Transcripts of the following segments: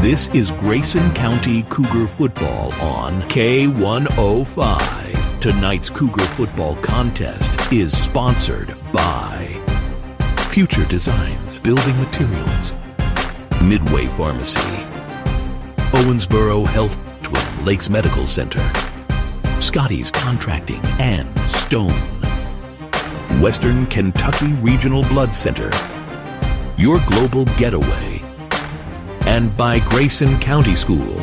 This is Grayson County Cougar football on K105. Tonight's Cougar football contest is sponsored by Future Designs Building Materials, Midway Pharmacy, Owensboro Health, Twin Lakes Medical Center, Scotty's Contracting, and Stone, Western Kentucky Regional Blood Center, Your Global Getaway, and by Grayson County School.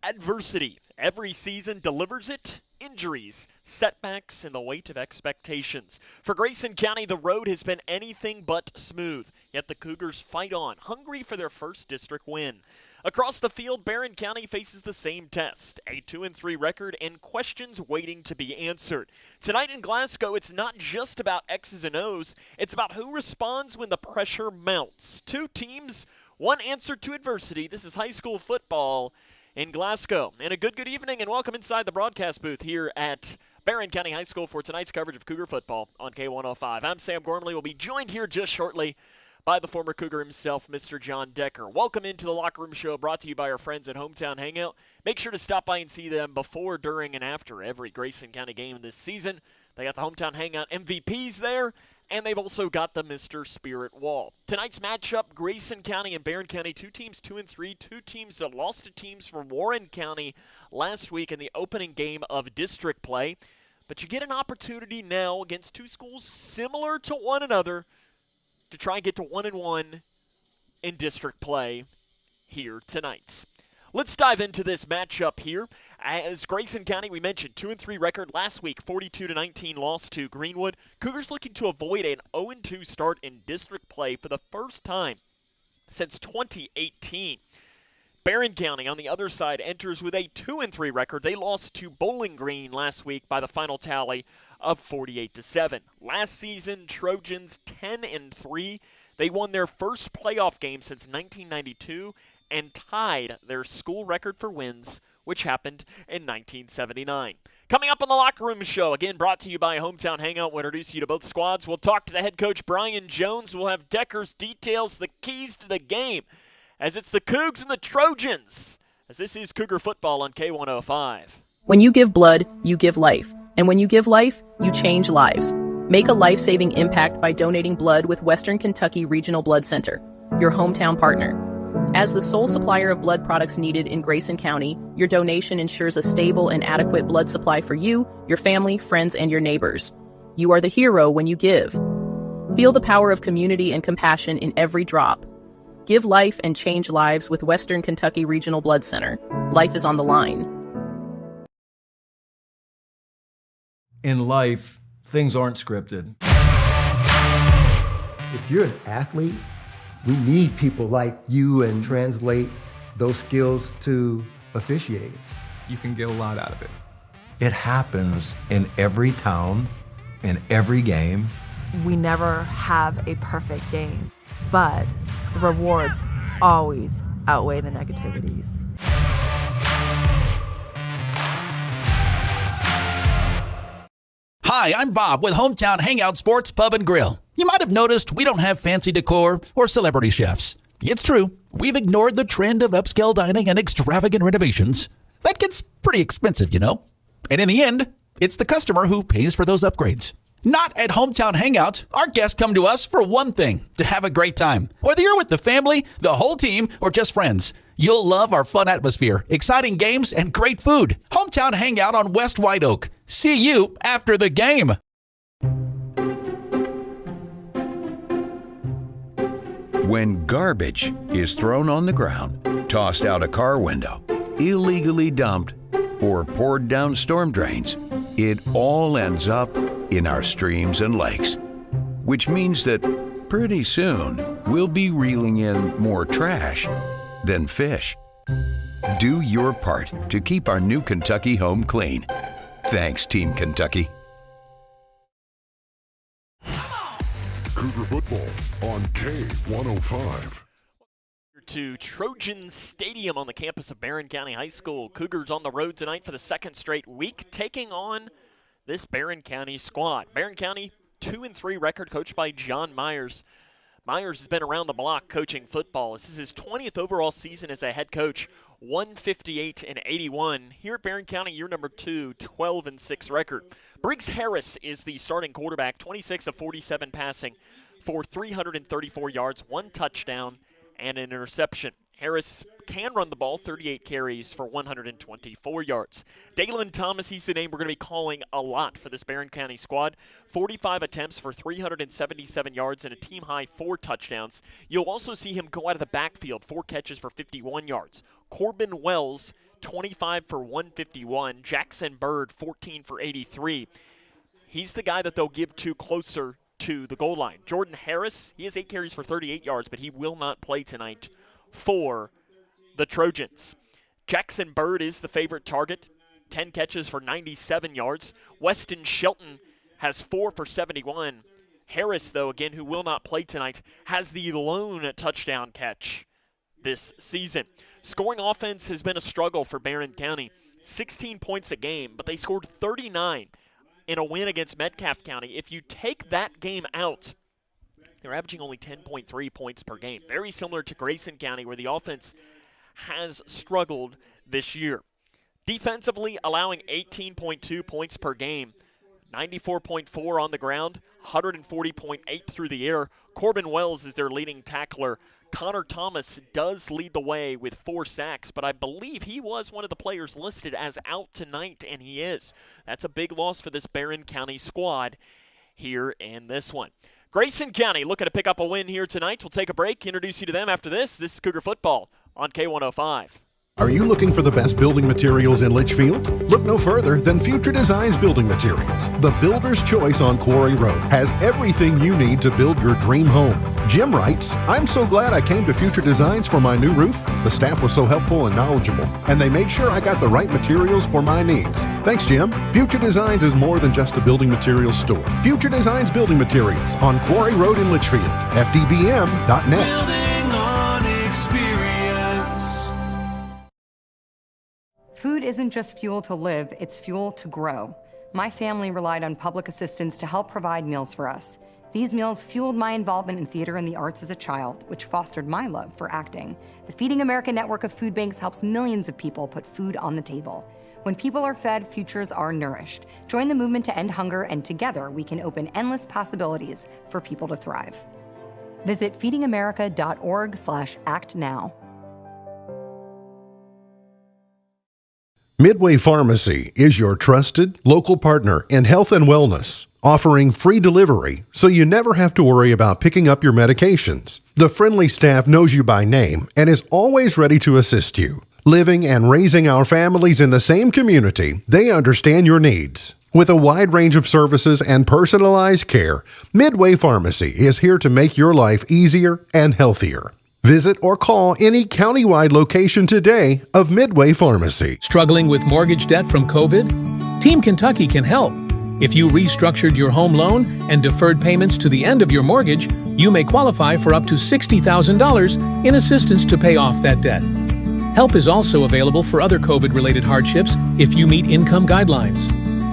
Adversity. Every season delivers it. Injuries, setbacks, and the weight of expectations. For Grayson County, the road has been anything but smooth. Yet the Cougars fight on, hungry for their first district win. Across the field, Barren County faces the same test, a 2-3 record and questions waiting to be answered. Tonight in Glasgow, it's not just about X's and O's, it's about who responds when the pressure mounts. Two teams, one answer to adversity. This is high school football in Glasgow. And a good evening and welcome inside the broadcast booth here at Barren County High School for tonight's coverage of Cougar football on K105. I'm Sam Gormley. We'll be joined here just shortly by the former Cougar himself, Mr. John Decker. Welcome into the Locker Room Show, brought to you by our friends at Hometown Hangout. Make sure to stop by and see them before, during, and after every Grayson County game this season. They got the Hometown Hangout MVPs there, and they've also got the Mr. Spirit Wall. Tonight's matchup, Grayson County and Barren County, two teams 2-3, two teams that lost to teams from Warren County last week in the opening game of district play. But you get an opportunity now against two schools similar to one another to try and get to 1-1 in district play here tonight. Let's dive into this matchup here. As Grayson County, we mentioned, 2-3 record last week, 42-19 loss to Greenwood. Cougars looking to avoid an 0-2 start in district play for the first time since 2018. Barren County, on the other side, enters with a 2-3 record. They lost to Bowling Green last week by the final tally of 48-7. Last season, Trojans 10-3. They won their first playoff game since 1992 and tied their school record for wins, which happened in 1979. Coming up on the Locker Room Show, again brought to you by Hometown Hangout. We'll introduce you to both squads. We'll talk to the head coach, Brian Jones. We'll have Decker's details, the keys to the game, as it's the Cougs and the Trojans, as this is Cougar football on K105. When you give blood, you give life. And when you give life, you change lives. Make a life-saving impact by donating blood with Western Kentucky Regional Blood Center, your hometown partner. As the sole supplier of blood products needed in Grayson County, your donation ensures a stable and adequate blood supply for you, your family, friends, and your neighbors. You are the hero when you give. Feel the power of community and compassion in every drop. Give life and change lives with Western Kentucky Regional Blood Center. Life is on the line. In life, things aren't scripted. If you're an athlete, we need people like you and translate those skills to officiating. You can get a lot out of it. It happens in every town, in every game. We never have a perfect game, but the rewards always outweigh the negativities. Hi, I'm Bob with Hometown Hangout Sports Pub and Grill. You might have noticed we don't have fancy decor or celebrity chefs. It's true, we've ignored the trend of upscale dining and extravagant renovations. That gets pretty expensive, you know. And in the end, it's the customer who pays for those upgrades. Not at Hometown Hangout. Our guests come to us for one thing, to have a great time. Whether you're with the family, the whole team, or just friends, you'll love our fun atmosphere, exciting games, and great food. Hometown Hangout on West White Oak. See you after the game. When garbage is thrown on the ground, tossed out a car window, illegally dumped, or poured down storm drains, it all ends up in our streams and lakes. Which means that pretty soon we'll be reeling in more trash than fish. Do your part to keep our new Kentucky home clean. Thanks, Team Kentucky. Cougar football on K105. to Trojan Stadium on the campus of Barren County High School. Cougars on the road tonight for the second straight week, taking on this Barren County squad. Barren County 2-3 record, coached by John Myers. Myers has been around the block coaching football. This is his 20th overall season as a head coach, 158-81. Here at Barren County, year number 2, 12-6 record. Briggs Harris is the starting quarterback, 26 of 47 passing for 334 yards, 1 touchdown, and an interception. Harris can run the ball, 38 carries for 124 yards. Dalen Thomas, he's the name we're going to be calling a lot for this Barren County squad. 45 attempts for 377 yards and a team-high 4 touchdowns. You'll also see him go out of the backfield, 4 catches for 51 yards. Corbin Wells, 25 for 151. Jackson Bird, 14 for 83. He's the guy that they'll give to closer to the goal line. Jordan Harris, he has 8 carries for 38 yards, but he will not play tonight for the Trojans. Jackson Bird is the favorite target, 10 catches for 97 yards. Weston Shelton has 4 for 71. Harris, though, again, who will not play tonight, has the lone touchdown catch this season. Scoring offense has been a struggle for Barren County. 16 points a game, but they scored 39 in a win against Metcalfe County. If you take that game out, they're averaging only 10.3 points per game. Very similar to Grayson County, where the offense has struggled this year. Defensively, allowing 18.2 points per game. 94.4 on the ground, 140.8 through the air. Corbin Wells is their leading tackler. Connor Thomas does lead the way with 4 sacks, but I believe he was one of the players listed as out tonight, and he is. That's a big loss for this Barren County squad here in this one. Grayson County looking to pick up a win here tonight. We'll take a break, introduce you to them after this. This is Cougar Football on K105. Are you looking for the best building materials in Litchfield? Look no further than Future Designs Building Materials. The builder's choice on Quarry Road has everything you need to build your dream home. Jim writes, I'm so glad I came to Future Designs for my new roof. The staff was so helpful and knowledgeable, and they made sure I got the right materials for my needs. Thanks, Jim. Future Designs is more than just a building materials store. Future Designs Building Materials on Quarry Road in Litchfield. FDBM.net. Building on experience. Food isn't just fuel to live, it's fuel to grow. My family relied on public assistance to help provide meals for us. These meals fueled my involvement in theater and the arts as a child, which fostered my love for acting. The Feeding America network of food banks helps millions of people put food on the table. When people are fed, futures are nourished. Join the movement to end hunger, and together we can open endless possibilities for people to thrive. Visit feedingamerica.org/actnow. Midway Pharmacy is your trusted local partner in health and wellness, offering free delivery so you never have to worry about picking up your medications. The friendly staff knows you by name and is always ready to assist you. Living and raising our families in the same community, they understand your needs. With a wide range of services and personalized care, Midway Pharmacy is here to make your life easier and healthier. Visit or call any countywide location today of Midway Pharmacy. Struggling with mortgage debt from COVID? Team Kentucky can help. If you restructured your home loan and deferred payments to the end of your mortgage, you may qualify for up to $60,000 in assistance to pay off that debt. Help is also available for other COVID-related hardships if you meet income guidelines.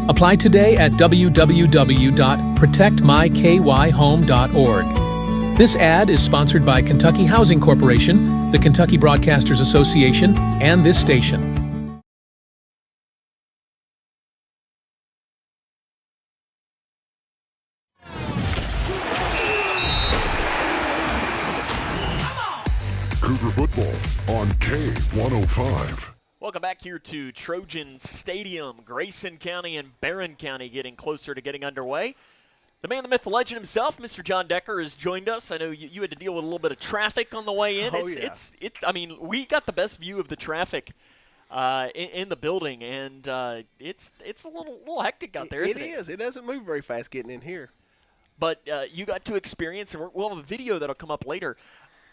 Apply today at www.protectmykyhome.org. This ad is sponsored by Kentucky Housing Corporation, the Kentucky Broadcasters Association, and this station. Cougar Football on K105. Welcome back here to Trojan Stadium. Grayson County and Barren County getting closer to getting underway. The man, the myth, the legend himself, Mr. John Decker, has joined us. I know you had to deal with a little bit of traffic on the way in. I mean, we got the best view of the traffic in the building, and it's a little hectic out there, isn't it? It is. It doesn't move very fast getting in here. But you got to experience, and we'll have a video that'll come up later.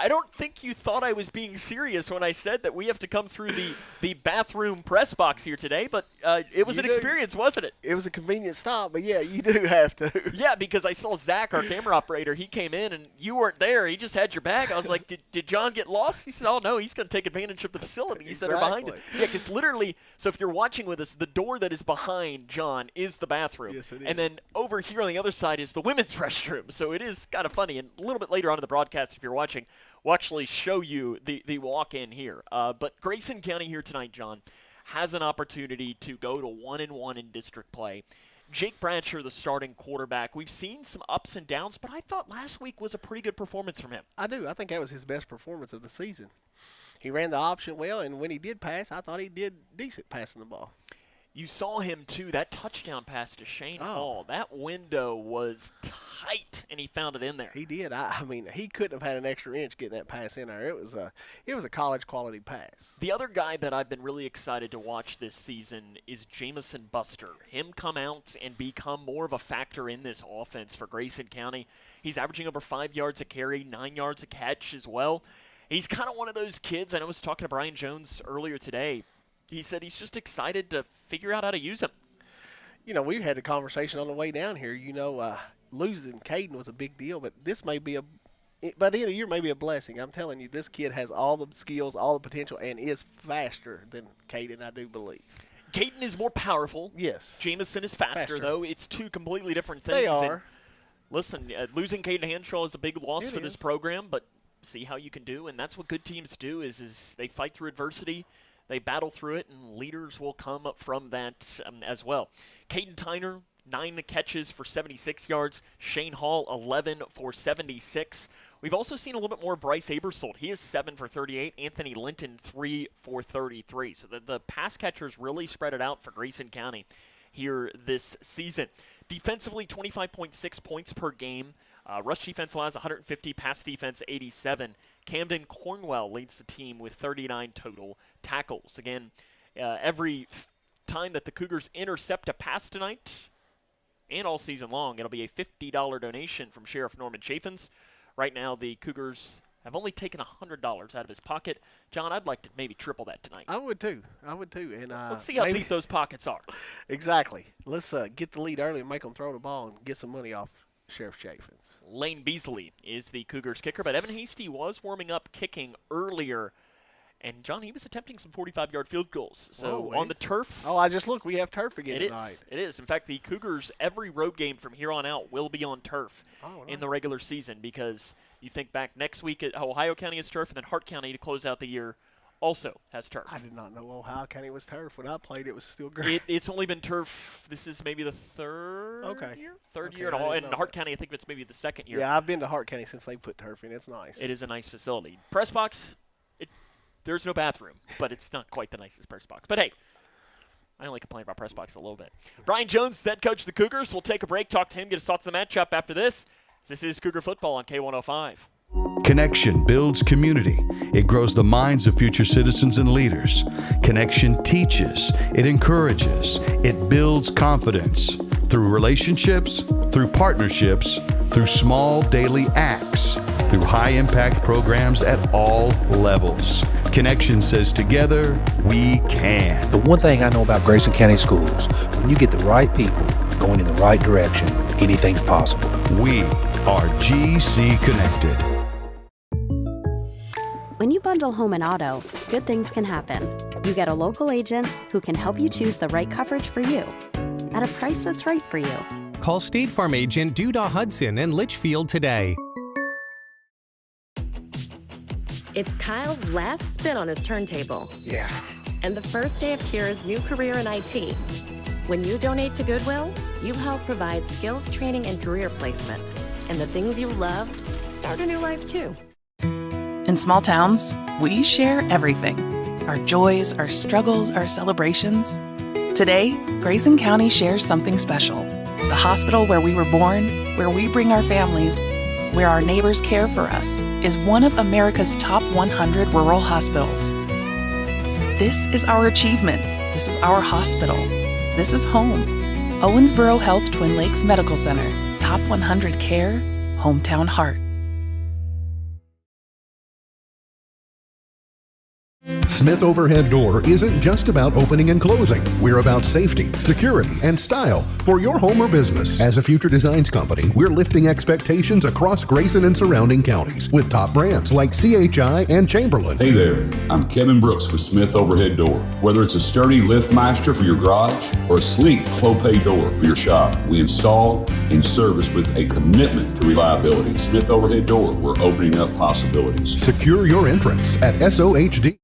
I don't think you thought I was being serious when I said that we have to come through the bathroom press box here today, but it was an experience, wasn't it? It was a convenient stop, but yeah, you do have to. Yeah, because I saw Zach, our camera operator, he came in and you weren't there. He just had your bag. I was like, did John get lost? He said, oh, no, he's going to take advantage of the facilities that are behind it. Yeah, because literally, so if you're watching with us, the door that is behind John is the bathroom. Yes, it is. And then over here on the other side is the women's restroom. So it is kind of funny. And a little bit later on in the broadcast, if you're watching, we'll actually show you the walk-in here. But Grayson County here tonight, John, has an opportunity to go to 1-1 in district play. Jake Bratcher, the starting quarterback, we've seen some ups and downs, but I thought last week was a pretty good performance from him. I do. I think that was his best performance of the season. He ran the option well, and when he did pass, I thought he did decent passing the ball. You saw him, too, that touchdown pass to Shane Hall. That window was tight, and he found it in there. He did. I mean, he couldn't have had an extra inch getting that pass in there. It was a college-quality pass. The other guy that I've been really excited to watch this season is Jamycen Buster. Him come out and become more of a factor in this offense for Grayson County. He's averaging over 5 yards a carry, 9 yards a catch as well. He's kind of one of those kids. I was talking to Brian Jones earlier today. He said he's just excited to figure out how to use him. You know, we had a conversation on the way down here. You know, losing Caden was a big deal, but this may be by the end of the year, may be a blessing. I'm telling you, this kid has all the skills, all the potential, and is faster than Caden, I do believe. Caden is more powerful. Yes. Jamycen is faster, though. It's two completely different things. They are. And listen, losing Caden Hanshaw is a big loss for this program, but see how you can do, and that's what good teams do is they fight through adversity. They battle through it, and leaders will come up from that as well. Caden Tyner, 9 catches for 76 yards. Shane Hall, 11 for 76. We've also seen a little bit more Bryce Abersold. He is 7 for 38. Anthony Linton, 3 for 33. So the pass catchers really spread it out for Grayson County here this season. Defensively, 25.6 points per game. Rush defense allows 150, pass defense 87. Camden Cornwell leads the team with 39 total tackles. Again, every time that the Cougars intercept a pass tonight and all season long, it'll be a $50 donation from Sheriff Norman Chaffins. Right now, the Cougars have only taken $100 out of his pocket. John, I'd like to maybe triple that tonight. I would too. And let's see how deep those pockets are. Exactly. Let's get the lead early and make them throw the ball and get some money off Sheriff Chaffins. Lane Beasley is the Cougars kicker, but Evan Hasty was warming up kicking earlier. And, John, he was attempting some 45-yard field goals. So on the turf. Oh, I just look. We have turf again tonight. It is. In fact, the Cougars, every road game from here on out will be on turf in the regular season because you think back next week at Ohio County is turf, and then Hart County to close out the year also has turf. I did not know Ohio County was turf. When I played, it was still great. It's only been turf. This is maybe the third year? Third year. And Hart County, I think it's maybe the second year. Yeah, I've been to Hart County since they put turf in. It's nice. It is a nice facility. Press box, there's no bathroom, but it's not quite the nicest press box. But, hey, I only complain about press box a little bit. Brian Jones, head coach of the Cougars. We'll take a break, talk to him, get his thoughts on the matchup after this. This is Cougar Football on K105. Connection builds community. It grows the minds of future citizens and leaders. Connection teaches. It encourages. It builds confidence. Through relationships, through partnerships, through small daily acts, through high-impact programs at all levels. Connection says together, we can. The one thing I know about Grayson County Schools, when you get the right people going in the right direction, anything's possible. We are GC Connected. When you bundle home and auto, good things can happen. You get a local agent who can help you choose the right coverage for you at a price that's right for you. Call State Farm agent Duda Hudson in Litchfield today. It's Kyle's last spin on his turntable. Yeah. And the first day of Kira's new career in IT. When you donate to Goodwill, you help provide skills training and career placement. And the things you loved start a new life too. In small towns, we share everything. Our joys, our struggles, our celebrations. Today, Grayson County shares something special. The hospital where we were born, where we bring our families, where our neighbors care for us, is one of America's top 100 rural hospitals. This is our achievement. This is our hospital. This is home. Owensboro Health Twin Lakes Medical Center. Top 100 care, hometown heart. Smith Overhead Door isn't just about opening and closing. We're about safety, security, and style for your home or business. As a future designs company, we're lifting expectations across Grayson and surrounding counties with top brands like CHI and Chamberlain. Hey there, I'm Kevin Brooks with Smith Overhead Door. Whether it's a sturdy LiftMaster for your garage or a sleek Clopay door for your shop, we install and service with a commitment to reliability. Smith Overhead Door, we're opening up possibilities. Secure your entrance at SOHD.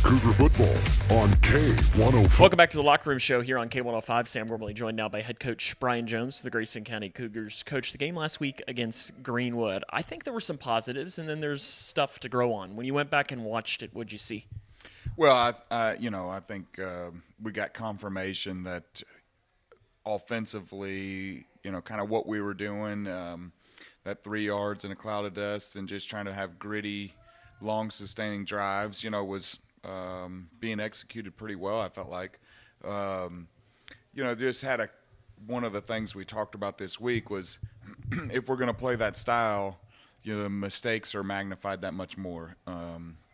Cougar football on K105. Welcome back to the Locker Room Show here on K105. Sam Gormley joined now by head coach Brian Jones, the Grayson County Cougars. Coach, the game last week against Greenwood, I think there were some positives, and then there's stuff to grow on. When you went back and watched it, what'd you see? Well, I think we got confirmation that offensively, kind of what we were doing, that 3 yards in a cloud of dust and just trying to have gritty, long sustaining drives, was being executed pretty well, I felt like. Just had one of the things we talked about this week was if we're going to play that style, the mistakes are magnified that much more.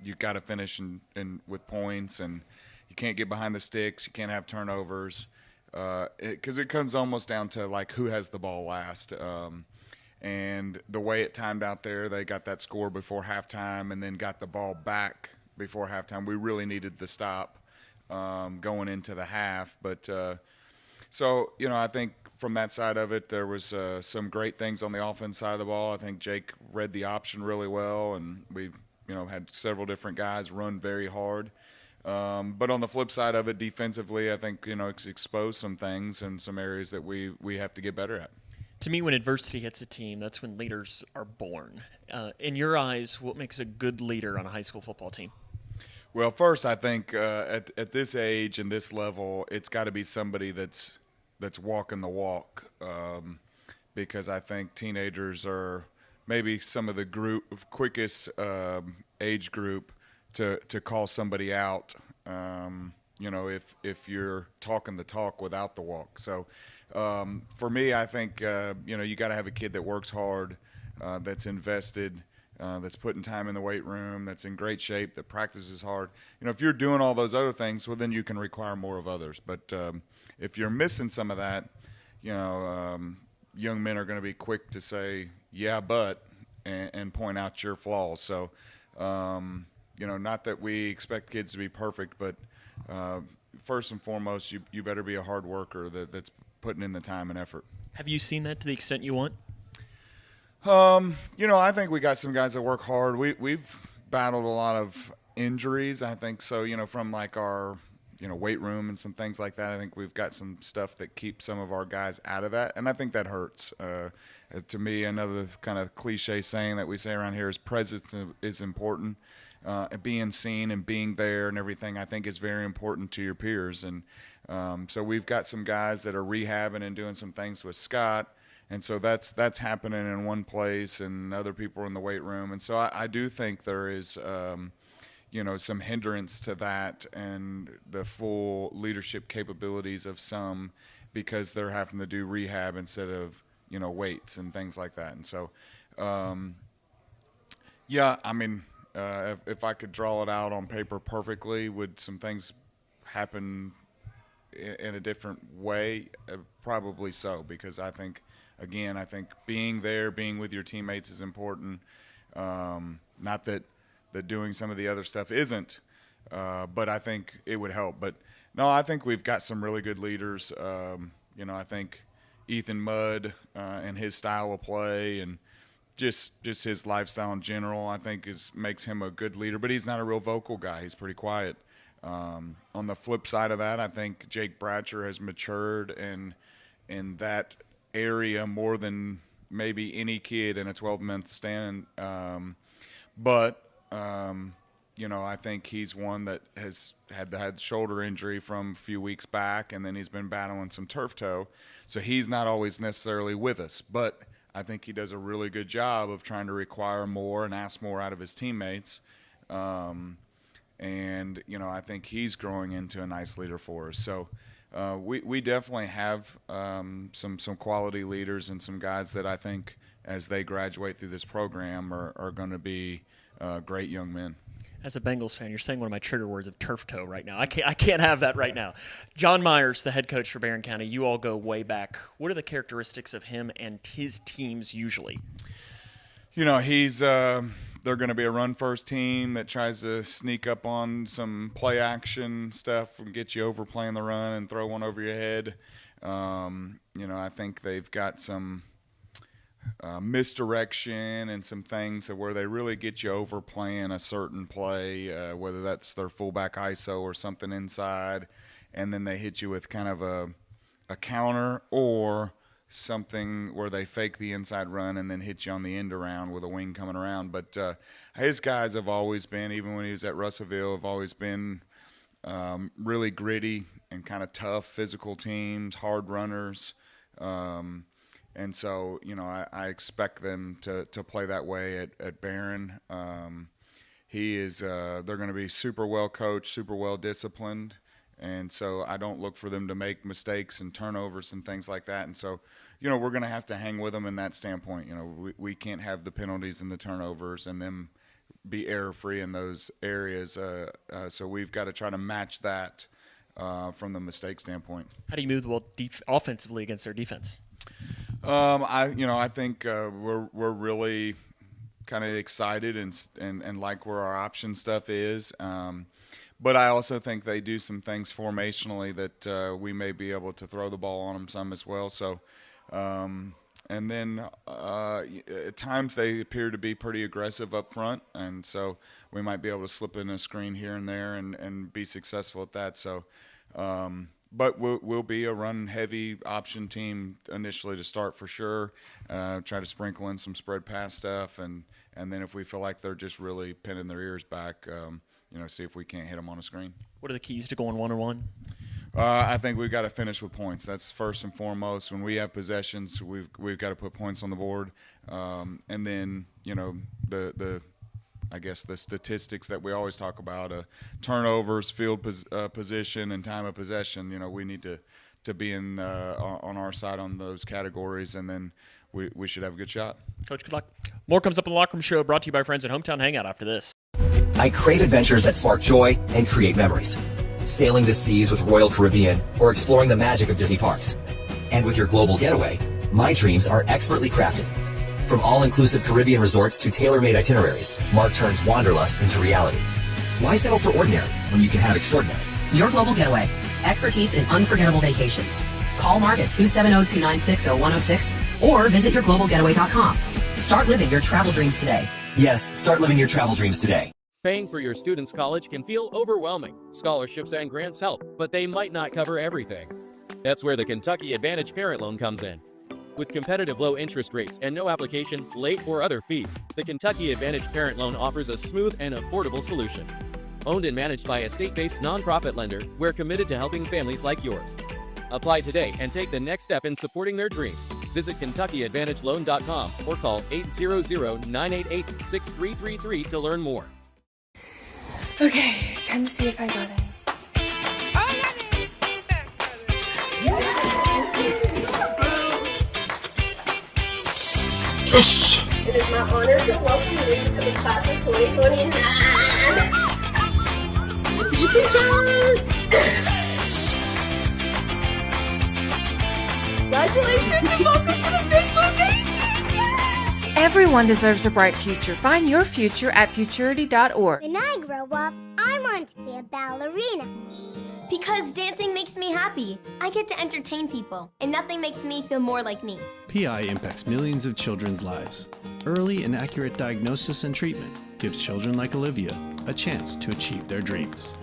You got to finish in with points, and you can't get behind the sticks. You can't have turnovers because it comes almost down to like who has the ball last. And the way it timed out there, they got that score before halftime and then got the ball back before halftime. We really needed the stop going into the half. But I think from that side of it, there was some great things on the offense side of the ball. I think Jake read the option really well, and we had several different guys run very hard. But on the flip side of it, defensively, I think it's exposed some things and some areas that we have to get better at. To me, when adversity hits a team, that's when leaders are born. In your eyes, what makes a good leader on a high school football team? Well, first, I think at this age and this level, it's got to be somebody that's walking the walk, because I think teenagers are maybe some of the quickest age group to call somebody out. If you're talking the talk without the walk. So for me, I think you got to have a kid that works hard, that's invested, that's putting time in the weight room, that's in great shape, that practices hard. If you're doing all those other things, well, then you can require more of others. But if you're missing some of that, young men are going to be quick to say, yeah, but, and point out your flaws. So, not that we expect kids to be perfect, but first and foremost, you better be a hard worker that's putting in the time and effort. Have you seen that to the extent you want? I think we got some guys that work hard. We've battled a lot of injuries, I think. So, from like our, weight room and some things like that, I think we've got some stuff that keeps some of our guys out of that. And I think that hurts. To me, another kind of cliche saying that we say around here is presence is important. Being seen and being there and everything, I think, is very important to your peers. And so we've got some guys that are rehabbing and doing some things with Scott. And so that's happening in one place, and other people are in the weight room. And so I do think there is, some hindrance to that and the full leadership capabilities of some, because they're having to do rehab instead of, weights and things like that. And so, if I could draw it out on paper perfectly, would some things happen in a different way? Probably so, because I think being there, being with your teammates is important. Not that doing some of the other stuff isn't, but I think it would help. But no, I think we've got some really good leaders. I think Ethan Mudd and his style of play and just his lifestyle in general, I think makes him a good leader. But he's not a real vocal guy. He's pretty quiet. On the flip side of that, I think Jake Bratcher has matured in that area more than maybe any kid in a 12-month stand. I think he's one that has had shoulder injury from a few weeks back, and then he's been battling some turf toe. So he's not always necessarily with us. But I think he does a really good job of trying to require more and ask more out of his teammates. I think he's growing into a nice leader for us. So we definitely have some quality leaders and some guys that I think as they graduate through this program are going to be great young men. As a Bengals fan, you're saying one of my trigger words of turf toe right now. I can't have that right now. John Myers, the head coach for Barren County, you all go way back. What are the characteristics of him and his teams usually? You know, they're going to be a run-first team that tries to sneak up on some play-action stuff and get you over playing the run and throw one over your head. You know, I think they've got some misdirection and some things where they really get you over playing a certain play, whether that's their fullback ISO or something inside, and then they hit you with kind of a counter or something where they fake the inside run and then hit you on the end around with a wing coming around. But his guys have always been, even when he was at Russellville, have always been really gritty and kind of tough, physical teams, hard runners. And so, you know, I expect them to play that way at Barren. They're going to be super well coached, super well disciplined. And so I don't look for them to make mistakes and turnovers and things like that. And so, you know, we're going to have to hang with them in that standpoint. You know, we can't have the penalties and the turnovers and them be error-free in those areas. So we've got to try to match that from the mistake standpoint. How do you move the ball offensively against their defense? I think we're really kind of excited and like where our option stuff is. But I also think they do some things formationally that we may be able to throw the ball on them some as well. So, and then at times they appear to be pretty aggressive up front, and so we might be able to slip in a screen here and there and be successful at that. So, but we'll be a run-heavy option team initially to start for sure. Try to sprinkle in some spread pass stuff, and then if we feel like they're just really pinning their ears back, see if we can't hit them on a screen. What are the keys to going one-on-one? I think we've got to finish with points. That's first and foremost. When we have possessions, we've got to put points on the board, and then I guess the statistics that we always talk about, turnovers, field position, and time of possession. You know, we need to be on our side on those categories, and then we should have a good shot. Coach, good luck. More comes up on the Locker Room Show, brought to you by friends at Hometown Hangout after this. I crave adventures that spark joy and create memories. Sailing the seas with Royal Caribbean or exploring the magic of Disney parks. And with your global getaway, my dreams are expertly crafted. From all-inclusive Caribbean resorts to tailor-made itineraries, Mark turns wanderlust into reality. Why settle for ordinary when you can have extraordinary? Your Global Getaway. Expertise in unforgettable vacations. Call Mark at 270-296-0106 or visit yourglobalgetaway.com. Start living your travel dreams today. Yes, start living your travel dreams today. Paying for your student's college can feel overwhelming. Scholarships and grants help, but they might not cover everything. That's where the Kentucky Advantage Parent Loan comes in. With competitive low interest rates and no application, late, or other fees, the Kentucky Advantage Parent Loan offers a smooth and affordable solution. Owned and managed by a state-based nonprofit lender, we're committed to helping families like yours. Apply today and take the next step in supporting their dreams. Visit KentuckyAdvantageLoan.com or call 800-988-6333 to learn more. Okay, time to see if I got it. Yes! It is my honor to welcome you to the class of 2029. See you, teacher! Congratulations and welcome to the Big Blue Nation! Everyone deserves a bright future. Find your future at futurity.org. When I grow up, I want to be a ballerina. Because dancing makes me happy. I get to entertain people, and nothing makes me feel more like me. PI impacts millions of children's lives. Early and accurate diagnosis and treatment gives children like Olivia a chance to achieve their dreams.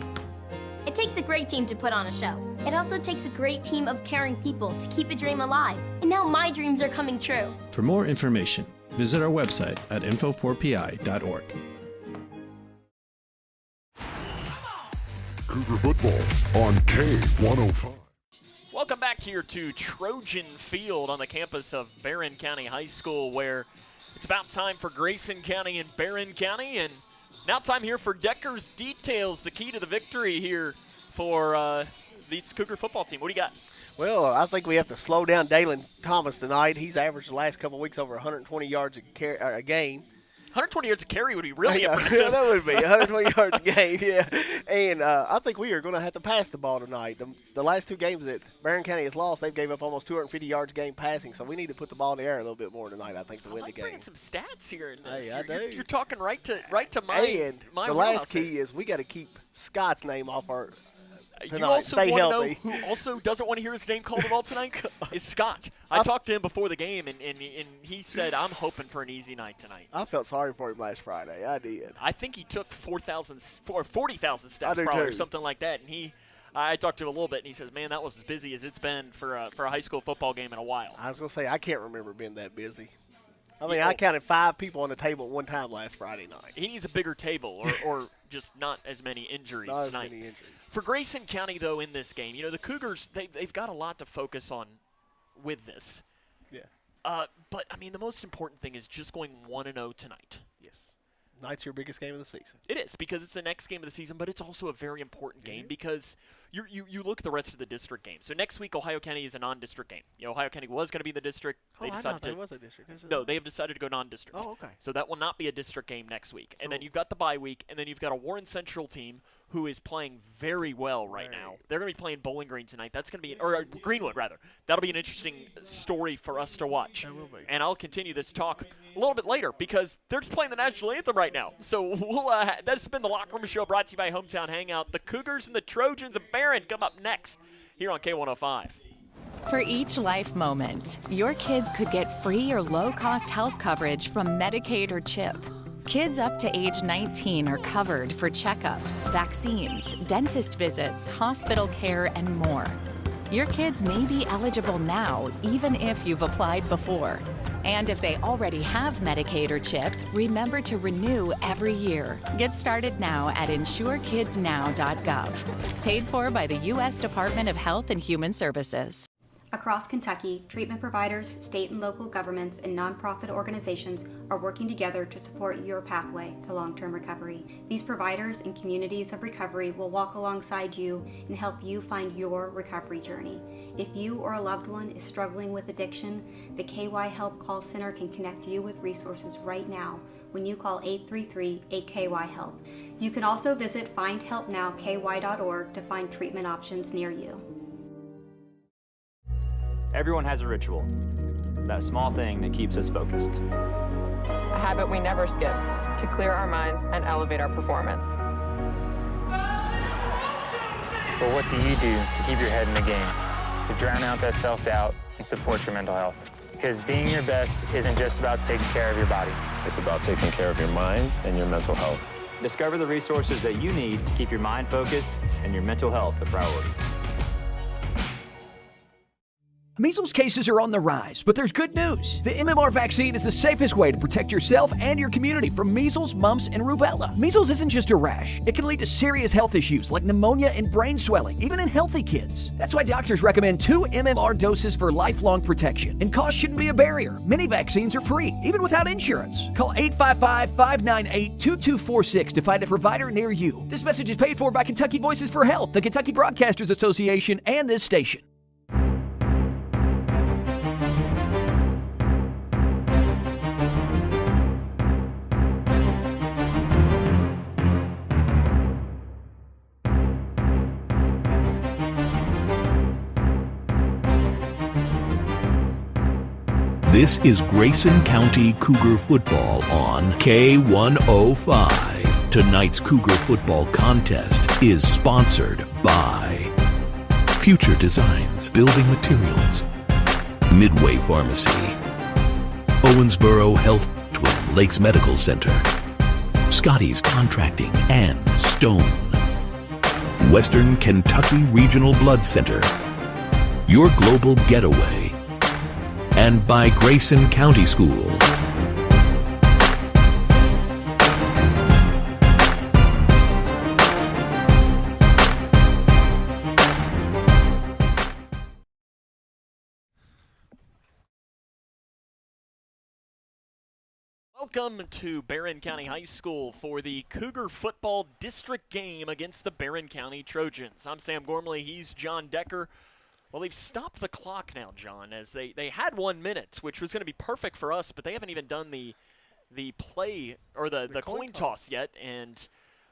It takes a great team to put on a show. It also takes a great team of caring people to keep a dream alive. And now my dreams are coming true. For more information, visit our website at info4pi.org. Cougar football on K105. Welcome back here to Trojan Field on the campus of Barren County High School, where it's about time for Grayson County and Barren County, and now time here for Decker's Details, the key to the victory here for this Cougar football team. What do you got? Well, I think we have to slow down Dalen Thomas tonight. He's averaged the last couple of weeks over 120 yards a game. 120 yards a carry would be really Yeah, impressive. that would be 120 yards a game, yeah. And I think we are going to have to pass the ball tonight. The last 2 games that Barren County has lost, they've gave up almost 250 yards a game passing, so we need to put the ball in the air a little bit more tonight, I think, to win the game. Bringing some stats here in this. Hey, I do. You're talking right to my And my the wheelhouse last key here. is we got to keep Scott's name off our tonight. You also Stay want healthy. to know who also doesn't want to hear his name called at all tonight? Is Scott. I talked to him before the game, and he said, I'm hoping for an easy night tonight. I felt sorry for him last Friday. I did. I think he took 40,000 steps do probably or too. something like that. And I talked to him a little bit, and he says, man, that was as busy as it's been for a high school football game in a while. I was going to say, I can't remember being that busy. I mean, You know, I counted 5 people on the table at one time last Friday night. He needs a bigger table or just not as many injuries Not tonight. as many injuries. For Grayson County, though, in this game, the Cougars, they've got a lot to focus on with this. Yeah. But, I mean, the most important thing is just going 1-0 tonight. Yes. Night's your biggest game of the season. It is, because it's the next game of the season, but it's also a very important game because you look at the rest of the district games. So next week, Ohio County is a non-district game. Ohio County was going to be the district. I thought there was a district. No, they have decided to go non-district. Oh, okay. So that will not be a district game next week. And then you've got the bye week, and then you've got a Warren Central team who is playing very well right now. They're going to be playing Bowling Green tonight. That's going to be, or Greenwood rather. That'll be an interesting story for us to watch. It will be. And I'll continue this talk a little bit later because they're playing the national anthem right now. So that's been the Locker Room Show brought to you by Hometown Hangout. The Cougars and the Trojans of Barren come up next here on K105. For each life moment, your kids could get free or low-cost health coverage from Medicaid or CHIP. Kids up to age 19 are covered for checkups, vaccines, dentist visits, hospital care, and more. Your kids may be eligible now, even if you've applied before. And if they already have Medicaid or CHIP, remember to renew every year. Get started now at insurekidsnow.gov. Paid for by the U.S. Department of Health and Human Services. Across Kentucky, treatment providers, state and local governments, and nonprofit organizations are working together to support your pathway to long-term recovery. These providers and communities of recovery will walk alongside you and help you find your recovery journey. If you or a loved one is struggling with addiction, the KY Help Call Center can connect you with resources right now when you call 833-8KY-HELP. You can also visit findhelpnowky.org to find treatment options near you. Everyone has a ritual, that small thing that keeps us focused. A habit we never skip to clear our minds and elevate our performance. But what do you do to keep your head in the game, to drown out that self-doubt and support your mental health? Because being your best isn't just about taking care of your body. It's about taking care of your mind and your mental health. Discover the resources that you need to keep your mind focused and your mental health a priority. Measles cases are on the rise, but there's good news. The MMR vaccine is the safest way to protect yourself and your community from measles, mumps, and rubella. Measles isn't just a rash. It can lead to serious health issues like pneumonia and brain swelling, even in healthy kids. That's why doctors recommend 2 MMR doses for lifelong protection. And cost shouldn't be a barrier. Many vaccines are free, even without insurance. Call 855-598-2246 to find a provider near you. This message is paid for by Kentucky Voices for Health, the Kentucky Broadcasters Association, and this station. This is Grayson County Cougar football on K105. Tonight's Cougar football contest is sponsored by Future Designs Building Materials, Midway Pharmacy, Owensboro Health, Twin Lakes Medical Center, Scotty's Contracting, and Stone, Western Kentucky Regional Blood Center, Your Global Getaway, and by Grayson County School. Welcome to Barren County High School for the Cougar football district game against the Barren County Trojans. I'm Sam Gormley. He's John Decker. Well, they've stopped the clock now, John, as they had 1 minute, which was going to be perfect for us, but they haven't even done the play or the coin toss yet, and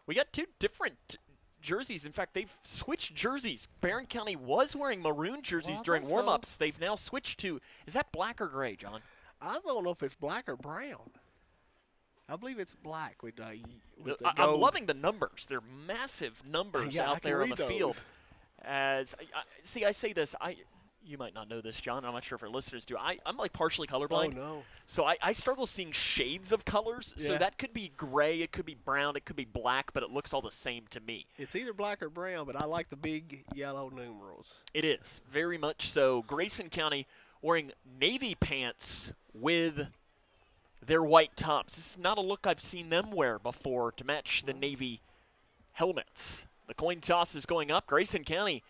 we got two different jerseys. In fact, they've switched jerseys. Barren County was wearing maroon jerseys during warm-ups. They've now switched to, is that black or gray, John? I don't know if it's black or brown. I believe it's black with the I'm loving the numbers. They're massive numbers out there on the field. As I say this, you might not know this, John. I'm not sure if our listeners do. I'm like partially colorblind. Oh, no. So I struggle seeing shades of colors. Yeah. So that could be gray, it could be brown, it could be black, but it looks all the same to me. It's either black or brown, but I like the big yellow numerals. It is, very much so. Grayson County wearing navy pants with their white tops. This is not a look I've seen them wear before to match the navy helmets. The coin toss is going up. Grayson County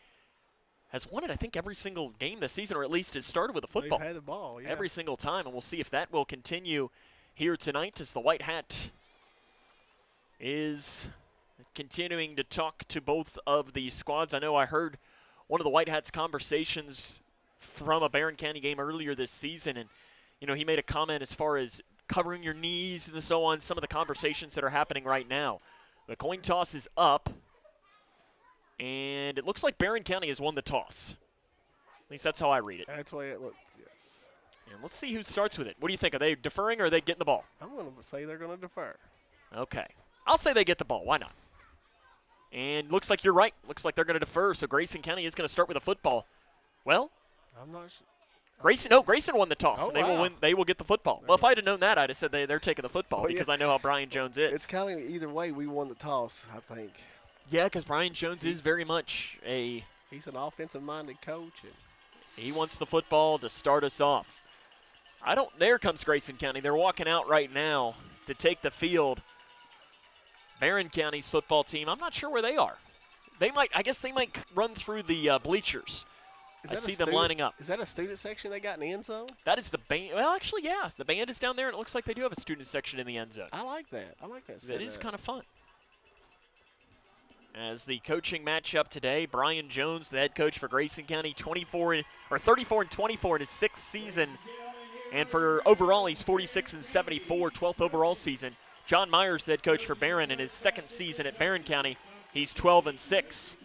has won it, I think, every single game this season, or at least has started with a football. They've had the ball, yeah. Every single time, and we'll see if that will continue here tonight as the White Hat is continuing to talk to both of these squads. I know I heard one of the White Hats' conversations from a Barren County game earlier this season, and, you know, he made a comment as far as covering your knees and so on, some of the conversations that are happening right now. The coin toss is up. And it looks like Barren County has won the toss. At least that's how I read it. That's the way it looked, yes. And let's see who starts with it. What do you think? Are they deferring or are they getting the ball? I'm going to say they're going to defer. Okay. I'll say they get the ball. Why not? And looks like you're right. Looks like they're going to defer, so Grayson County is going to start with a football. Well, I'm not sure. Grayson won the toss, oh, and they wow. will win. They will get the football. Well, if I'd have known that, I'd have said they're taking the football because I know how Brian Jones is. It's kind of either way. We won the toss, I think. Yeah, because Brian Jones is very much he's an offensive-minded coach. And he wants the football to start us off. There comes Grayson County. They're walking out right now to take the field. Barren County's football team, I'm not sure where they are. I guess they might run through the bleachers. I see them lining up. Is that a student section they got in the end zone? That is the band. Well, actually, yeah. The band is down there, and it looks like they do have a student section in the end zone. I like that. I like that. That is kind of fun. As the coaching matchup today, Brian Jones, the head coach for Grayson County, 34-24 in his sixth season. And for overall, he's 46-74, 12th overall season. John Myers, the head coach for Barren, in his second season at Barren County, he's 12-6,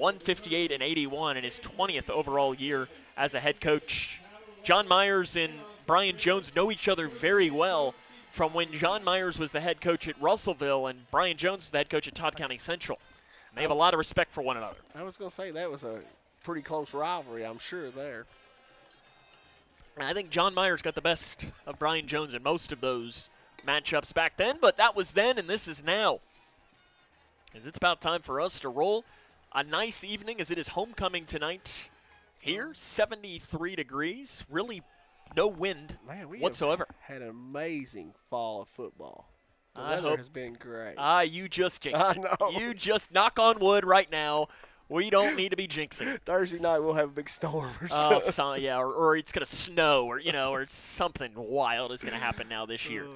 158-81 in his 20th overall year as a head coach. John Myers and Brian Jones know each other very well from when John Myers was the head coach at Russellville and Brian Jones was the head coach at Todd County Central. They have a lot of respect for one another. I was going to say that was a pretty close rivalry, I'm sure, there. And I think John Myers got the best of Brian Jones in most of those matchups back then, but that was then and this is now. As it's about time for us to roll. A nice evening as it is homecoming tonight here, 73 degrees, really no wind whatsoever. Had an amazing fall of football. The weather has been great. You just jinxed it. You just knock on wood right now. We don't need to be jinxing. Thursday night we'll have a big storm or something. Or it's going to snow or something wild is going to happen now this year.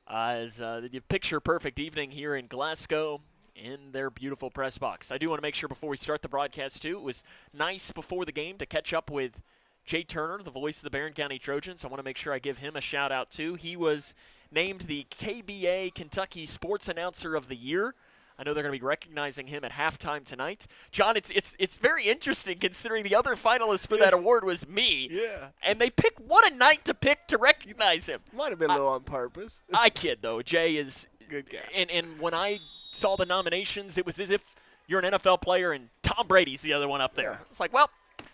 As the picture-perfect evening here in Glasgow in their beautiful press box. I do want to make sure before we start the broadcast, too, it was nice before the game to catch up with Jay Turner, the voice of the Barren County Trojans. I want to make sure I give him a shout-out, too. He was named the KBA Kentucky Sports Announcer of the Year. I know they're going to be recognizing him at halftime tonight. John, it's very interesting considering the other finalist for that award was me. Yeah. And they picked what a night to pick to recognize him. Might have been a little on purpose. I kid, though. Jay is good guy. And when I saw the nominations, it was as if you're an NFL player and Tom Brady's the other one up there. Yeah. It's like, well,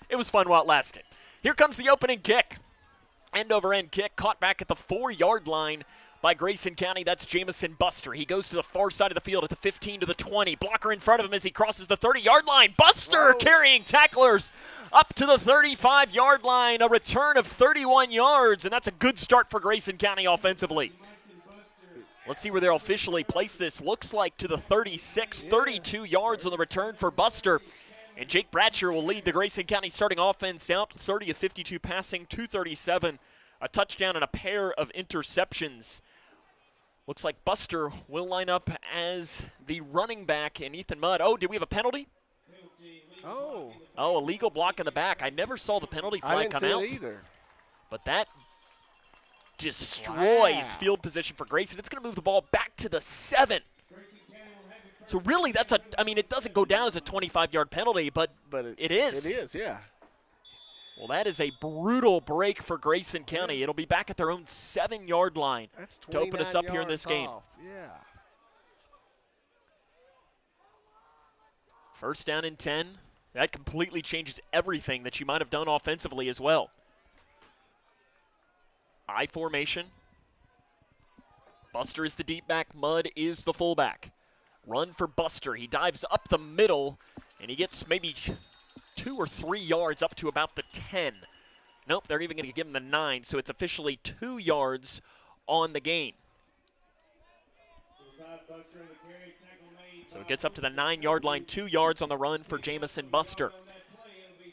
it was fun while it lasted. Here comes the opening kick. End-over-end kick caught back at the 4-yard line by Grayson County. That's Jamycen Buster. He goes to the far side of the field at the 15 to the 20. Blocker in front of him as he crosses the 30-yard line. Buster carrying tacklers up to the 35-yard line. A return of 31 yards, and that's a good start for Grayson County offensively. Let's see where they'll officially place this. Looks like to the 36, 32 yards on the return for Buster. And Jake Bratcher will lead the Grayson County starting offense out. 30 of 52 passing, 237. A touchdown and a pair of interceptions. Looks like Buster will line up as the running back and Ethan Mudd. Oh, did we have a penalty? Oh, illegal block in the back. I never saw the penalty flag come out. I didn't see it either. But that destroys field position for Grayson. It's going to move the ball back to the 7. So really, it doesn't go down as a 25-yard penalty, but it is. It is, yeah. Well, that is a brutal break for Grayson County. It'll be back at their own 7-yard line to open us up here in this game. Yeah. First down and 10. That completely changes everything that you might have done offensively as well. I formation. Buster is the deep back. Mudd is the fullback. Run for Buster. He dives up the middle, and he gets maybe 2 or 3 yards up to about the 10. Nope, they're even going to give him the 9, so it's officially 2 yards on the gain. So it gets up to the 9-yard line, 2 yards on the run for Jamycen Buster.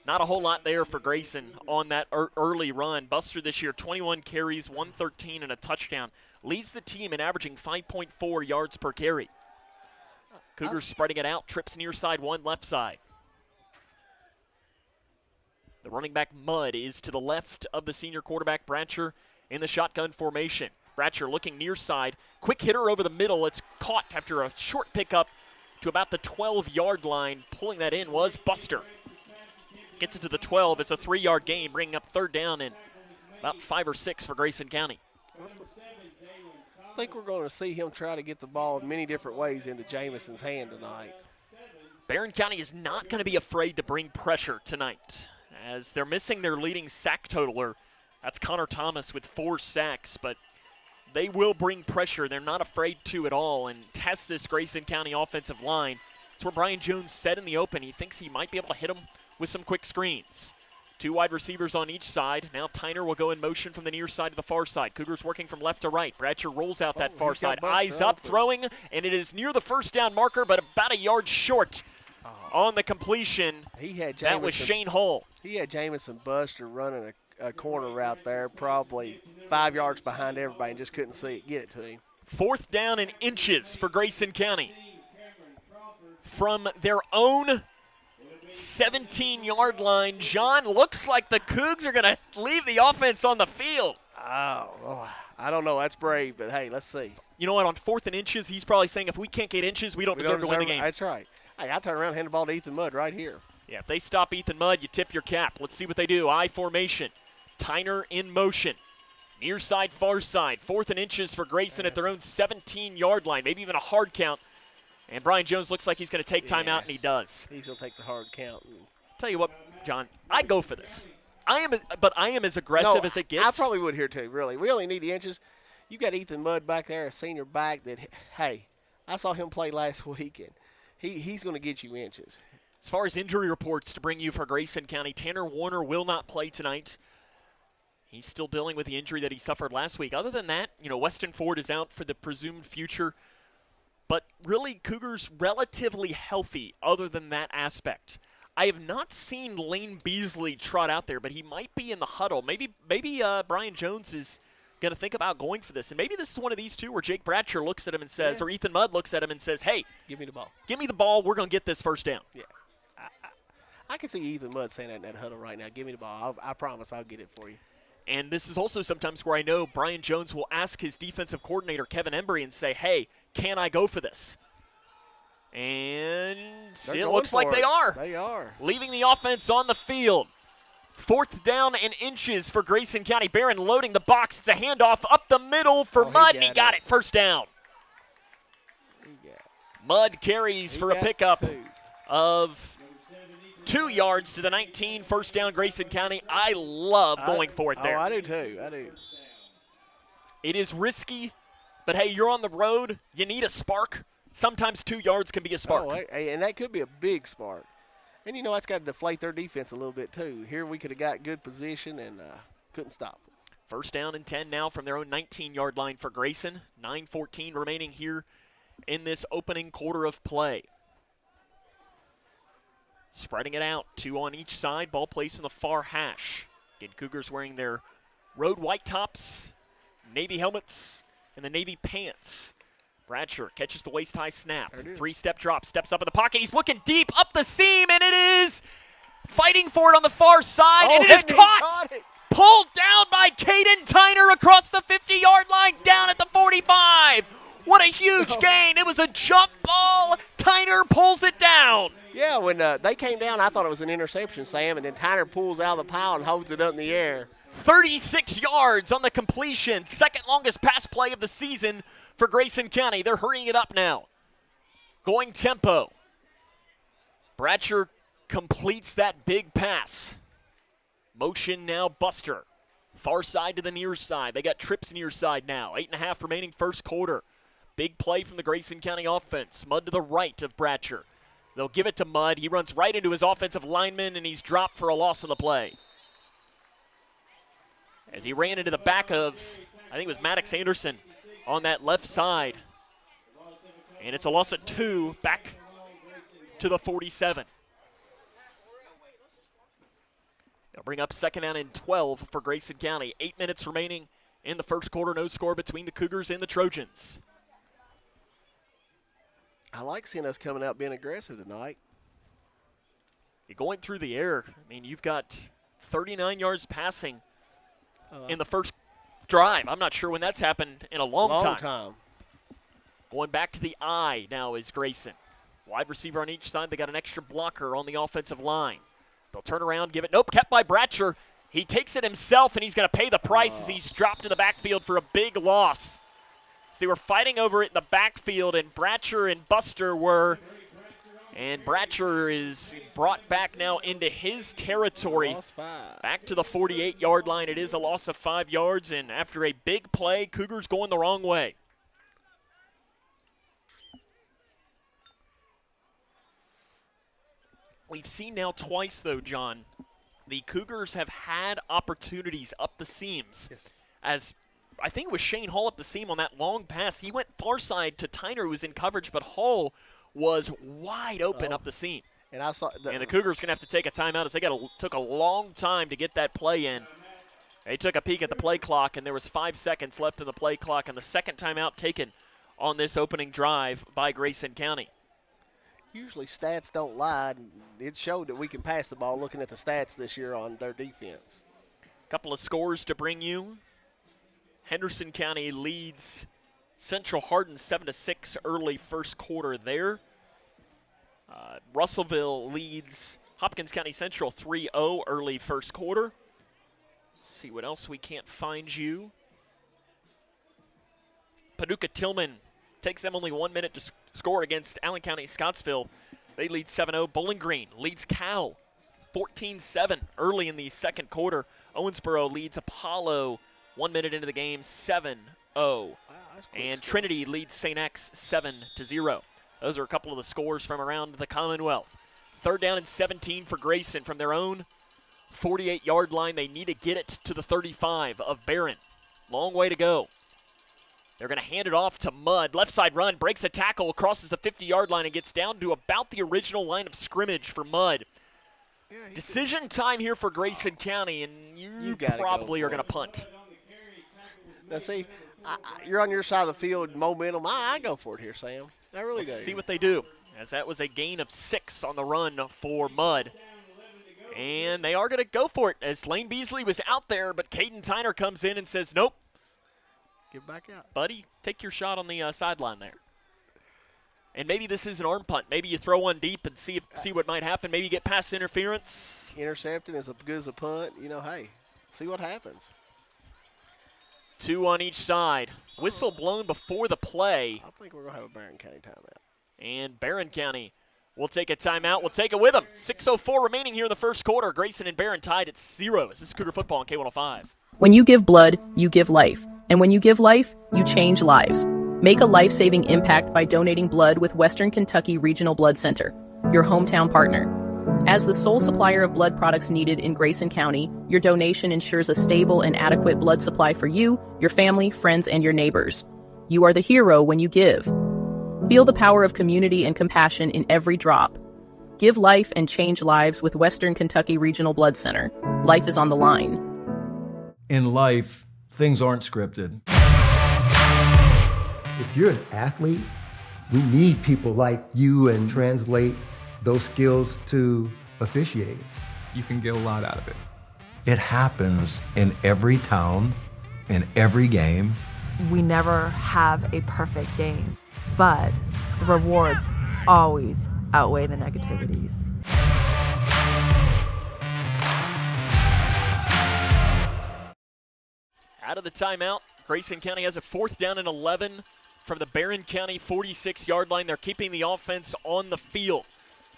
Not a whole lot there for Grayson on that early run. Buster this year, 21 carries, 113 and a touchdown. Leads the team in averaging 5.4 yards per carry. Cougars spreading it out, trips near side, 1 left side. The running back Mudd is to the left of the senior quarterback Bratcher in the shotgun formation. Bratcher looking near side, quick hitter over the middle. It's caught after a short pickup to about the 12-yard line. Pulling that in was Buster. Gets it to the 12. It's a 3-yard gain, bringing up third down and about 5 or 6 for Grayson County. I think we're going to see him try to get the ball in many different ways into Jamycen's hand tonight. Barren County is not going to be afraid to bring pressure tonight, as they're missing their leading sack totaler. That's Connor Thomas with 4 sacks, but they will bring pressure. They're not afraid to at all and test this Grayson County offensive line. That's where Brian Jones said in the open he thinks he might be able to hit them with some quick screens. 2 wide receivers on each side. Now Tyner will go in motion from the near side to the far side. Cougars working from left to right. Bratcher rolls out that far side. Eyes up, throwing, and it is near the first down marker, but about a yard short on the completion. That was Shane Hull. He had Jamycen Buster running a corner route there, probably 5 yards behind everybody, and just couldn't see it. Get it to him. 4th down and inches for Grayson County. From their own 17-yard line, John, looks like the Cougs are going to leave the offense on the field. Oh, I don't know. That's brave, but hey, let's see. You know what? On 4th and inches, he's probably saying if we can't get inches, we don't deserve to win the game. That's right. Hey, I turn around and hand the ball to Ethan Mudd right here. Yeah, if they stop Ethan Mudd, you tip your cap. Let's see what they do. I formation. Tyner in motion. Near side, far side. 4th and inches for Grayson at their own 17-yard line, maybe even a hard count. And Brian Jones looks like he's going to take time out, and he does. He's going to take the hard count. Tell you what, John, I go for this. I am as aggressive as it gets. I probably would here too, really. We only need the inches. You got Ethan Mudd back there, a senior back that, hey, I saw him play last week, and he's going to get you inches. As far as injury reports to bring you for Grayson County, Tanner Warner will not play tonight. He's still dealing with the injury that he suffered last week. Other than that, Weston Ford is out for the presumed future. But really, Cougars relatively healthy other than that aspect. I have not seen Lane Beasley trot out there, but he might be in the huddle. Maybe Brian Jones is going to think about going for this. And maybe this is one of these two where Jake Bratcher looks at him and says, or Ethan Mudd looks at him and says, hey, give me the ball. Give me the ball. We're going to get this first down. Yeah. I can see Ethan Mudd saying that in that huddle right now. Give me the ball. I promise I'll get it for you. And this is also sometimes where I know Brian Jones will ask his defensive coordinator, Kevin Embry, and say, hey, can I go for this? And it looks like they are. They are. Leaving the offense on the field. 4th down and inches for Grayson County. Barren loading the box. It's a handoff up the middle for Mudd, and he got it. First down. Mudd carries for a pickup of 2 yards to the 19. First down, Grayson County. I love going for it there. Oh, I do too. I do. It is risky, but hey, you're on the road. You need a spark. Sometimes 2 yards can be a spark. Oh, and that could be a big spark. And, that's got to deflate their defense a little bit too. Here we could have got good position and couldn't stop. First down and 10 now from their own 19-yard line for Grayson. 9:14 remaining here in this opening quarter of play. Spreading it out, 2 on each side. Ball placed in the far hash. Again, Cougars wearing their road white tops, Navy helmets, and the Navy pants. Bratcher catches the waist-high snap. Three-step drop, steps up in the pocket. He's looking deep, up the seam, and it is fighting for it on the far side, and it is caught! Pulled down by Caden Tyner across the 50-yard line, down at the 45. What a huge gain. It was a jump ball. Tyner pulls it down. Yeah, when they came down, I thought it was an interception, Sam, and then Tyner pulls out of the pile and holds it up in the air. 36 yards on the completion. Second longest pass play of the season for Grayson County. They're hurrying it up now. Going tempo. Bratcher completes that big pass. Motion now, Buster. Far side to the near side. They got trips near side now. 8.5 remaining first quarter. Big play from the Grayson County offense. Mudd to the right of Bratcher. They'll give it to Mudd. He runs right into his offensive lineman, and he's dropped for a loss of the play. As he ran into the back of, I think it was Maddox Anderson on that left side. And it's a loss of 2 back to the 47. They'll bring up second down and 12 for Grayson County. 8 minutes remaining in the first quarter. No score between the Cougars and the Trojans. I like seeing us coming out being aggressive tonight. You're going through the air. I mean, you've got 39 yards passing in the first drive. I'm not sure when that's happened in a long time. Going back to the I now is Grayson. Wide receiver on each side. They got an extra blocker on the offensive line. They'll turn around, give it. Nope, kept by Bratcher. He takes it himself, and he's going to pay the price as he's dropped in the backfield for a big loss. So they were fighting over it in the backfield, and Bratcher and Buster were. And Bratcher is brought back now into his territory. Back to the 48-yard line. It is a loss of 5 yards, and after a big play, Cougars going the wrong way. We've seen now twice, though, John, the Cougars have had opportunities up the seams. As I think it was Shane Hall up the seam on that long pass. He went far side to Tyner, who was in coverage, but Hall was wide open up the seam. And I saw and the Cougars going to have to take a timeout as they took a long time to get that play in. They took a peek at the play clock, and there was 5 seconds left in the play clock, and the second timeout taken on this opening drive by Grayson County. Usually stats don't lie, and it showed that we can pass the ball looking at the stats this year on their defense. Couple of scores to bring you. Henderson County leads Central Hardin 7-6 early first quarter there. Russellville leads Hopkins County Central 3-0 early first quarter. Let's see what else we can't find you. Paducah Tillman takes them only 1 minute to score against Allen County Scottsville. They lead 7-0. Bowling Green leads Cal 14-7 early in the second quarter. Owensboro leads Apollo 1 minute into the game 7-0. And Trinity leads St. X 7-0. Those are a couple of the scores from around the Commonwealth. Third down and 17 for Grayson from their own 48-yard line. They need to get it to the 35 of Barren. Long way to go. They're going to hand it off to Mudd. Left side run, breaks a tackle, crosses the 50-yard line, and gets down to about the original line of scrimmage for Mudd. Decision time here for Grayson County, and you probably are going to punt. Now, see, you're on your side of the field, momentum. I go for it here, Sam. I really do. Let's see what they do, as that was a gain of 6 on the run for Mudd. And they are going to go for it, as Lane Beasley was out there, but Caden Tyner comes in and says, nope. Get back out. Buddy, take your shot on the sideline there. And maybe this is an arm punt. Maybe you throw one deep and see what might happen. Maybe you get pass interference. Intercepting is as good as a punt. You know, hey, see what happens. 2 on each side. Whistle blown before the play. I think we're going to have a Barren County timeout. And Barren County will take a timeout. We'll take it with them. 6:04 remaining here in the first quarter. Grayson and Barren tied at 0. This is Cougar football on K105. When you give blood, you give life. And when you give life, you change lives. Make a life-saving impact by donating blood with Western Kentucky Regional Blood Center, your hometown partner. As the sole supplier of blood products needed in Grayson County, your donation ensures a stable and adequate blood supply for you, your family, friends, and your neighbors. You are the hero when you give. Feel the power of community and compassion in every drop. Give life and change lives with Western Kentucky Regional Blood Center. Life is on the line. In life, things aren't scripted. If you're an athlete, we need people like you and translate those skills to officiating. You can get a lot out of it. It happens in every town, in every game. We never have a perfect game, but the rewards always outweigh the negativities. Out of the timeout, Grayson County has a 4th down and 11 from the Barren County 46-yard line. They're keeping the offense on the field.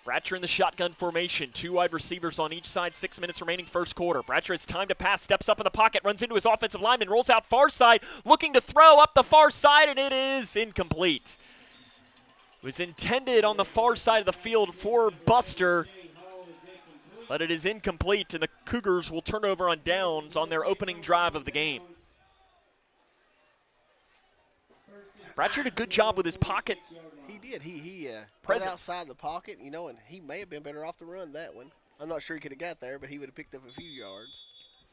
Bratcher in the shotgun formation, 2 wide receivers on each side, 6 minutes remaining first quarter. Bratcher has time to pass, steps up in the pocket, runs into his offensive lineman, rolls out far side, looking to throw up the far side, and it is incomplete. It was intended on the far side of the field for Buster, but it is incomplete, and the Cougars will turn over on downs on their opening drive of the game. Bratcher did a good job with his pocket. He did. He put outside the pocket, you know, and he may have been better off to run that one. I'm not sure he could have got there, but he would have picked up a few yards.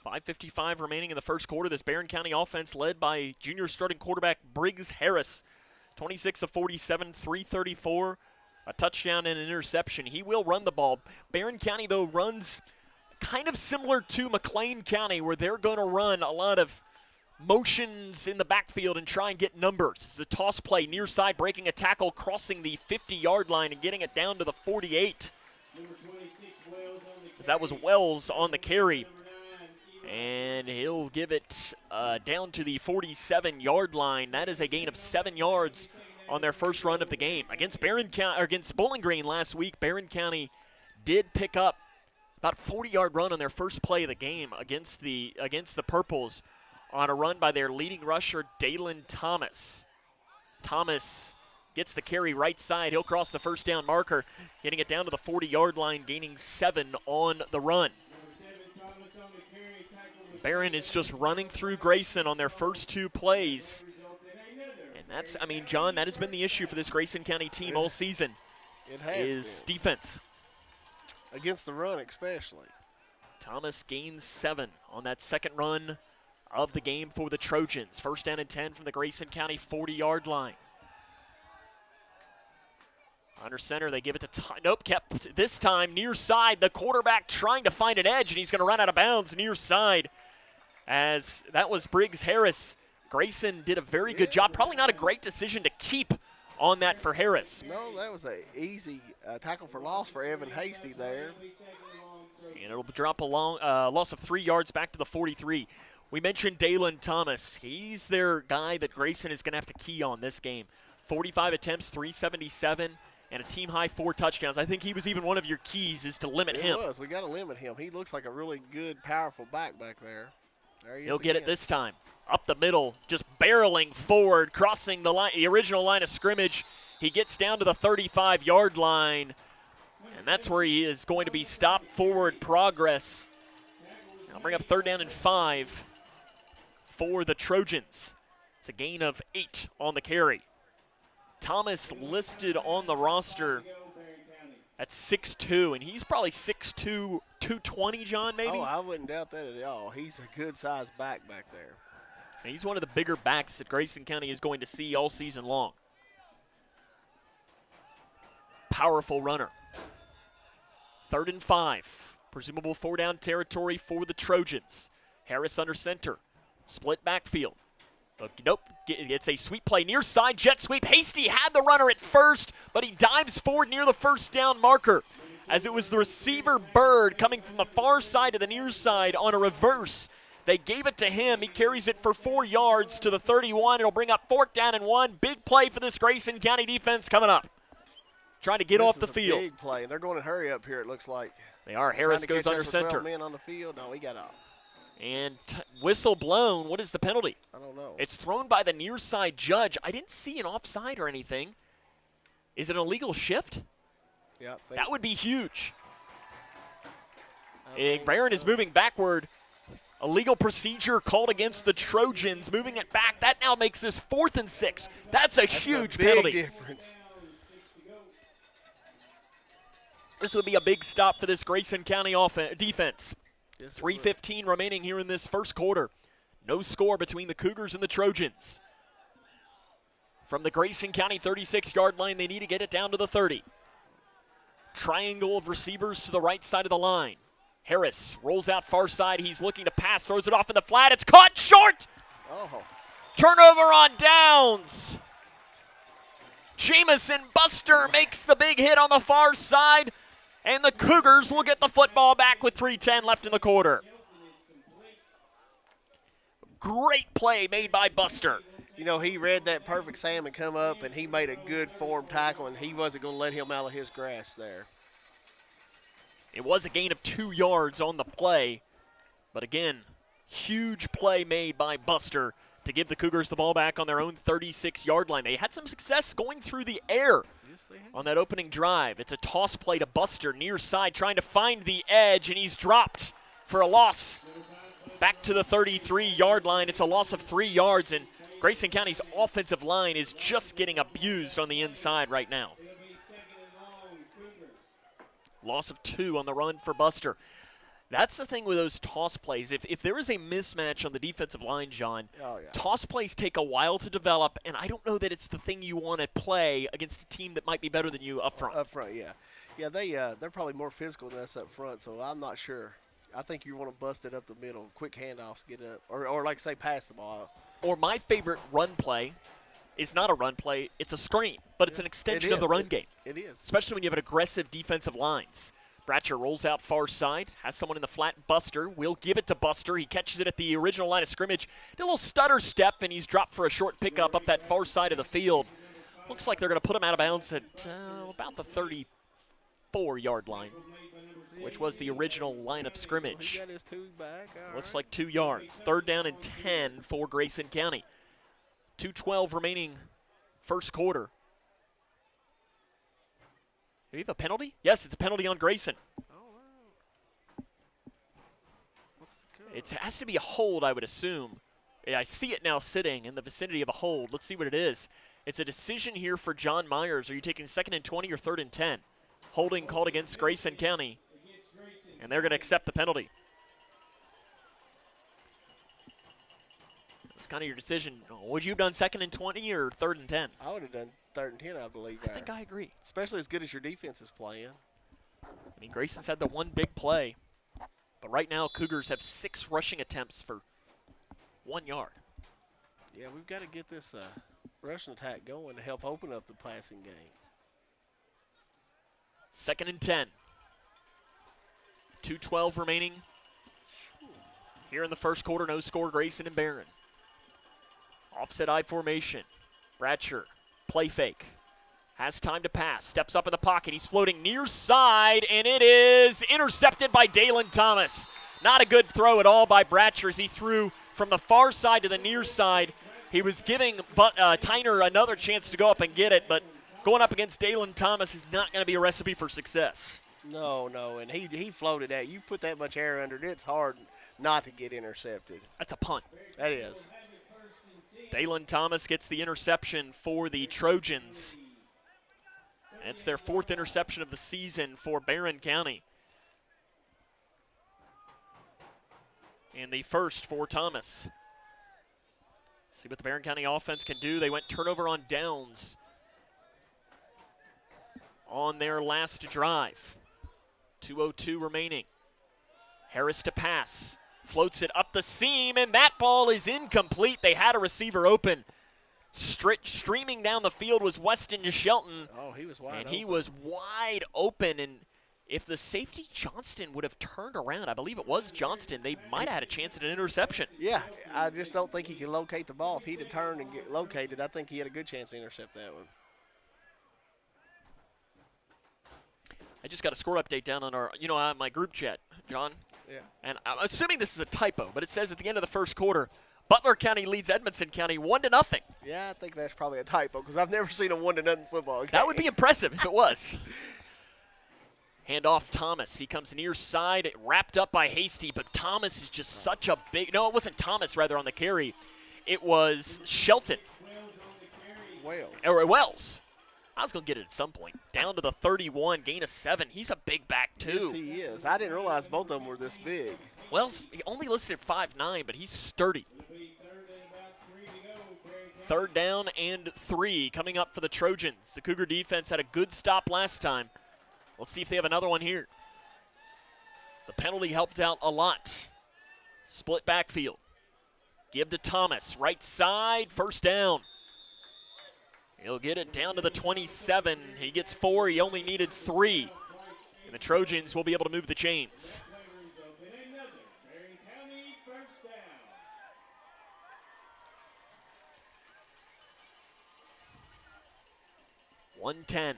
5:55 remaining in the first quarter. This Barren County offense led by junior starting quarterback Briggs Harris. 26 of 47, 334, a touchdown and an interception. He will run the ball. Barren County, though, runs kind of similar to McLean County, where they're going to run a lot of motions in the backfield and try and get numbers. It's a toss play near side, breaking a tackle, crossing the 50-yard line and getting it down to the 48. That was Wells on the carry. And he'll give it down to the 47-yard line. That is a gain of 7 yards on their first run of the game. Against Bowling Green last week, Barren County did pick up about a 40-yard run on their first play of the game against the Purples on a run by their leading rusher, Dalen Thomas. Thomas gets the carry right side. He'll cross the first down marker, getting it down to the 40-yard line, gaining 7 on the run. Barren is just running through Grayson on their first 2 plays. And that's, I mean, John, that has been the issue for this Grayson County team all season. It has been. Defense. Against the run especially. Thomas gains 7 on that second run of the game for the Trojans. First down and 10 from the Grayson County 40-yard line. Under center, they give it to nope, kept this time near side. The quarterback trying to find an edge, and he's going to run out of bounds near side. As that was Briggs Harris. Grayson did a very good job. Probably not a great decision to keep on that for Harris. No, that was an easy tackle for loss for Evan Hasty there. And it'll drop a loss of 3 yards back to the 43. We mentioned Dalen Thomas. He's their guy that Grayson is going to have to key on this game. 45 attempts, 377, and a team-high 4 touchdowns. I think he was even one of your keys is to limit him. It was. We got to limit him. He looks like a really good, powerful back there. He'll get it this time. Up the middle, just barreling forward, crossing the line, the original line of scrimmage. He gets down to the 35-yard line, and that's where he is going to be stopped. Forward progress. I'll bring up 3rd down and 5 for the Trojans. It's a gain of 8 on the carry. Thomas listed on the roster at 6'2", and he's probably 6'2", 220, John, maybe? Oh, I wouldn't doubt that at all. He's a good-sized back there. And he's one of the bigger backs that Grayson County is going to see all season long. Powerful runner. 3rd and 5. Presumable 4-down territory for the Trojans. Harris under center. Split backfield. Nope, it's a sweep play near side, jet sweep. Hasty had the runner at first, but he dives forward near the first down marker as it was the receiver Bird coming from the far side to the near side on a reverse. They gave it to him. He carries it for 4 yards to the 31. It'll bring up 4th down and 1. Big play for this Grayson County defense coming up. Trying to get off the field. Big play. They're going to hurry up here, it looks like. They are. Harris goes under center. 12 men on the field. No, he got out. And whistle blown. What is the penalty? I don't know. It's thrown by the near side judge. I didn't see an offside or anything. Is it an illegal shift? Yeah. That would be huge. Barren is moving backward. Illegal procedure called against the Trojans, moving it back. That now makes this 4th and 6. That's a huge penalty. Difference. This would be a big stop for this Grayson County defense. 3:15 remaining here in this first quarter. No score between the Cougars and the Trojans. From the Grayson County 36-yard line, they need to get it down to the 30. Triangle of receivers to the right side of the line. Harris rolls out far side. He's looking to pass, throws it off in the flat. It's caught short. Oh. Turnover on downs. Jamycen Buster makes the big hit on the far side, and the Cougars will get the football back with 3:10 left in the quarter. Great play made by Buster. You know, he read that perfect Sam and come up, and he made a good form tackle, and he wasn't going to let him out of his grasp there. It was a gain of 2 yards on the play, but again, huge play made by Buster to give the Cougars the ball back on their own 36-yard line. They had some success going through the air on that opening drive. It's a toss play to Buster near side, trying to find the edge, and he's dropped for a loss. Back to the 33-yard line. It's a loss of 3 yards, and Grayson County's offensive line is just getting abused on the inside right now. Loss of 2 on the run for Buster. That's the thing with those toss plays. If there is a mismatch on the defensive line, John, toss plays take a while to develop, and I don't know that it's the thing you want to play against a team that might be better than you up front. Up front, yeah. Yeah, they're probably more physical than us up front, so I'm not sure. I think you want to bust it up the middle, quick handoffs, get up, or like say, pass the ball out. Or my favorite run play is not a run play, it's a screen, but it's an extension of the run game. It is. Especially when you have an aggressive defensive lines. Bratcher rolls out far side, has someone in the flat. Buster will give it to Buster. He catches it at the original line of scrimmage. Did a little stutter step, and he's dropped for a short pickup up that far side of the field. Looks like they're going to put him out of bounds at about the 34-yard line, which was the original line of scrimmage. Looks like 2 yards. 3rd down and 10 for Grayson County. 2:12 remaining first quarter. Do we have a penalty? Yes, it's a penalty on Grayson. It has to be a hold, I would assume. I see it now sitting in the vicinity of a hold. Let's see what it is. It's a decision here for John Myers. Are you taking 2nd and 20 or 3rd and 10? Holding called against Grayson County, and they're going to accept the penalty. It's kind of your decision. Would you have done 2nd and 20 or 3rd and 10? I would have done 3rd and 10, I believe. I think I agree. Especially as good as your defense is playing. I mean, Grayson's had the one big play, but right now Cougars have 6 rushing attempts for 1 yard. Yeah, we've got to get this rushing attack going to help open up the passing game. 2nd and 10. 2:12 remaining. Here in the first quarter, no score, Grayson and Barren. Offset I formation. Bratcher, play fake. Has time to pass, steps up in the pocket. He's floating near side, and it is intercepted by Dalen Thomas. Not a good throw at all by Bratcher as he threw from the far side to the near side. He was giving Tyner another chance to go up and get it, but going up against Dalen Thomas is not going to be a recipe for success. No, and he floated that. You put that much air under it, it's hard not to get intercepted. That's a punt. That is. Dalen Thomas gets the interception for the Trojans. And it's their 4th interception of the season for Barren County. And the first for Thomas. See what the Barren County offense can do. They went turnover on downs on their last drive. 2:02 remaining. Harris to pass. Floats it up the seam, and that ball is incomplete. They had a receiver open. Streaming down the field was Weston Shelton. Oh, he was wide open. And he was wide open, and if the safety Johnston would have turned around, I believe it was Johnston, they might have had a chance at an interception. Yeah, I just don't think he can locate the ball. If he'd have turned and get located, I think he had a good chance to intercept that one. I just got a score update down on our, my group chat, John. Yeah. And I'm assuming this is a typo, but it says at the end of the first quarter, Butler County leads Edmondson County 1-0. Yeah, I think that's probably a typo because I've never seen a 1-0 football game. That would be impressive if it was. Handoff Thomas. He comes near side, wrapped up by Hasty, but Thomas is just such a big – no, it wasn't Thomas, rather, on the carry. It was Shelton. Wells. I was going to get it at some point. Down to the 31, gain of 7. He's a big back, too. Yes, he is. I didn't realize both of them were this big. Wells, he only listed at 5'9", but he's sturdy. 3rd down and 3 coming up for the Trojans. The Cougar defense had a good stop last time. Let's see if they have another one here. The penalty helped out a lot. Split backfield. Give to Thomas. Right side, 1st down. He'll get it down to the 27. He gets 4. He only needed 3. And the Trojans will be able to move the chains. .110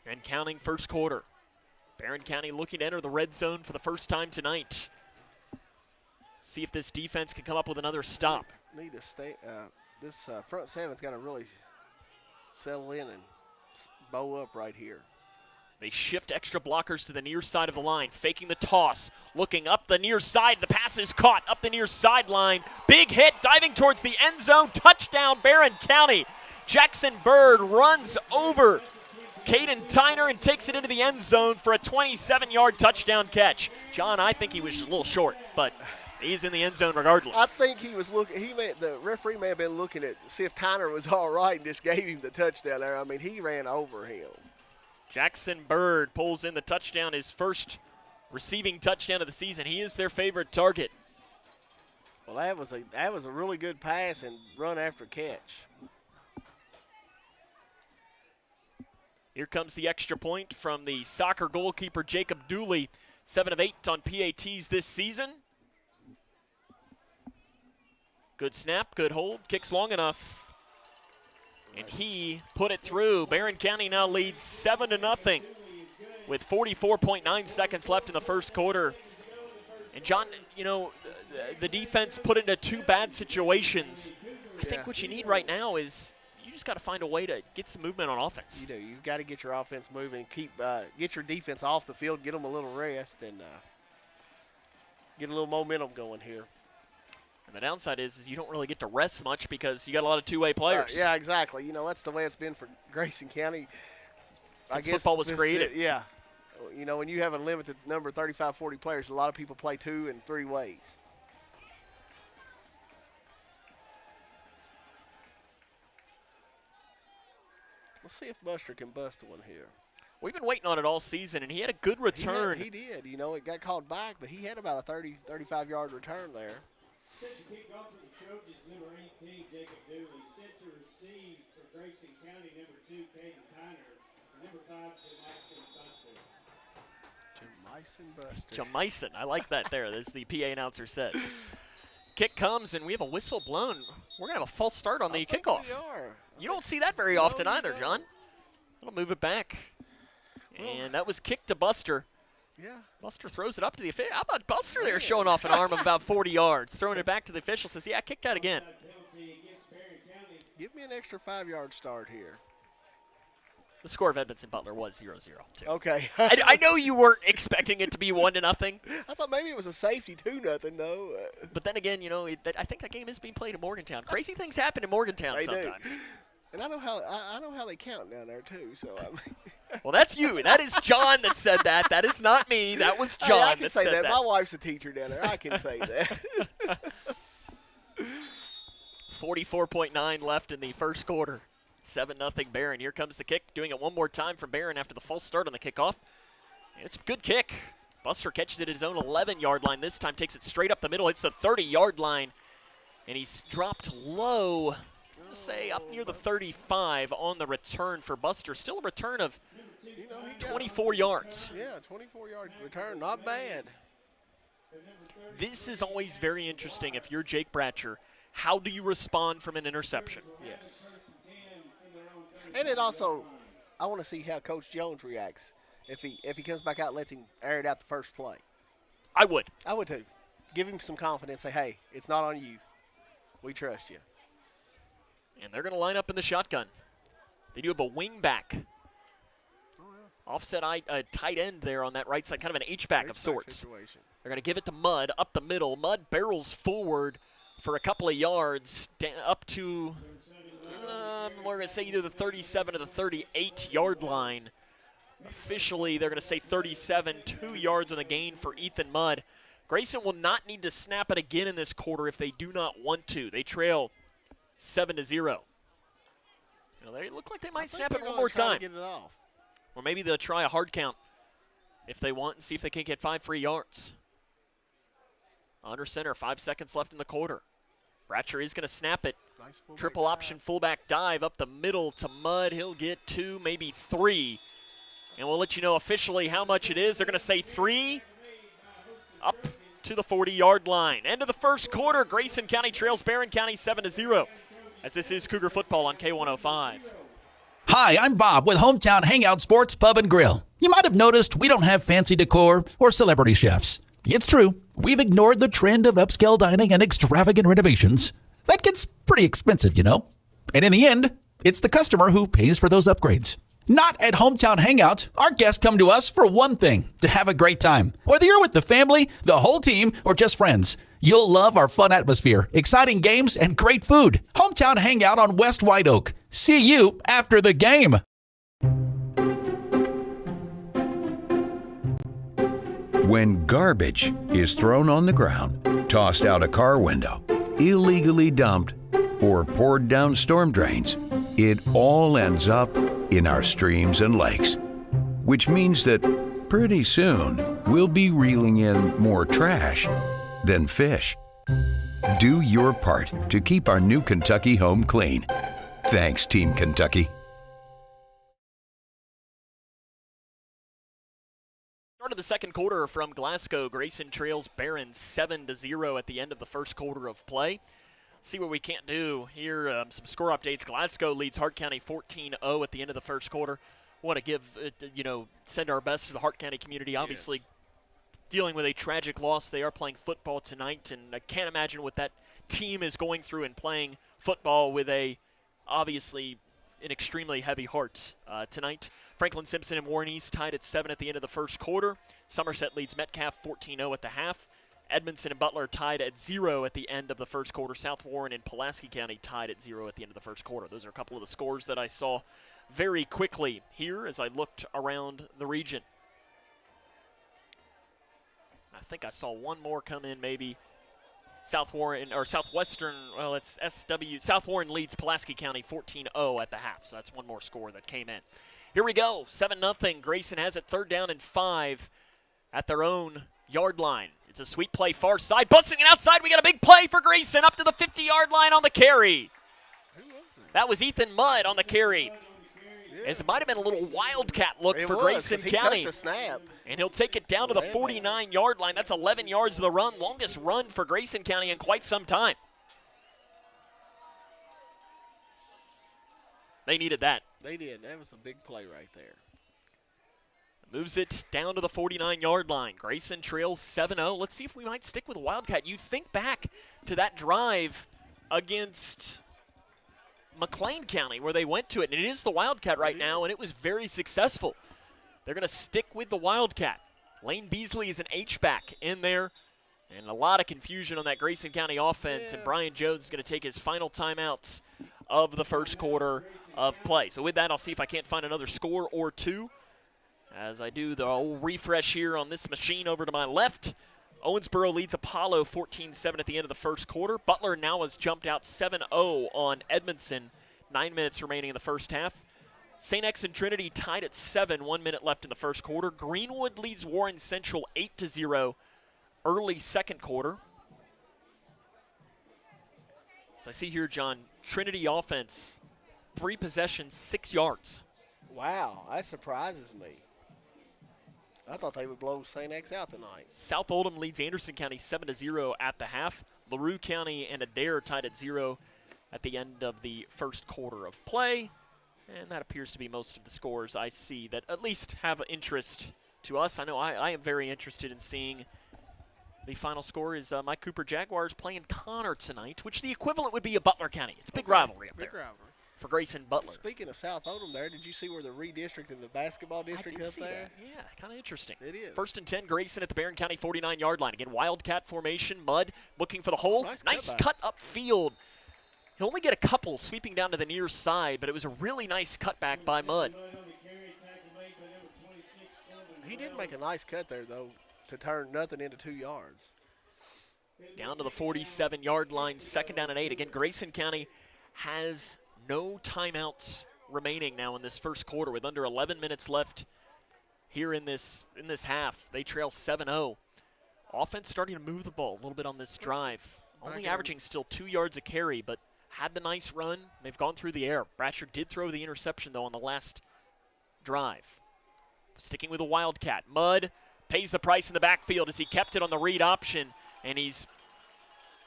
and counting 1st quarter. Barren County looking to enter the red zone for the first time tonight. See if this defense can come up with another stop. Need to stay. This front seven's got to really settle in and bow up right here. They shift extra blockers to the near side of the line, faking the toss, looking up the near side. The pass is caught up the near sideline. Big hit, diving towards the end zone. Touchdown, Barren County. Jackson Bird runs over Caden Tyner and takes it into the end zone for a 27-yard touchdown catch. John, I think he was a little short, but he's in the end zone regardless. I think he was looking. The referee may have been looking at see if Tyner was all right and just gave him the touchdown there. I mean, he ran over him. Jackson Bird pulls in the touchdown, his first receiving touchdown of the season. He is their favorite target. Well, that was a really good pass and run after catch. Here comes the extra point from the soccer goalkeeper Jacob Dooley. 7 of 8 on PATs this season. Good snap, good hold, kicks long enough. And he put it through. Barren County now leads 7-0 with 44.9 seconds left in the 1st quarter. And John, you know, the defense put into 2 bad situations. I think what you need right now is you just got to find a way to get some movement on offense. You do. You've got to get your offense moving, get your defense off the field, get them a little rest, and get a little momentum going here. And the downside is you don't really get to rest much because you got a lot of two-way players. Yeah, exactly. You know, that's the way it's been for Grayson County. Since football was created. Yeah. You know, when you have a limited number of 35, 40 players, a lot of people play 2 and 3 ways. Let's see if Buster can bust one here. We've been waiting on it all season, and he had a good return. He did. You know, it got called back, but he had about a 30, 35-yard return there. Set to kick off for the Trojans, number 18, Jacob Dooley. Set to receive for Grayson County, number 2, Caden Tyner. Number 5, Jamycen Buster. Jamycen, I like that there, as the PA announcer says. Kick comes, and we have a whistle blown. We're going to have a false start on the kickoff. You don't see that very often either, John. I'll move it back. And that was kicked to Buster. Yeah. Buster throws it up to the official. How about Buster there showing off an arm of about 40 yards, throwing it back to the official, says, yeah, kick that again. Give me an extra 5-yard start here. The score of Edmondson Butler was 0-0, too. Okay. I know you weren't expecting it to be 1-0. I thought maybe it was a safety 2-0, though. But then again, you know, I think that game is being played in Morgantown. Crazy things happen in Morgantown sometimes. Do. And I know how they count down there, too. So I mean. Well, that's you. That is John that said that. That is not me. That was John I can that say said that. My wife's a teacher down there. I can say that. 44.9 left in the 1st quarter. 7-0 Barren. Here comes the kick. Doing it one more time from Barren after the false start on the kickoff. And it's a good kick. Buster catches it at his own 11-yard line. This time takes it straight up the middle. Hits the 30-yard line. And he's dropped low. I'm going to say up near the 35 on the return for Buster. Still a return of 24 yards. Yeah, 24-yard return. Not bad. This is always very interesting if you're Jake Bratcher. How do you respond from an interception? Yes. And it also, I want to see how Coach Jones reacts if he comes back out and lets him air it out the first play. I would. I would too. Give him some confidence. Say, hey, it's not on you. We trust you. And they're going to line up in the shotgun. They do have a wing back. Offset tight end there on that right side, kind of an H-back of sorts. Situation. They're going to give it to Mudd up the middle. Mudd barrels forward for a couple of yards up to, we're going to say either the 37 or the 38-yard line. Officially, they're going to say 37, 2 yards on the gain for Ethan Mudd. Grayson will not need to snap it again in this quarter if they do not want to. They trail 7-0. You know, they look like they might snap it one more time. Get it off. Or maybe they'll try a hard count if they want and see if they can get 5 free yards. Under center, 5 seconds left in the quarter. Bratcher is going to snap it. Nice Triple option fullback dive up the middle to Mudd. He'll get 2, maybe 3. And we'll let you know officially how much it is. They're going to say 3 up to the 40-yard line. End of the first quarter. Grayson County trails Barren County 7-0. As this is Cougar football on K105. Hi, I'm Bob with Hometown Hangout Sports Pub and Grill. You might have noticed we don't have fancy decor or celebrity chefs. It's true, we've ignored the trend of upscale dining and extravagant renovations. That gets pretty expensive, you know. And in the end, it's the customer who pays for those upgrades. Not at Hometown Hangout. Our guests come to us for one thing, to have a great time. Whether you're with the family, the whole team, or just friends, you'll love our fun atmosphere, exciting games, and great food. Hometown Hangout on West White Oak. See you after the game. When garbage is thrown on the ground, tossed out a car window, illegally dumped, or poured down storm drains, it all ends up in our streams and lakes. Which means that pretty soon we'll be reeling in more trash than fish. Do your part to keep our new Kentucky home clean. Thanks, Team Kentucky. Start of the second quarter from Glasgow. Grayson trails Barren 7-0 at the end of the first quarter of play. See what we can't do here. Some score updates. Glasgow leads Hart County 14-0 at the end of the first quarter. Want to give, send our best to the Hart County community. Obviously, dealing with a tragic loss. They are playing football tonight, and I can't imagine what that team is going through and playing football with obviously an extremely heavy heart tonight. Franklin Simpson and Warren East tied at 7 at the end of the first quarter. Somerset leads Metcalf 14-0 at the half. Edmondson and Butler tied at 0 at the end of the first quarter. South Warren and Pulaski County tied at 0 at the end of the first quarter. Those are a couple of the scores that I saw very quickly here as I looked around the region. I think I saw one more come in maybe. South Warren leads Pulaski County 14-0 at the half. So that's one more score that came in. Here we go, 7-0. Grayson has it 3rd down and 5 at their own yard line. It's a sweet play far side, busting it outside. We got a big play for Grayson up to the 50-yard line on the carry. Who was it? That was Ethan Mudd on the carry. Yeah. As it might have been a little wildcat look for Grayson County. He took the snap. And he'll take it down to the 49-yard line. That's 11 yards of the run. Longest run for Grayson County in quite some time. They needed that. They did. That was a big play right there. Moves it down to the 49-yard line. Grayson trails 7-0. Let's see if we might stick with Wildcat. You think back to that drive against McLean County where they went to it, and it is the Wildcat right now, and it was very successful. They're going to stick with the Wildcat. Lane Beasley is an H-back in there, and a lot of confusion on that Grayson County offense, and Brian Jones is going to take his final timeout of the first quarter of play. So with that, I'll see if I can't find another score or two. As I do the old refresh here on this machine over to my left, Owensboro leads Apollo 14-7 at the end of the first quarter. Butler now has jumped out 7-0 on Edmondson. 9 minutes remaining in the first half. St. X and Trinity tied at 7, 1 minute left in the first quarter. Greenwood leads Warren Central 8-0 early second quarter. As I see here, John, Trinity offense, 3 possessions, 6 yards. Wow, that surprises me. I thought they would blow St. X out tonight. South Oldham leads Anderson County 7-0 at the half. LaRue County and Adair tied at 0 at the end of the first quarter of play. And that appears to be most of the scores I see that at least have interest to us. I know I am very interested in seeing the final score is Mike Cooper Jaguars playing Connor tonight, which the equivalent would be a Butler County. It's a big rivalry up there. Big rivalry. For Grayson Butler. Speaking of South Oldham there, did you see where the redistricting the basketball district up there? That. Yeah, kind of interesting. It is. 1st and 10, Grayson at the Barren County 49-yard line. Again, Wildcat formation, Mudd looking for the hole. Nice cut upfield. He'll only get a couple sweeping down to the near side, but it was a really nice cutback by Mudd. He did make a nice cut there, though, to turn nothing into 2 yards. Down to the 47-yard line, 2nd down and 8. Again, Grayson County has no timeouts remaining now in this first quarter with under 11 minutes left here in this half. They trail 7-0. Offense starting to move the ball a little bit on this drive. Only averaging still 2 yards a carry, but had the nice run. They've gone through the air. Bratcher did throw the interception, though, on the last drive. Sticking with a Wildcat. Mudd pays the price in the backfield as he kept it on the read option, and he's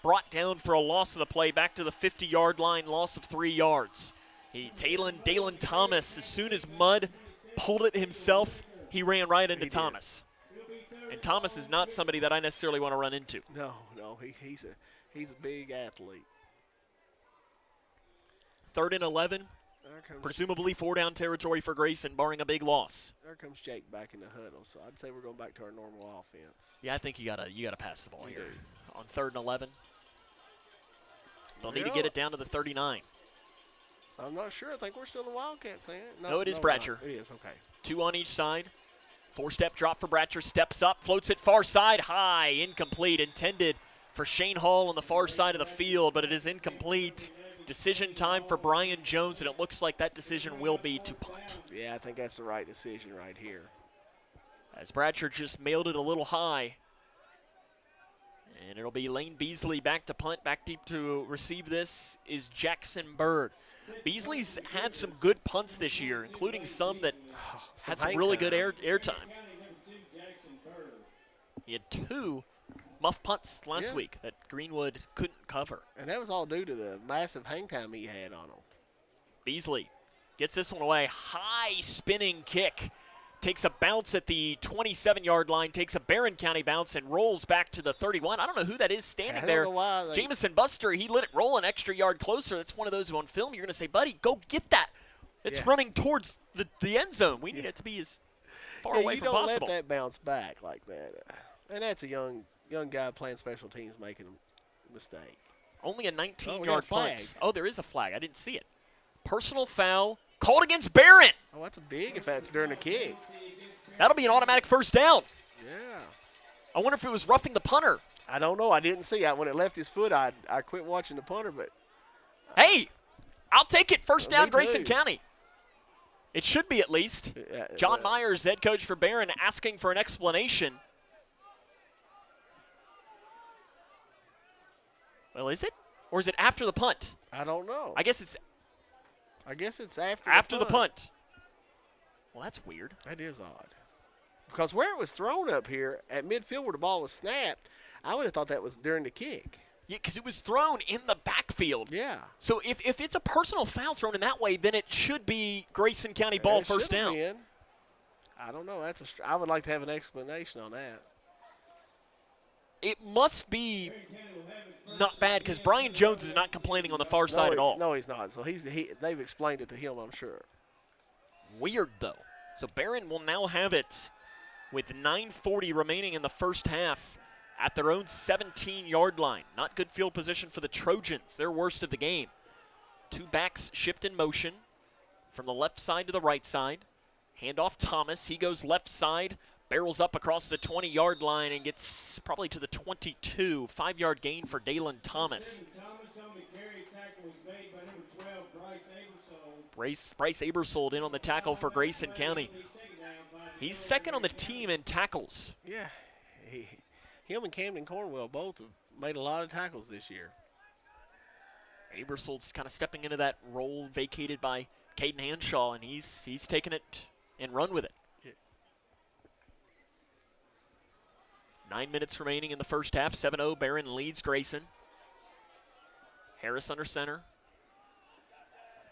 brought down for a loss of the play back to the 50-yard line, loss of 3 yards. Dalen Thomas, as soon as Mudd pulled it himself, he ran right into Thomas. And Thomas is not somebody that I necessarily want to run into. No, he's a big athlete. 3rd and 11. Presumably 4-down territory for Grayson, barring a big loss. There comes Jake back in the huddle, so I'd say we're going back to our normal offense. Yeah, I think you gotta pass the ball here on 3rd and 11. They'll need to get it down to the 39. I'm not sure. I think we're still in the Wildcats. No, it is Bratcher. It is, okay. 2 on each side. 4-step drop for Bratcher. Steps up, floats it far side, high, incomplete. Intended for Shane Hall on the far side of the field, but it is incomplete. Decision time for Brian Jones, and it looks like that decision will be to punt. Yeah, I think that's the right decision right here. As Bratcher just mailed it a little high. And it'll be Lane Beasley back to punt. Back deep to receive this is Jackson Bird. Beasley's had some good punts this year, including some that had some really good air time. He had 2 muff punts last week that Greenwood couldn't cover. And that was all due to the massive hang time he had on him. Beasley gets this one away. High spinning kick. Takes a bounce at the 27-yard line, takes a Barren County bounce, and rolls back to the 31. I don't know who that is standing there. Jamycen Buster, he let it roll an extra yard closer. That's one of those who on film, you're going to say, buddy, go get that. It's running towards the end zone. We need it to be as far away from possible. You don't let that bounce back like that. And that's a young guy playing special teams making a mistake. Only a 19-yard punt. Oh, there is a flag. I didn't see it. Personal foul. Called against Barren. Oh, that's a big if that's during the kick. That'll be an automatic first down. Yeah. I wonder if it was roughing the punter. I don't know. I didn't see it. When it left his foot, I quit watching the punter. But hey, I'll take it. First down, Grayson County. It should be at least. John Myers, head coach for Barren, asking for an explanation. Well, is it? Or is it after the punt? I don't know. I guess it's after the punt. Well, that's weird. That is odd. Because where it was thrown up here at midfield where the ball was snapped, I would have thought that was during the kick. Yeah, because it was thrown in the backfield. Yeah. So if it's a personal foul thrown in that way, then it should be Grayson County ball first down. I don't know. I would like to have an explanation on that. It must be not bad because Brian Jones is not complaining on the far side at all. No, he's not. So they've explained it to him, I'm sure. Weird, though. So Barren will now have it with 9:40 remaining in the first half at their own 17-yard line. Not good field position for the Trojans. Their worst of the game. 2 backs shift in motion from the left side to the right side. Handoff Thomas. He goes left side. Barrels up across the 20-yard line and gets probably to the 22. 5-yard gain for Dalen Thomas. Bryce Abersold in on the tackle for Grayson County. He's second on the team in tackles. Yeah. Him and Camden Cornwell both have made a lot of tackles this year. Abersold's kind of stepping into that role vacated by Caden Hanshaw, and he's taken it and run with it. 9 minutes remaining in the first half. 7-0, Barren leads Grayson. Harris under center.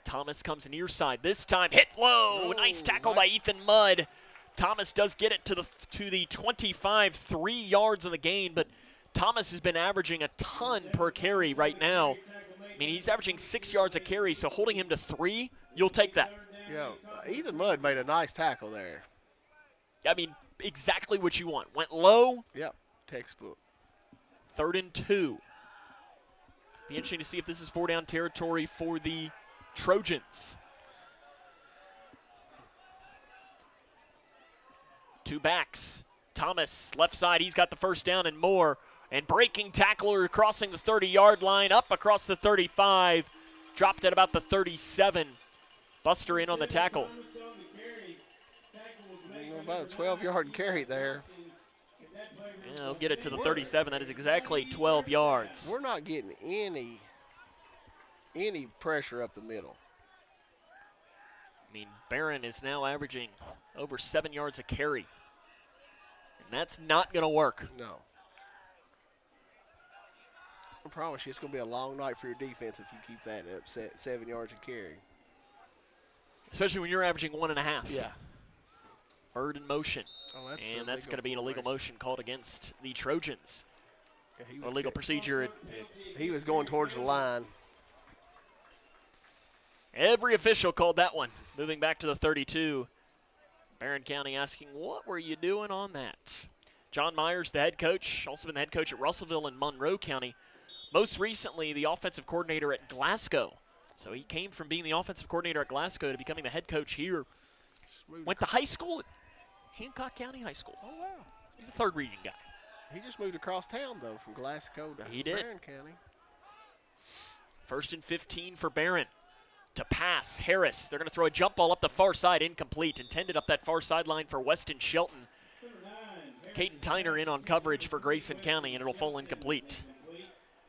Thomas comes near side. This time hit low. Nice tackle by Ethan Mudd. Thomas does get it to the 25, 3 yards on the gain, but Thomas has been averaging a ton per carry right now. I mean, he's averaging 6 yards a carry, so holding him to 3, you'll take that. Yeah, Ethan Mudd made a nice tackle there. I mean, exactly what you want. Went low. Yep, textbook. 3rd and 2. Be interesting to see if this is 4-down territory for the Trojans. 2 backs. Thomas, left side, he's got the first down and more. And breaking tackler crossing the 30-yard line, up across the 35. Dropped at about the 37. Buster in on the tackle. About a 12-yard carry there. Yeah, he'll get it to the 37. That is exactly 12 yards. We're not getting any pressure up the middle. I mean, Barren is now averaging over 7 yards a carry. And that's not going to work. No. I promise you it's going to be a long night for your defense if you keep that up 7 yards a carry. Especially when you're averaging 1.5. Yeah. Bird in motion. Oh, and that's going to be an illegal motion called against the Trojans. Yeah, illegal procedure. He was going towards the line. Every official called that one. Moving back to the 32. Barren County asking, what were you doing on that? John Myers, the head coach, also been the head coach at Russellville and Monroe County. Most recently, the offensive coordinator at Glasgow. So he came from being the offensive coordinator at Glasgow to becoming the head coach here. Went to high school at Hancock County High School. Oh, wow. He's a third region guy. He just moved across town, though, from Glasgow to Barren County. 1st and 15 for Barren. To pass, Harris. They're going to throw a jump ball up the far side, incomplete. Intended up that far sideline for Weston Shelton. Caden Tyner in on coverage for Grayson County, and it'll fall incomplete.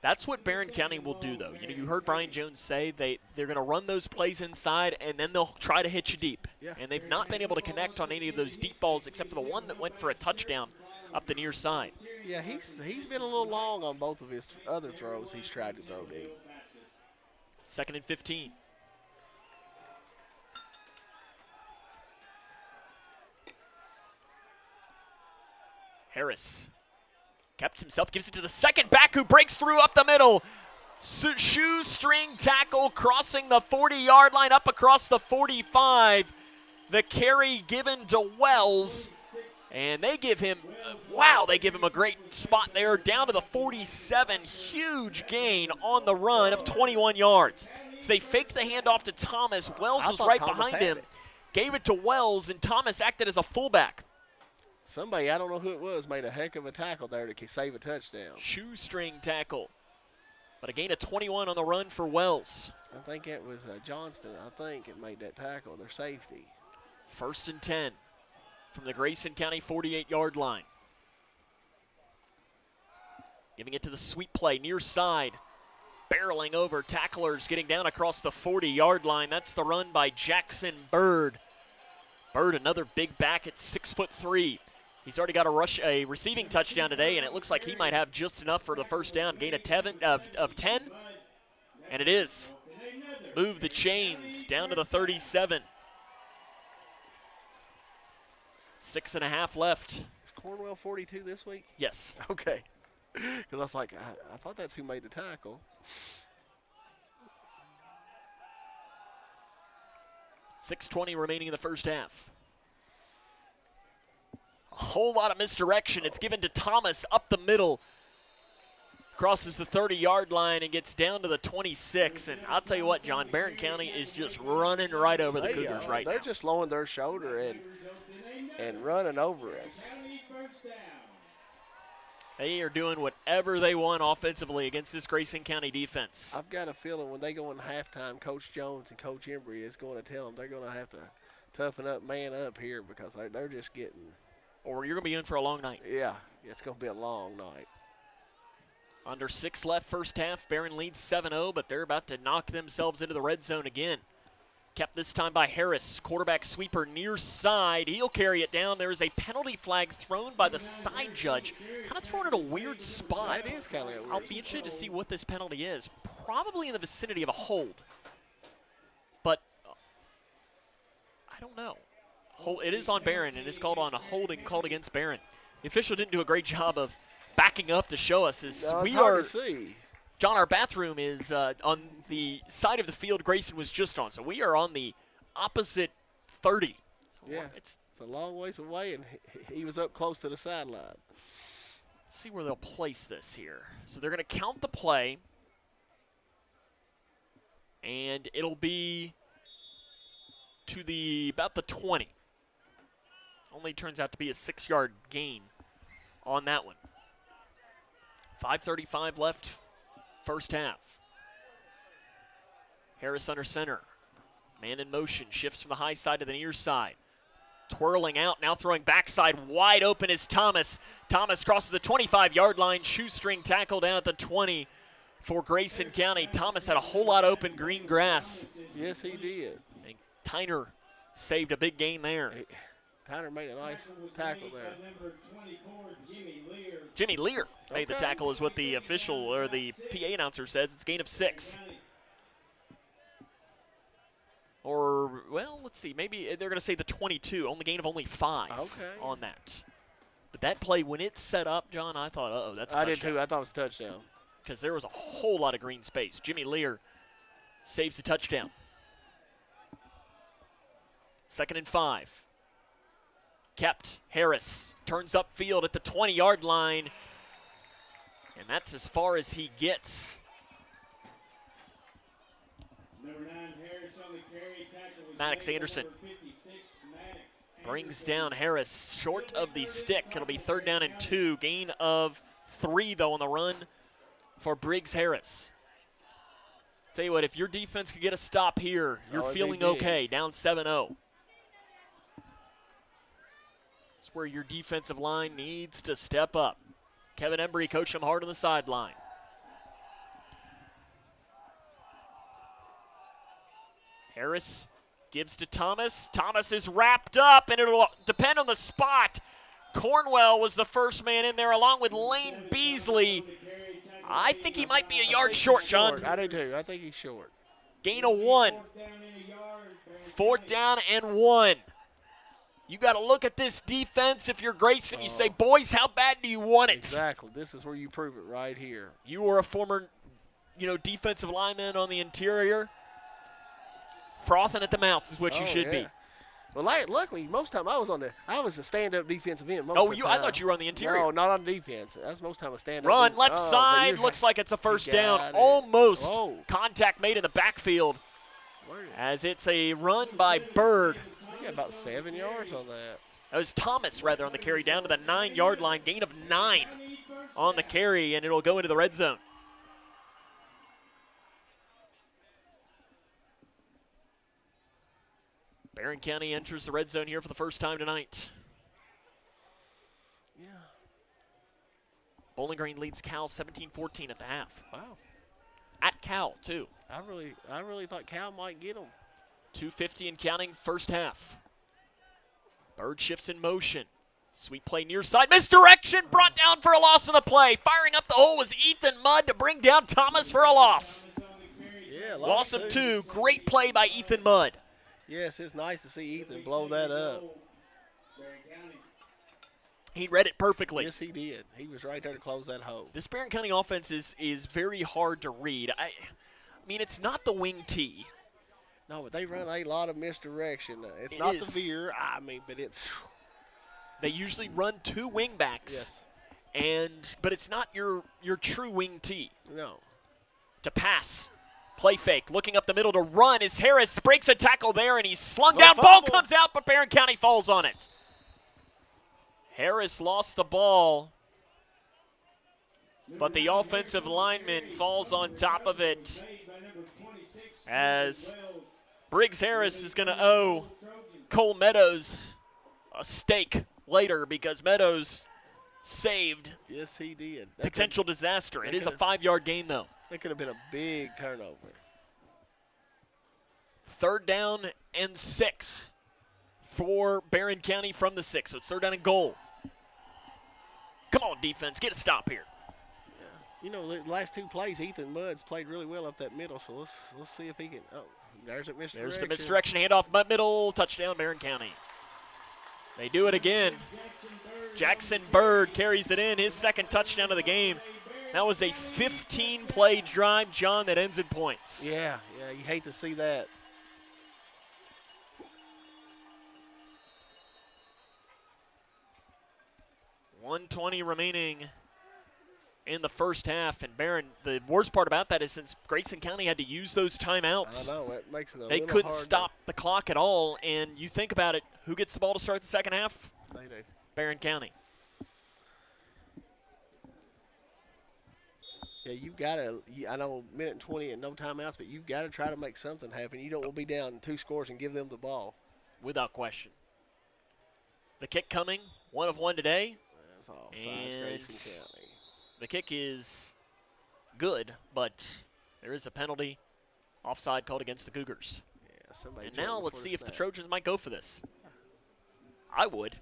That's what Barren County will do, though. You know, you heard Brian Jones say they're going to run those plays inside, and then they'll try to hit you deep. Yeah. And they've not been able to connect on any of those deep balls except for the one that went for a touchdown up the near side. Yeah, he's been a little long on both of his other throws he's tried to throw deep. 2nd and 15. Harris kept himself, gives it to the second back who breaks through up the middle. Shoestring tackle crossing the 40-yard line up across the 45. The carry given to Wells, and they give him, they give him a great spot there down to the 47. Huge gain on the run of 21 yards. So they faked the handoff to Thomas. Wells was right behind him. Gave it to Wells, and Thomas acted as a fullback. Somebody, I don't know who it was, made a heck of a tackle there to save a touchdown. Shoestring tackle. But a gain of 21 on the run for Wells. I think it was Johnston, it made that tackle, their safety. 1st and 10 from the Grayson County 48-yard line. Giving it to the sweep play, near side. Barreling over, tacklers getting down across the 40-yard line. That's the run by Jackson Bird. Bird, another big back at 6'3". He's already got a receiving touchdown today, and it looks like he might have just enough for the first down. Gain of 10, and it is. Move the chains down to the 37. 6.5 left. Is Cornwell 42 this week? Yes. Okay. Because I was like, I thought that's who made the tackle. 6:20 remaining in the first half. A whole lot of misdirection. It's given to Thomas up the middle. Crosses the 30-yard line and gets down to the 26. And I'll tell you what, John, Barren County is just running right over the Cougars right now. They're just lowering their shoulder and running over us. They are doing whatever they want offensively against this Grayson County defense. I've got a feeling when they go in halftime, Coach Jones and Coach Embry is going to tell them they're going to have to toughen up, man up here, because they're just getting. Or you're going to be in for a long night. Yeah, it's going to be a long night. Under 6 left first half. Barren leads 7-0, but they're about to knock themselves into the red zone again. Kept this time by Harris. Quarterback sweeper near side. He'll carry it down. There is a penalty flag thrown by the side judge. Kind of thrown in a weird spot. It is kind of a weird I'll be interested to see what this penalty is. Probably in the vicinity of a hold. But I don't know. It is on Barren, and it's called on a holding called against Barren. The official didn't do a great job of backing up to show us. It's hard to see. John, our bathroom is on the side of the field Grayson was just on. So we are on the opposite 30. Yeah, it's a long ways away, and he was up close to the sideline. Let's see where they'll place this here. So they're going to count the play, and it'll be to about the 20. Only turns out to be a 6-yard gain on that one. 5:35 left. First half. Harris under center. Man in motion, shifts from the high side to the near side. Twirling out, now throwing backside, wide open is Thomas. Thomas crosses the 25-yard line, shoestring tackle down at the 20 for Grayson County. Thomas had a whole lot of open green grass. Yes, he did. And Tyner saved a big gain there. Tyner made a nice tackle there. Jimmy Lear made the tackle is what the official or the PA announcer says. It's a gain of 6. Or, well, let's see. Maybe they're going to say the 22, only gain of only 5 on that. But that play, when it set up, John, I thought, uh-oh, that's a touchdown. I did too. I thought it was a touchdown. Because there was a whole lot of green space. Jimmy Lear saves the touchdown. 2nd and 5. Kept. Harris turns upfield at the 20-yard line. And that's as far as he gets. Number 9, Harris on the carry. Maddox Anderson brings down Harris short of the stick. It'll be 3rd down and 2. Gain of 3, though, on the run for Briggs Harris. Tell you what, if your defense could get a stop here, you're feeling okay. Down 7-0. That's where your defensive line needs to step up. Kevin Embry coached him hard on the sideline. Harris gives to Thomas. Thomas is wrapped up, and it'll depend on the spot. Cornwell was the first man in there, along with Lane Beasley. I think he might be a yard short, John. I do too. I think he's short. Gain of 1. 4th down and 1. You got to look at this defense. If you're Grayson, you say, boys, how bad do you want it? Exactly. This is where you prove it right here. You were a former, defensive lineman on the interior. Frothing at the mouth is what you should be. Well, luckily, most time I was a stand-up defensive end. I thought you were on the interior. No, not on defense. That's most time a stand-up. Run left side, looks like it's a first down. Almost contact made in the backfield as it's a run by Bird. He got about 7 yards on that. That was Thomas, rather, on the carry down to the 9-yard line. Gain of 9 on the carry, and it'll go into the red zone. Barren County enters the red zone here for the first time tonight. Yeah. Bowling Green leads Cal 17-14 at the half. Wow. At Cal, too. I really thought Cal might get them. 2:50 and counting, first half. Bird shifts in motion. Sweet play near side. Misdirection, brought down for a loss on the play. Firing up the hole was Ethan Mudd to bring down Thomas for a loss. Yeah, loss of 2. Great play by Ethan Mudd. Yes, it's nice to see Ethan blow that up. He read it perfectly. Yes, he did. He was right there to close that hole. This Barren County offense is very hard to read. I mean, it's not the wing T. No, but they run a lot of misdirection. It's not the veer. But it's. They usually run 2 wing backs. Yes. But it's not your true wing T. No. To pass. Play fake, looking up the middle to run as Harris breaks a tackle there, and he's slung down. Ball comes out, but Barren County falls on it. Harris lost the ball, but the offensive lineman falls on top of it as Briggs Harris is going to owe Cole Meadows a steak later because Meadows saved. Yes, he did. Potential disaster. It is a 5-yard gain, though. That could have been a big turnover. 3rd down and 6 for Barren County from the 6. So it's 3rd down and goal. Come on, defense. Get a stop here. Yeah. The last 2 plays, Ethan Mudd's played really well up that middle. So let's see if he can. Oh, there's a misdirection. There's the misdirection. Handoff middle. Touchdown, Barren County. They do it again. Jackson Bird carries it in. His 2nd touchdown of the game. That was a 15-play drive, John, that ends in points. Yeah, you hate to see that. $1:20 remaining in the first half. And Barren, the worst part about that is since Grayson County had to use those timeouts, I know, it makes it a they little couldn't hard stop the clock at all. And you think about it, who gets the ball to start the second half? They do. Barren County. Yeah, you've got to. I know, minute and 20 and no timeouts, but you've got to try to make something happen. You don't want to be down 2 scores and give them the ball. Without question. The kick coming, 1 of 1 today. That's all sides, Grayson County. The kick is good, but there is a penalty. Offside called against the Cougars. Yeah, and now let's see if the Trojans might go for this. I would.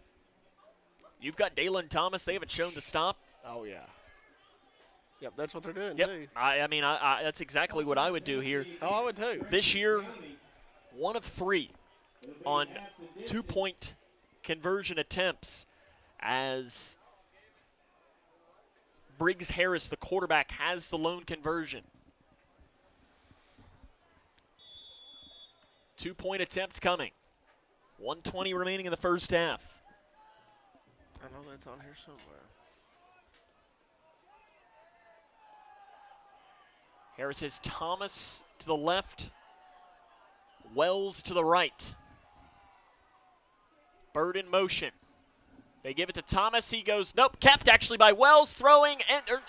You've got Dalen Thomas. They haven't shown to stop. Oh, yeah. Yep, that's what they're doing, yep. too. I mean, that's exactly what I would do here. Oh, I would, too. This year, 1 of 3 on 2-point conversion attempts as Briggs Harris, the quarterback, has the lone conversion. 2-point attempts coming. 1:20 remaining in the first half. I know that's on here somewhere. Harris has Thomas to the left, Wells to the right. Bird in motion. They give it to Thomas. He goes, nope, kept actually by Wells, throwing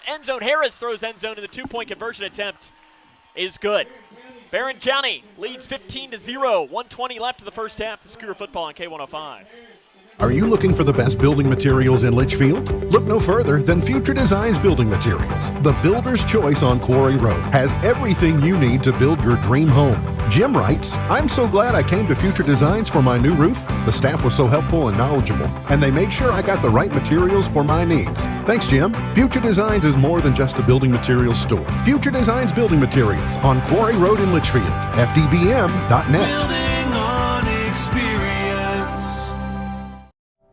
end zone. Harris throws end zone, and the 2-point conversion attempt is good. Barren County leads 15-0. 1:20 left in the first half. The Cougar football on K105. Are you looking for the best building materials in Litchfield? Look no further than Future Designs Building Materials. The builder's choice on Quarry Road has everything you need to build your dream home. Jim writes, I'm so glad I came to Future Designs for my new roof. The staff was so helpful and knowledgeable, and they made sure I got the right materials for my needs. Thanks, Jim. Future Designs is more than just a building materials store. Future Designs Building Materials on Quarry Road in Litchfield. FDBM.net. Building on experience.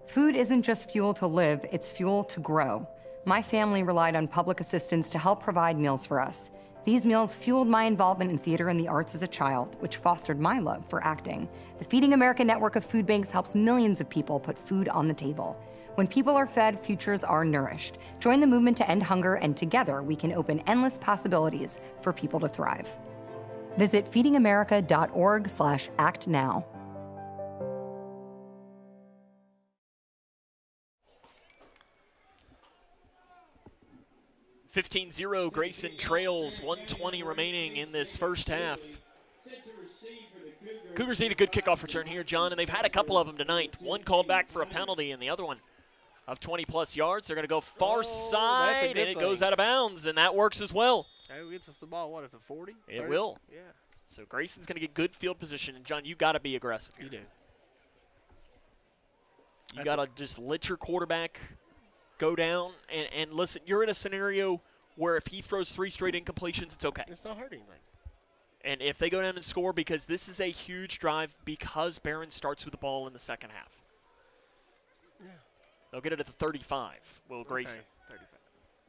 Food isn't just fuel to live, it's fuel to grow. My family relied on public assistance to help provide meals for us. These meals fueled my involvement in theater and the arts as a child, which fostered my love for acting. The Feeding America network of food banks helps millions of people put food on the table. When people are fed, futures are nourished. Join the movement to end hunger, and together we can open endless possibilities for people to thrive. Visit feedingamerica.org/actnow. 15-0, Grayson trails, 1:20 remaining in this first half. Cougars need a good kickoff return here, John, and they've had a couple of them tonight. One called back for a penalty and the other one of 20-plus yards. They're going to go far side, and it goes out of bounds, and that works as well. Who gets us the ball, what, at the 40? It 30? will. Yeah. So Grayson's going to get good field position, and, John, you got to be aggressive here. You do. You got to just let your quarterback go down, and listen, you're in a scenario where if he throws 3 straight incompletions, it's okay. It's not hurting anything. And if they go down and score, because this is a huge drive because Barren starts with the ball in the second half. Yeah. They'll get it at the 35, Will Grayson. Okay,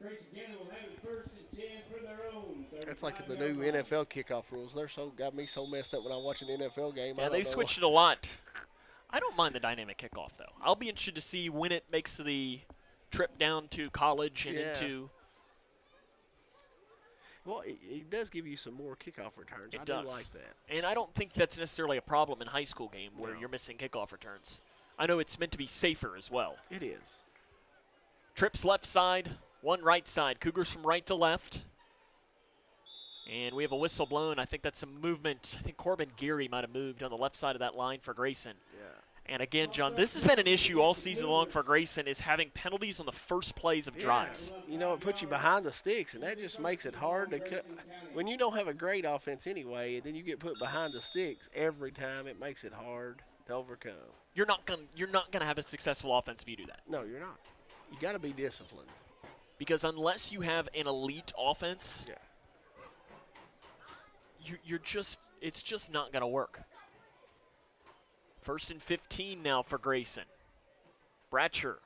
35. Grayson County will have it 1st and 10 for their own. That's like the new NFL kickoff rules. They're got me so messed up when I'm watching the NFL game. Yeah, they've switched it a lot. I don't mind the dynamic kickoff, though. I'll be interested to see when it makes the trip down to college and into. Well, it does give you some more kickoff returns. I do like that. And I don't think that's necessarily a problem in high school game where you're missing kickoff returns. I know it's meant to be safer as well. It is. Trips left side, one right side. Cougars from right to left. And we have a whistle blown. I think that's some movement. I think Corbin Geary might have moved on the left side of that line for Grayson. Yeah. And again, John, this has been an issue all season long for Grayson, is having penalties on the first plays of drives. You know, it puts you behind the sticks, and that just makes it hard to cut. When you don't have a great offense anyway, and then you get put behind the sticks every time, it makes it hard to overcome. You're not gonna have a successful offense if you do that. No, you're not. You got to be disciplined. Because unless you have an elite offense, it's just not gonna work. 1st and 15 now for Grayson. Bratcher,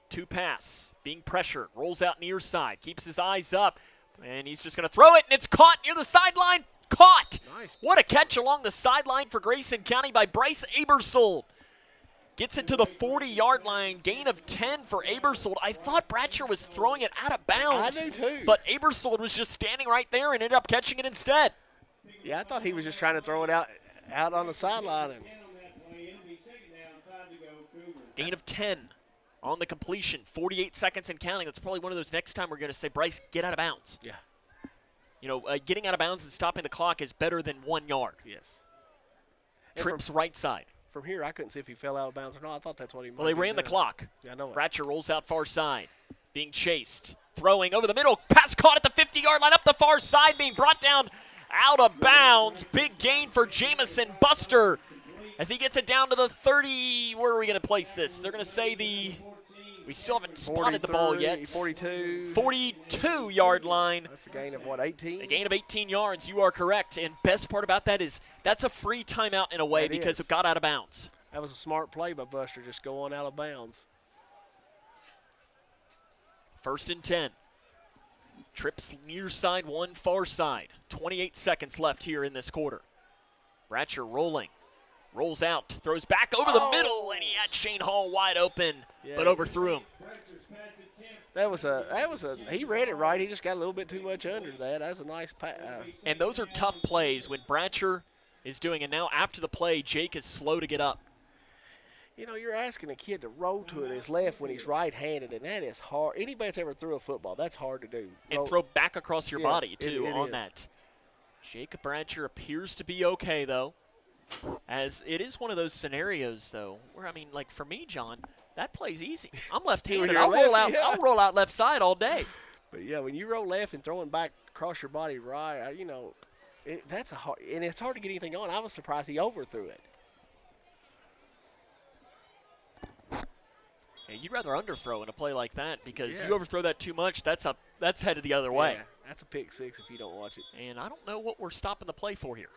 2 pass, being pressured, rolls out near side, keeps his eyes up, and he's just going to throw it, and it's caught near the sideline. Caught! Nice. What a catch along the sideline for Grayson County by Bryce Abersold. Gets it to the 40-yard line, gain of 10 for Abersold. I thought Bratcher was throwing it out of bounds. I do too. But Abersold was just standing right there and ended up catching it instead. Yeah, I thought he was just trying to throw it out on the sideline. Gain of 10 on the completion, 48 seconds and counting. That's probably one of those next time we're going to say, Bryce, get out of bounds. Yeah. getting out of bounds and stopping the clock is better than 1 yard. Yes. Trips right side. From here, I couldn't see if he fell out of bounds or not. I thought that's what he might. Well, they ran the clock. Yeah, I know it. Bratcher rolls out far side, being chased, throwing over the middle. Pass caught at the 50-yard line, up the far side, being brought down out of bounds. Big gain for Jamycen. Buster, as he gets it down to the 30. Where are we going to place this? They're going to say we still haven't spotted the ball yet. 42-yard line. That's a gain of, 18? A gain of 18 yards. You are correct. And best part about that is that's a free timeout in a way because it got out of bounds. That was a smart play by Buster, just going out of bounds. 1st and 10. Trips near side, 1 far side. 28 seconds left here in this quarter. Bratcher rolling. Rolls out, throws back over the middle, and he had Shane Hall wide open, but overthrew him. He read it right. He just got a little bit too much under that. That's a nice pass. And those are tough plays when Bratcher is doing it. Now after the play, Jake is slow to get up. You're asking a kid to roll to his left when he's right-handed, and that is hard. Anybody that's ever threw a football, that's hard to do. And throw back across your body, too, on that. Jacob Bratcher appears to be okay, though. As it is one of those scenarios, though, where, for me, John, that play's easy. I'm left-handed. I'll roll out left side all day. But, yeah, when you roll left and throwing back across your body right, that's hard. And it's hard to get anything on. I was surprised he overthrew it. Yeah, you'd rather underthrow in a play like that because you overthrow that too much, that's headed the other way. Yeah, that's a pick six if you don't watch it. And I don't know what we're stopping the play for here.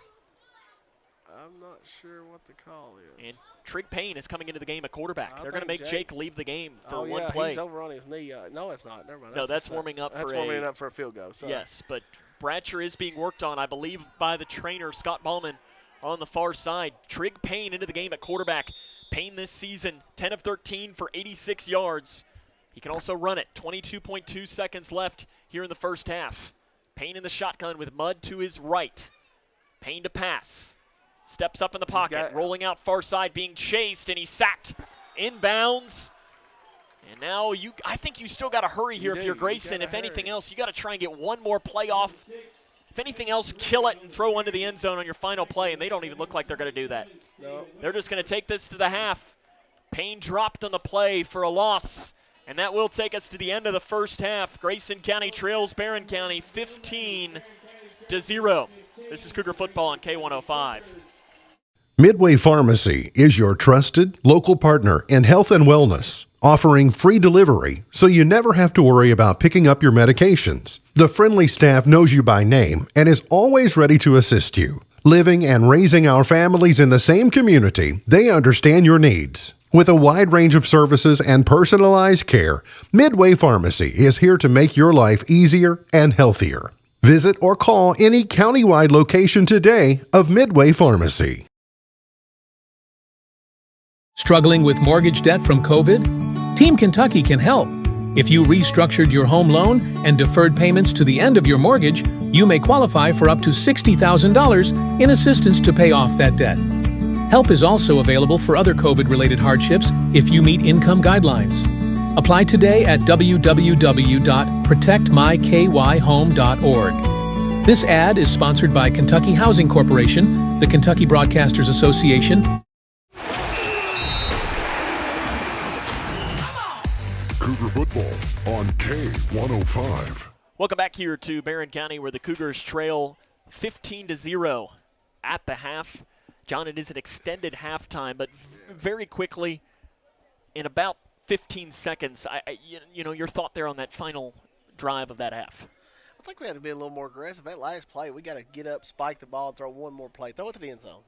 I'm not sure what the call is. And Trig Payne is coming into the game at quarterback. They're going to make Jake leave the game for one play. play. He's over on his knee. No, it's not. Never mind. No, that's warming up for a field goal. Sorry. Yes, but Bratcher is being worked on, I believe, by the trainer, Scott Ballman, on the far side. Trig Payne into the game at quarterback. Payne this season, 10 of 13 for 86 yards. He can also run it. 22.2 seconds left here in the first half. Payne in the shotgun with Mudd to his right. Payne to pass. Steps up in the pocket, rolling out far side, being chased, and he's sacked. Inbounds. And now I think you still got to hurry here if you're Grayson. If anything else, you got to try and get one more play off. If anything else, kill it and throw under the end zone on your final play, and they don't even look like they're going to do that. No. They're just going to take this to the half. Payne dropped on the play for a loss, and that will take us to the end of the first half. Grayson County trails Barren County 15-0. This is Cougar football on K105. Midway Pharmacy is your trusted local partner in health and wellness, offering free delivery so you never have to worry about picking up your medications. The friendly staff knows you by name and is always ready to assist you. Living and raising our families in the same community, they understand your needs. With a wide range of services and personalized care, Midway Pharmacy is here to make your life easier and healthier. Visit or call any countywide location today of Midway Pharmacy. Struggling with mortgage debt from COVID? Team Kentucky can help. If you restructured your home loan and deferred payments to the end of your mortgage, you may qualify for up to $60,000 in assistance to pay off that debt. Help is also available for other COVID-related hardships if you meet income guidelines. Apply today at www.protectmykyhome.org. This ad is sponsored by Kentucky Housing Corporation, the Kentucky Broadcasters Association, Cougar football on K105. Welcome back here to Barren County, where the Cougars trail 15-0 at the half. John, it is an extended halftime, but very quickly, in about 15 seconds, your thought there on that final drive of that half. I think we have to be a little more aggressive. That last play, we got to get up, spike the ball, and throw one more play. Throw it to the end zone.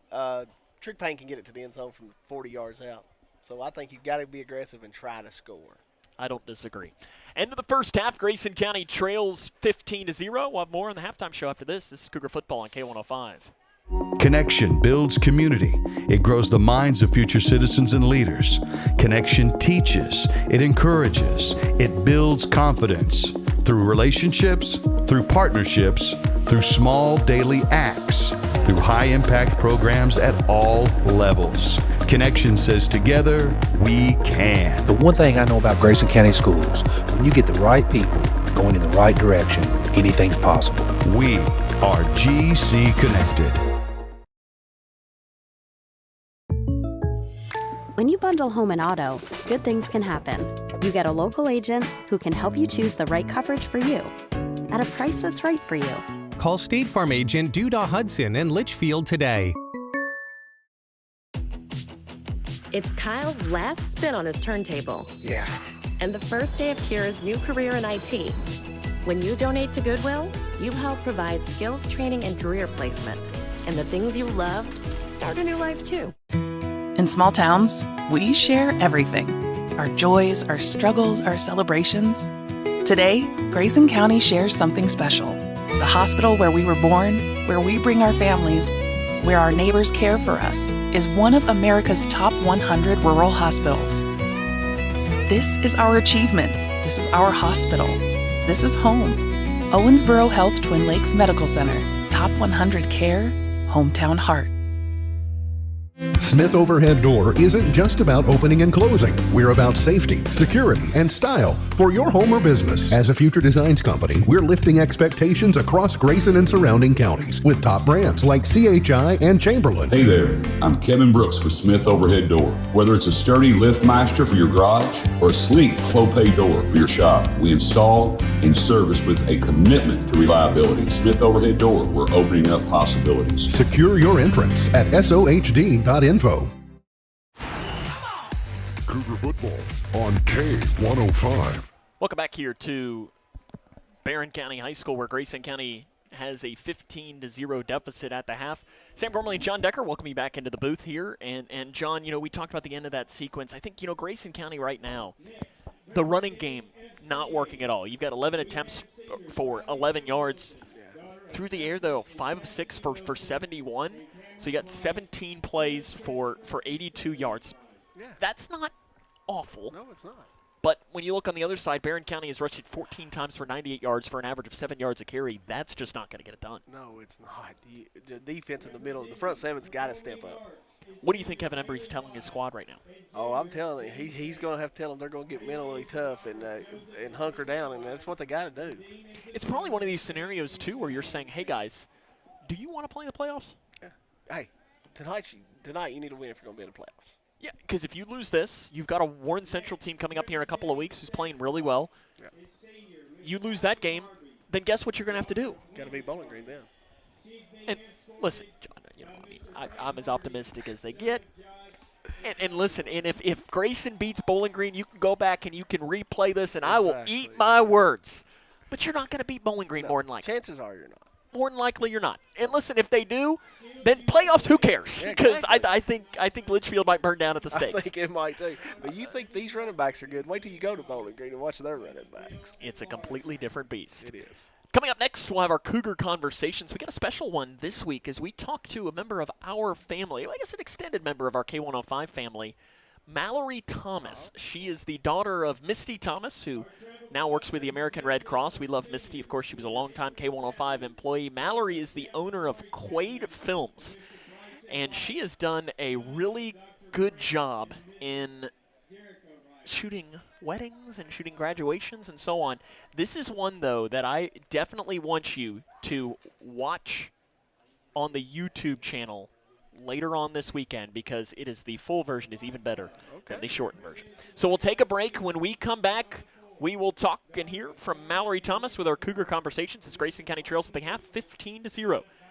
Trig Payne can get it to the end zone from 40 yards out. So I think you've got to be aggressive and try to score. I don't disagree. End of the first half, Grayson County trails 15-0. We'll have more on the halftime show after this. This is Cougar football on K105. Connection builds community. It grows the minds of future citizens and leaders. Connection teaches. It encourages. It builds confidence through relationships, through partnerships, through small daily acts, through high-impact programs at all levels. Connection says together, we can. The one thing I know about Grayson County schools, when you get the right people going in the right direction, anything's possible. We are GC Connected. When you bundle home and auto, good things can happen. You get a local agent who can help you choose the right coverage for you at a price that's right for you. Call State Farm agent Duda Hudson in Litchfield today. It's Kyle's last spin on his turntable. Yeah. And the first day of Kira's new career in IT. When you donate to Goodwill, you help provide skills training and career placement. And the things you love start a new life too. In small towns, we share everything. Our joys, our struggles, our celebrations. Today, Grayson County shares something special. The hospital where we were born, where we bring our families, where our neighbors care for us, is one of America's top 100 rural hospitals. This is our achievement. This is our hospital. This is home. Owensboro Health Twin Lakes Medical Center. Top 100 care, hometown heart. Smith Overhead Door isn't just about opening and closing. We're about safety, security, and style for your home or business. As a Future Designs company, we're lifting expectations across Grayson and surrounding counties with top brands like CHI and Chamberlain. Hey there, I'm Kevin Brooks with Smith Overhead Door. Whether it's a sturdy LiftMaster for your garage or a sleek Clopay door for your shop, we install and service with a commitment to reliability. Smith Overhead Door, we're opening up possibilities. Secure your entrance at sohd.info. Cougar football on K105. Welcome back here to Barren County High School, where Grayson County has a 15-0 deficit at the half. Sam Gormley and John Decker welcome you back into the booth here. And John, we talked about the end of that sequence. I think, Grayson County right now, the running game not working at all. You've got 11 attempts for 11 yards. Through the air, though, 5 of 6 for 71. So you got 17 plays for 82 yards. Yeah. That's not awful. No, it's not. But when you look on the other side, Barren County has rushed it 14 times for 98 yards for an average of 7 yards a carry. That's just not going to get it done. No, it's not. The defense in the middle, the front seven's got to step up. What do you think Kevin Embry's telling his squad right now? Oh, I'm telling you, he's going to have to tell them they're going to get mentally tough and hunker down, and that's what they got to do. It's probably one of these scenarios, too, where you're saying, hey, guys, do you want to play in the playoffs? Yeah. Hey, tonight you need to win if you're going to be in the playoffs. Yeah, because if you lose this, you've got a Warren Central team coming up here in a couple of weeks who's playing really well. Yeah. You lose that game, then guess what you're going to have to do? Got to beat Bowling Green then. And listen, John, I'm as optimistic as they get. And listen, and if Grayson beats Bowling Green, you can go back and you can replay this, and I will eat my words. But you're not going to beat Bowling Green more than likely. Chances are you're not. More than likely you're not. And listen, if they do, then playoffs, who cares? Because I think Litchfield might burn down at the stakes. I think it might too. But you think these running backs are good. Wait till you go to Bowling Green and watch their running backs. It's a completely different beast. It is. Coming up next, we'll have our Cougar Conversations. We got a special one this week as we talk to a member of our family, I guess an extended member of our K105 family, Mallory Thomas. She is the daughter of Misty Thomas, who now works with the American Red Cross. We love Misty. Of course, she was a longtime K105 employee. Mallory is the owner of Quaid Films, and she has done a really good job in shooting weddings and shooting graduations and so on. This is one, though, that I definitely want you to watch on the YouTube channel later on this weekend, because it is the full version is even better than the shortened version. So we'll take a break. When we come back, we will talk and hear from Mallory Thomas with our Cougar Conversations. It's Grayson County Trails at the half, 15-0.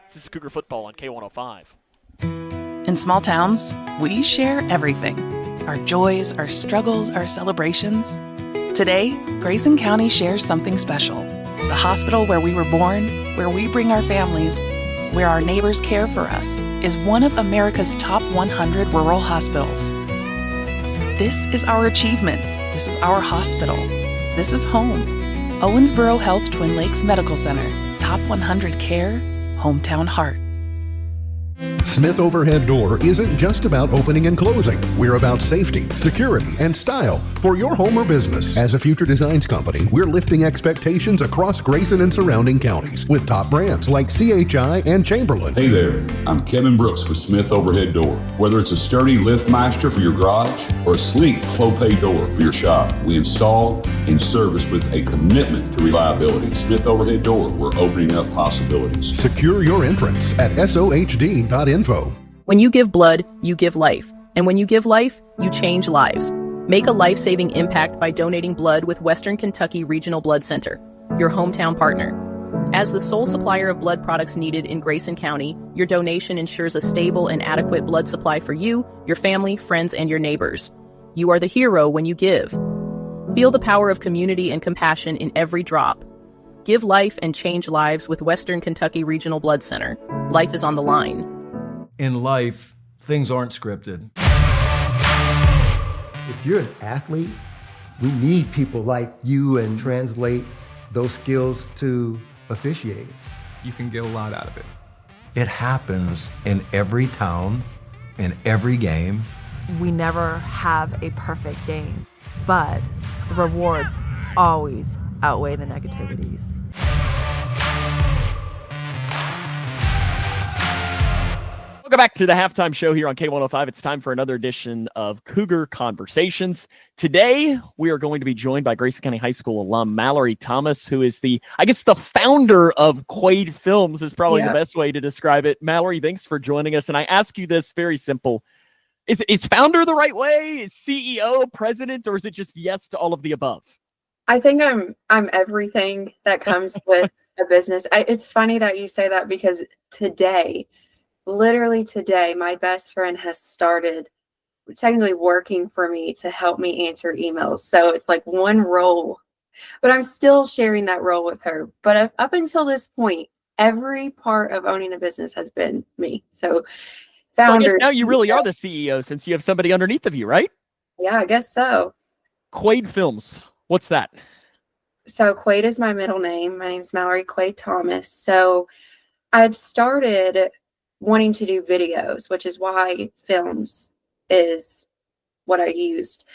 This is Cougar football on K105. In small towns, we share everything. Our joys, our struggles, our celebrations. Today, Grayson County shares something special. The hospital where we were born, where we bring our families, where our neighbors care for us, is one of America's top 100 rural hospitals. This is our achievement. This is our hospital. This is home. Owensboro Health Twin Lakes Medical Center. Top 100 care, hometown heart. Smith Overhead Door isn't just about opening and closing. We're about safety, security, and style for your home or business. As a future designs company, we're lifting expectations across Grayson and surrounding counties with top brands like CHI and Chamberlain. Hey there, I'm Kevin Brooks with Smith Overhead Door. Whether it's a sturdy LiftMaster for your garage or a sleek Clopay door for your shop, we install and service with a commitment to reliability. Smith Overhead Door, we're opening up possibilities. Secure your entrance at sohd.info. When you give blood, you give life. And when you give life, you change lives. Make a life-saving impact by donating blood with Western Kentucky Regional Blood Center, your hometown partner. As the sole supplier of blood products needed in Grayson County, your donation ensures a stable and adequate blood supply for you, your family, friends, and your neighbors. You are the hero when you give. Feel the power of community and compassion in every drop. Give life and change lives with Western Kentucky Regional Blood Center. Life is on the line. In life, things aren't scripted. If you're an athlete, we need people like you and translate those skills to officiating. You can get a lot out of it. It happens in every town, in every game. We never have a perfect game, but the rewards always outweigh the negativities. Welcome back to the halftime show here on K105. It's time for another edition of Cougar Conversations. Today, we are going to be joined by Grayson County High School alum Mallory Thomas, who is the founder of Quaid Films is probably the best way to describe it. Mallory, thanks for joining us. And I ask you this very simple. Is founder the right way? Is CEO, president, or is it just yes to all of the above? I think I'm everything that comes with a business. It's funny that you say that because literally today, my best friend has started technically working for me to help me answer emails. So it's like one role, but I'm still sharing that role with her. But up until this point, every part of owning a business has been me. So founder. So I guess now you really are the CEO since you have somebody underneath of you, right? Yeah, I guess so. Quaid Films. What's that? So Quaid is my middle name. My name is Mallory Quaid Thomas. So I had started wanting to do videos, which is why films is what I used.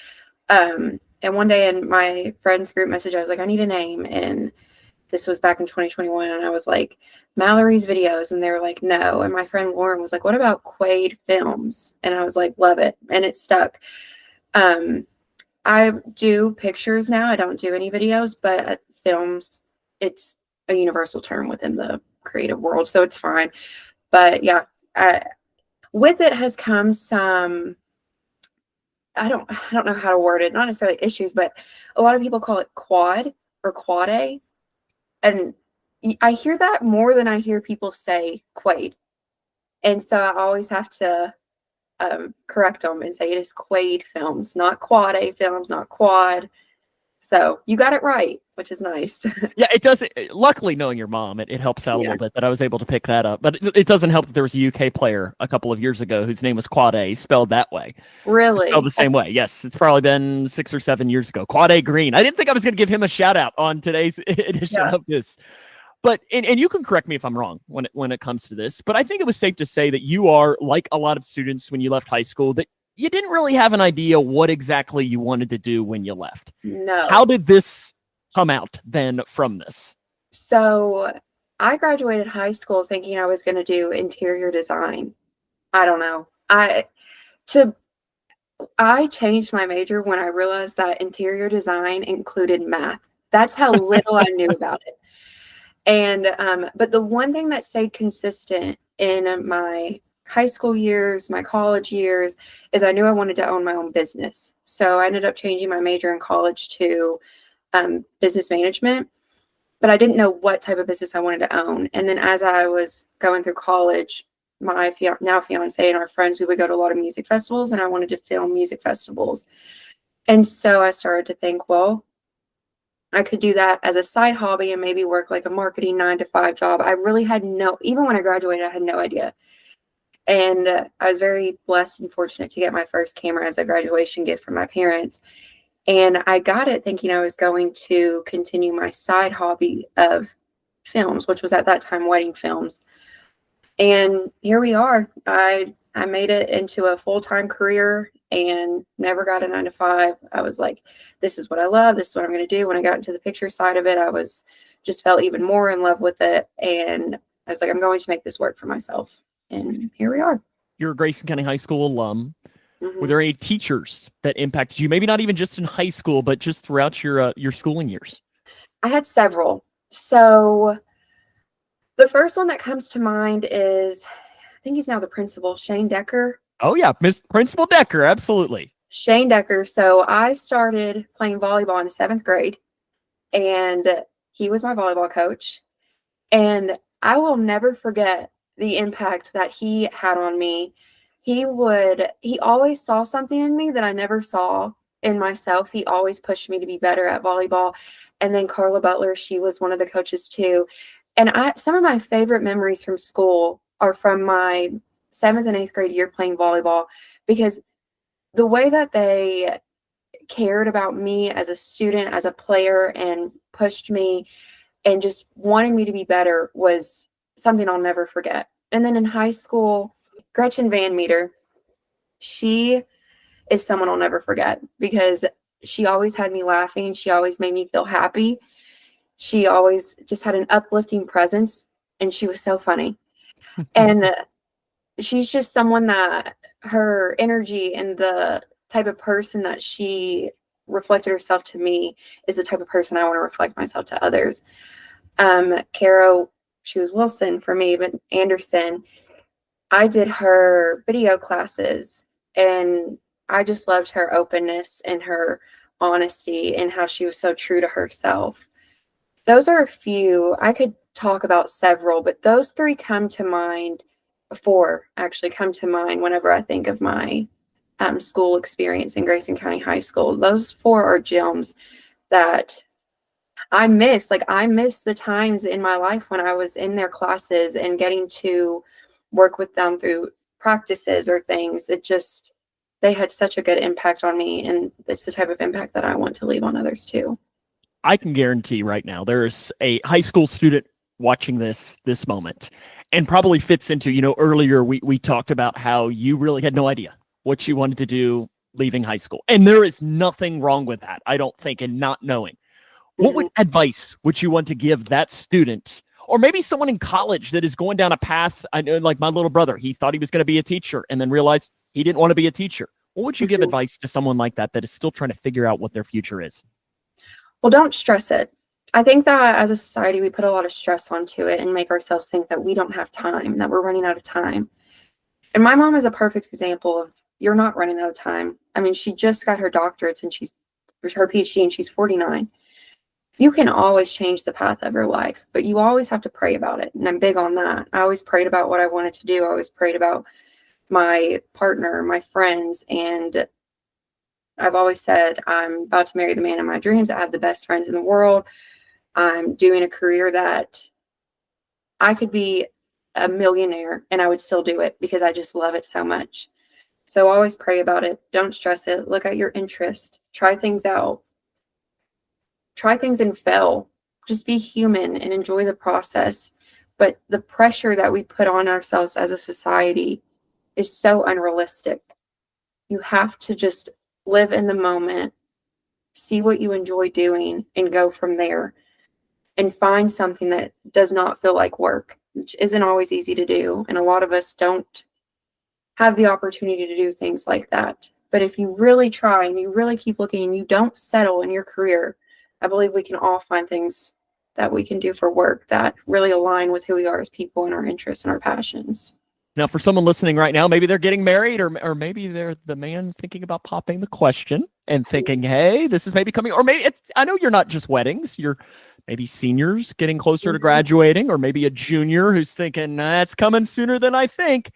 And one day in my friend's group message, I was like, I need a name. And this was back in 2021. And I was like, Mallory's Videos. And they were like, no. And my friend Lauren was like, what about Quaid Films? And I was like, love it. And it stuck. I do pictures now. I don't do any videos, but films, it's a universal term within the creative world. So it's fine. But yeah, with it has come some, I don't know how to word it, not necessarily issues, but a lot of people call it quad or quad-A. And I hear that more than I hear people say Quaid. And so I always have to correct them and say it is Quaid Films, not Quad-A Films, not Quad. So you got it right, which is nice. Yeah, it does. Luckily, knowing your mom, it helps out a little bit that I was able to pick that up. But it doesn't help that there was a UK player a couple of years ago whose name was Quad-A, spelled that way. Really? Spelled the same way. Yes, it's probably been 6 or 7 years ago. Quad-A Green. I didn't think I was going to give him a shout out on today's edition of this. But and you can correct me if I'm wrong when it comes to this, but I think it was safe to say that you are like a lot of students when you left high school, that you didn't really have an idea what exactly you wanted to do when you left. No. How did this come out then from this? So I graduated high school thinking I was going to do interior design. I don't know. I changed my major when I realized that interior design included math. That's how little I knew about it. And, but the one thing that stayed consistent in my high school years, my college years, is I knew I wanted to own my own business. So I ended up changing my major in college to business management, but I didn't know what type of business I wanted to own. And then as I was going through college, my now fiance and our friends, we would go to a lot of music festivals, and I wanted to film music festivals. And so I started to think, well, I could do that as a side hobby and maybe work like a marketing 9-to-5 job. I really had even when I graduated, I had no idea. And I was very blessed and fortunate to get my first camera as a graduation gift from my parents. And I got it thinking I was going to continue my side hobby of films, which was at that time wedding films. And here we are. I made it into a full-time career and never got a 9-to-5. I was like, this is what I love. This is what I'm going to do. When I got into the picture side of it, I just felt even more in love with it. And I was like, I'm going to make this work for myself. And here we are. You're a Grayson County High School alum. Were there any teachers that impacted you? Maybe not even just in high school, but just throughout your schooling years? I had several. So the first one that comes to mind is, I think he's now the principal, Shane Decker. Oh, yeah. Miss Principal Decker. Absolutely. Shane Decker. So I started playing volleyball in 7th grade, and he was my volleyball coach. And I will never forget the impact that he had on me. He always saw something in me that I never saw in myself. He always pushed me to be better at volleyball. And then Carla Butler, she was one of the coaches too. And some of my favorite memories from school are from my 7th and 8th grade year playing volleyball, because the way that they cared about me as a student, as a player, and pushed me and just wanted me to be better was something I'll never forget. And then in high school, Gretchen Van Meter, she is someone I'll never forget, because she always had me laughing. She always made me feel happy. She always just had an uplifting presence, and she was so funny. And she's just someone that her energy and the type of person that she reflected herself to me is the type of person I want to reflect myself to others. Caro, she was Wilson for me, but Anderson, I did her video classes, and I just loved her openness and her honesty and how she was so true to herself. Those are a few. I could talk about several, but those 3 come to mind. 4 actually come to mind whenever I think of my school experience in Grayson County High School. Those 4 are gems that I miss. Like, I miss the times in my life when I was in their classes and getting to work with them through practices or things. They had such a good impact on me, and it's the type of impact that I want to leave on others too. I can guarantee right now there's a high school student watching this moment, and probably fits into, earlier we talked about how you really had no idea what you wanted to do leaving high school. And there is nothing wrong with that, I don't think, in not knowing. What advice would you want to give that student, or maybe someone in college that is going down a path? I know, like my little brother, he thought he was going to be a teacher and then realized he didn't want to be a teacher. What would you give advice to someone like that is still trying to figure out what their future is? Well, don't stress it. I think that as a society, we put a lot of stress onto it and make ourselves think that we don't have time, that we're running out of time. And my mom is a perfect example of, you're not running out of time. I mean, she just got her doctorates and her PhD, and she's 49. You can always change the path of your life, but you always have to pray about it. And I'm big on that. I always prayed about what I wanted to do. I always prayed about my partner, my friends, and I've always said, I'm about to marry the man of my dreams. I have the best friends in the world. I'm doing a career that I could be a millionaire and I would still do it because I just love it so much. So always pray about it. Don't stress it. Look at your interest. Try things out. Try things and fail. Just be human and enjoy the process. But the pressure that we put on ourselves as a society is so unrealistic. You have to just live in the moment, see what you enjoy doing, and go from there. And find something that does not feel like work, which isn't always easy to do. And a lot of us don't have the opportunity to do things like that. But if you really try and you really keep looking and you don't settle in your career, I believe we can all find things that we can do for work that really align with who we are as people and our interests and our passions. Now, for someone listening right now, maybe they're getting married, or maybe they're the man thinking about popping the question and thinking, hey, this is maybe coming, or maybe I know you're not just weddings, you're maybe seniors getting closer to graduating, or maybe a junior who's thinking, that's coming sooner than I think.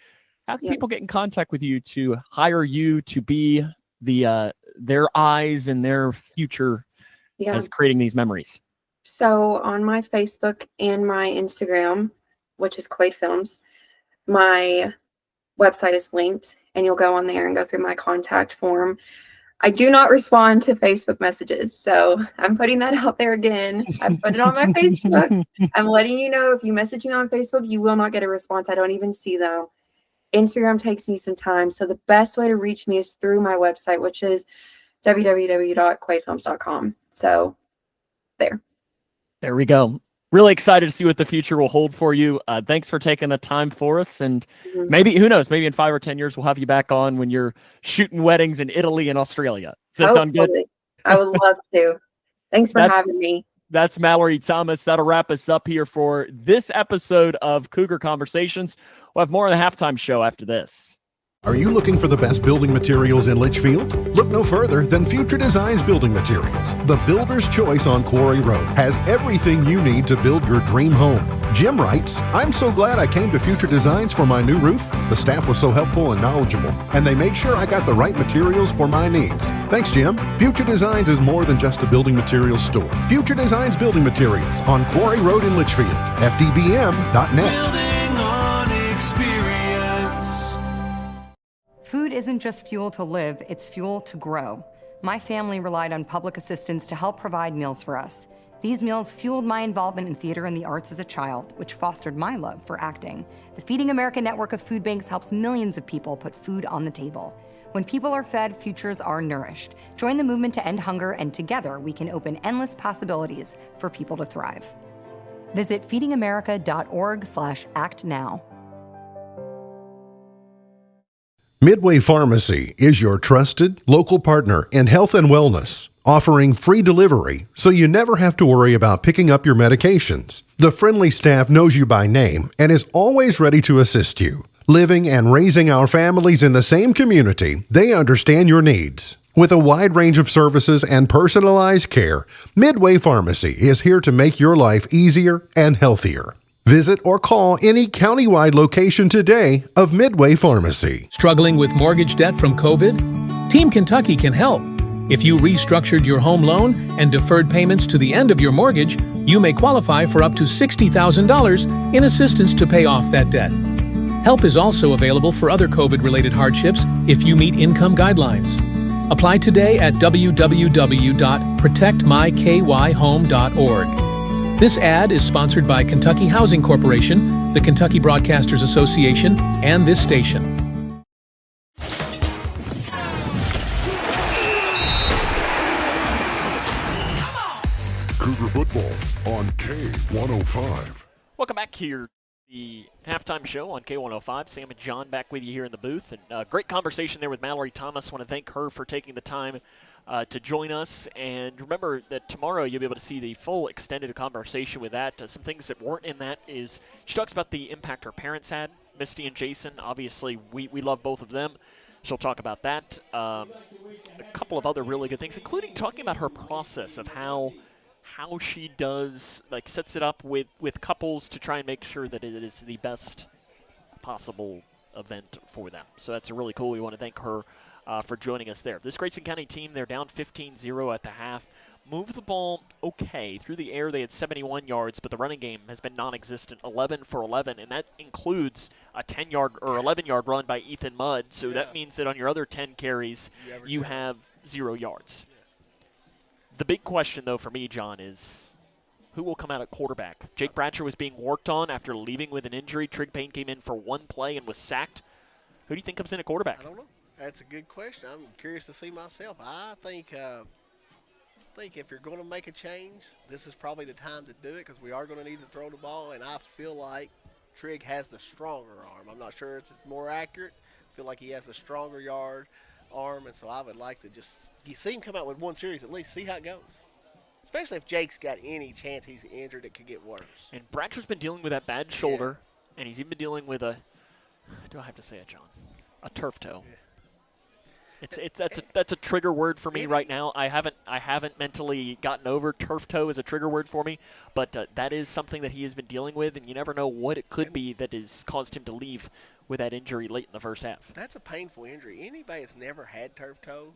How can people get in contact with you to hire you to be their eyes and their future as creating these memories? So on my Facebook and my Instagram, which is Quaid Films, my website is linked, and you'll go on there and go through my contact form. I do not respond to Facebook messages, so I'm putting that out there again. I put it on my Facebook. I'm letting you know, if you message me on Facebook, you will not get a response. I don't even see them. Instagram takes me some time, so the best way to reach me is through my website, which is www.quaidefilms.com. So there we go. Really excited to see what the future will hold for you. Thanks for taking the time for us. And maybe, who knows, maybe in 5 or 10 years, we'll have you back on when you're shooting weddings in Italy and Australia. Does that sound good? I would love to. Thanks for having me. That's Mallory Thomas. That'll wrap us up here for this episode of Cougar Conversations. We'll have more on the halftime show after this. Are you looking for the best building materials in Litchfield? Look no further than Future Designs Building Materials. The builder's choice on Quarry Road has everything you need to build your dream home. Jim writes, I'm so glad I came to Future Designs for my new roof. The staff was so helpful and knowledgeable, and they made sure I got the right materials for my needs. Thanks, Jim. Future Designs is more than just a building materials store. Future Designs Building Materials on Quarry Road in Litchfield. FDBM.net. Building on experience. Food isn't just fuel to live, it's fuel to grow. My family relied on public assistance to help provide meals for us. These meals fueled my involvement in theater and the arts as a child, which fostered my love for acting. The Feeding America network of food banks helps millions of people put food on the table. When people are fed, futures are nourished. Join the movement to end hunger, and together we can open endless possibilities for people to thrive. Visit feedingamerica.org/actnow. Midway Pharmacy is your trusted local partner in health and wellness, offering free delivery so you never have to worry about picking up your medications. The friendly staff knows you by name and is always ready to assist you. Living and raising our families in the same community, they understand your needs. With a wide range of services and personalized care, Midway Pharmacy is here to make your life easier and healthier. Visit or call any countywide location today of Midway Pharmacy. Struggling with mortgage debt from COVID? Team Kentucky can help. If you restructured your home loan and deferred payments to the end of your mortgage, you may qualify for up to $60,000 in assistance to pay off that debt. Help is also available for other COVID-related hardships if you meet income guidelines. Apply today at www.protectmykyhome.org. This ad is sponsored by Kentucky Housing Corporation, the Kentucky Broadcasters Association, and this station. Cougar football on K105. Welcome back here. The halftime show on K105. Sam and John back with you here in the booth. And great conversation there with Mallory Thomas. Want to thank her for taking the time to join us. And remember that tomorrow you'll be able to see the full extended conversation with that. Some things that weren't in that is she talks about the impact her parents had, Misty and Jason. Obviously, we love both of them. She'll talk about that. A couple of other really good things, including talking about her process of how she does, like, sets it up with couples to try and make sure that it is the best possible event for them. So that's really cool. We want to thank her for joining us there. This Grayson County team, they're down 15-0 at the half. Moved the ball okay. Through the air, they had 71 yards, but the running game has been non-existent, 11 for 11, and that includes a 10-yard or 11-yard run by Ethan Mudd. So that means that on your other 10 carries, you have 0 yards. The big question, though, for me, John, is who will come out at quarterback? Jake Bradshaw was being worked on after leaving with an injury. Trig Payne came in for one play and was sacked. Who do you think comes in at quarterback? I don't know. That's a good question. I'm curious to see myself. I think if you're going to make a change, this is probably the time to do it because we are going to need to throw the ball, and I feel like Trig has the stronger arm. I'm not sure it's more accurate. I feel like he has the stronger arm, and so I would like to just see him come out with one series at least, see how it goes. Especially if Jake's got any chance he's injured, it could get worse. And Bradshaw's been dealing with that bad shoulder, and he's even been dealing with do I have to say it, John? A turf toe. Yeah. That's a trigger word for me right now. I haven't mentally gotten over turf toe as a trigger word for me, but that is something that he has been dealing with, and you never know what it could be that has caused him to leave with that injury late in the first half. That's a painful injury. Anybody that's never had turf toe,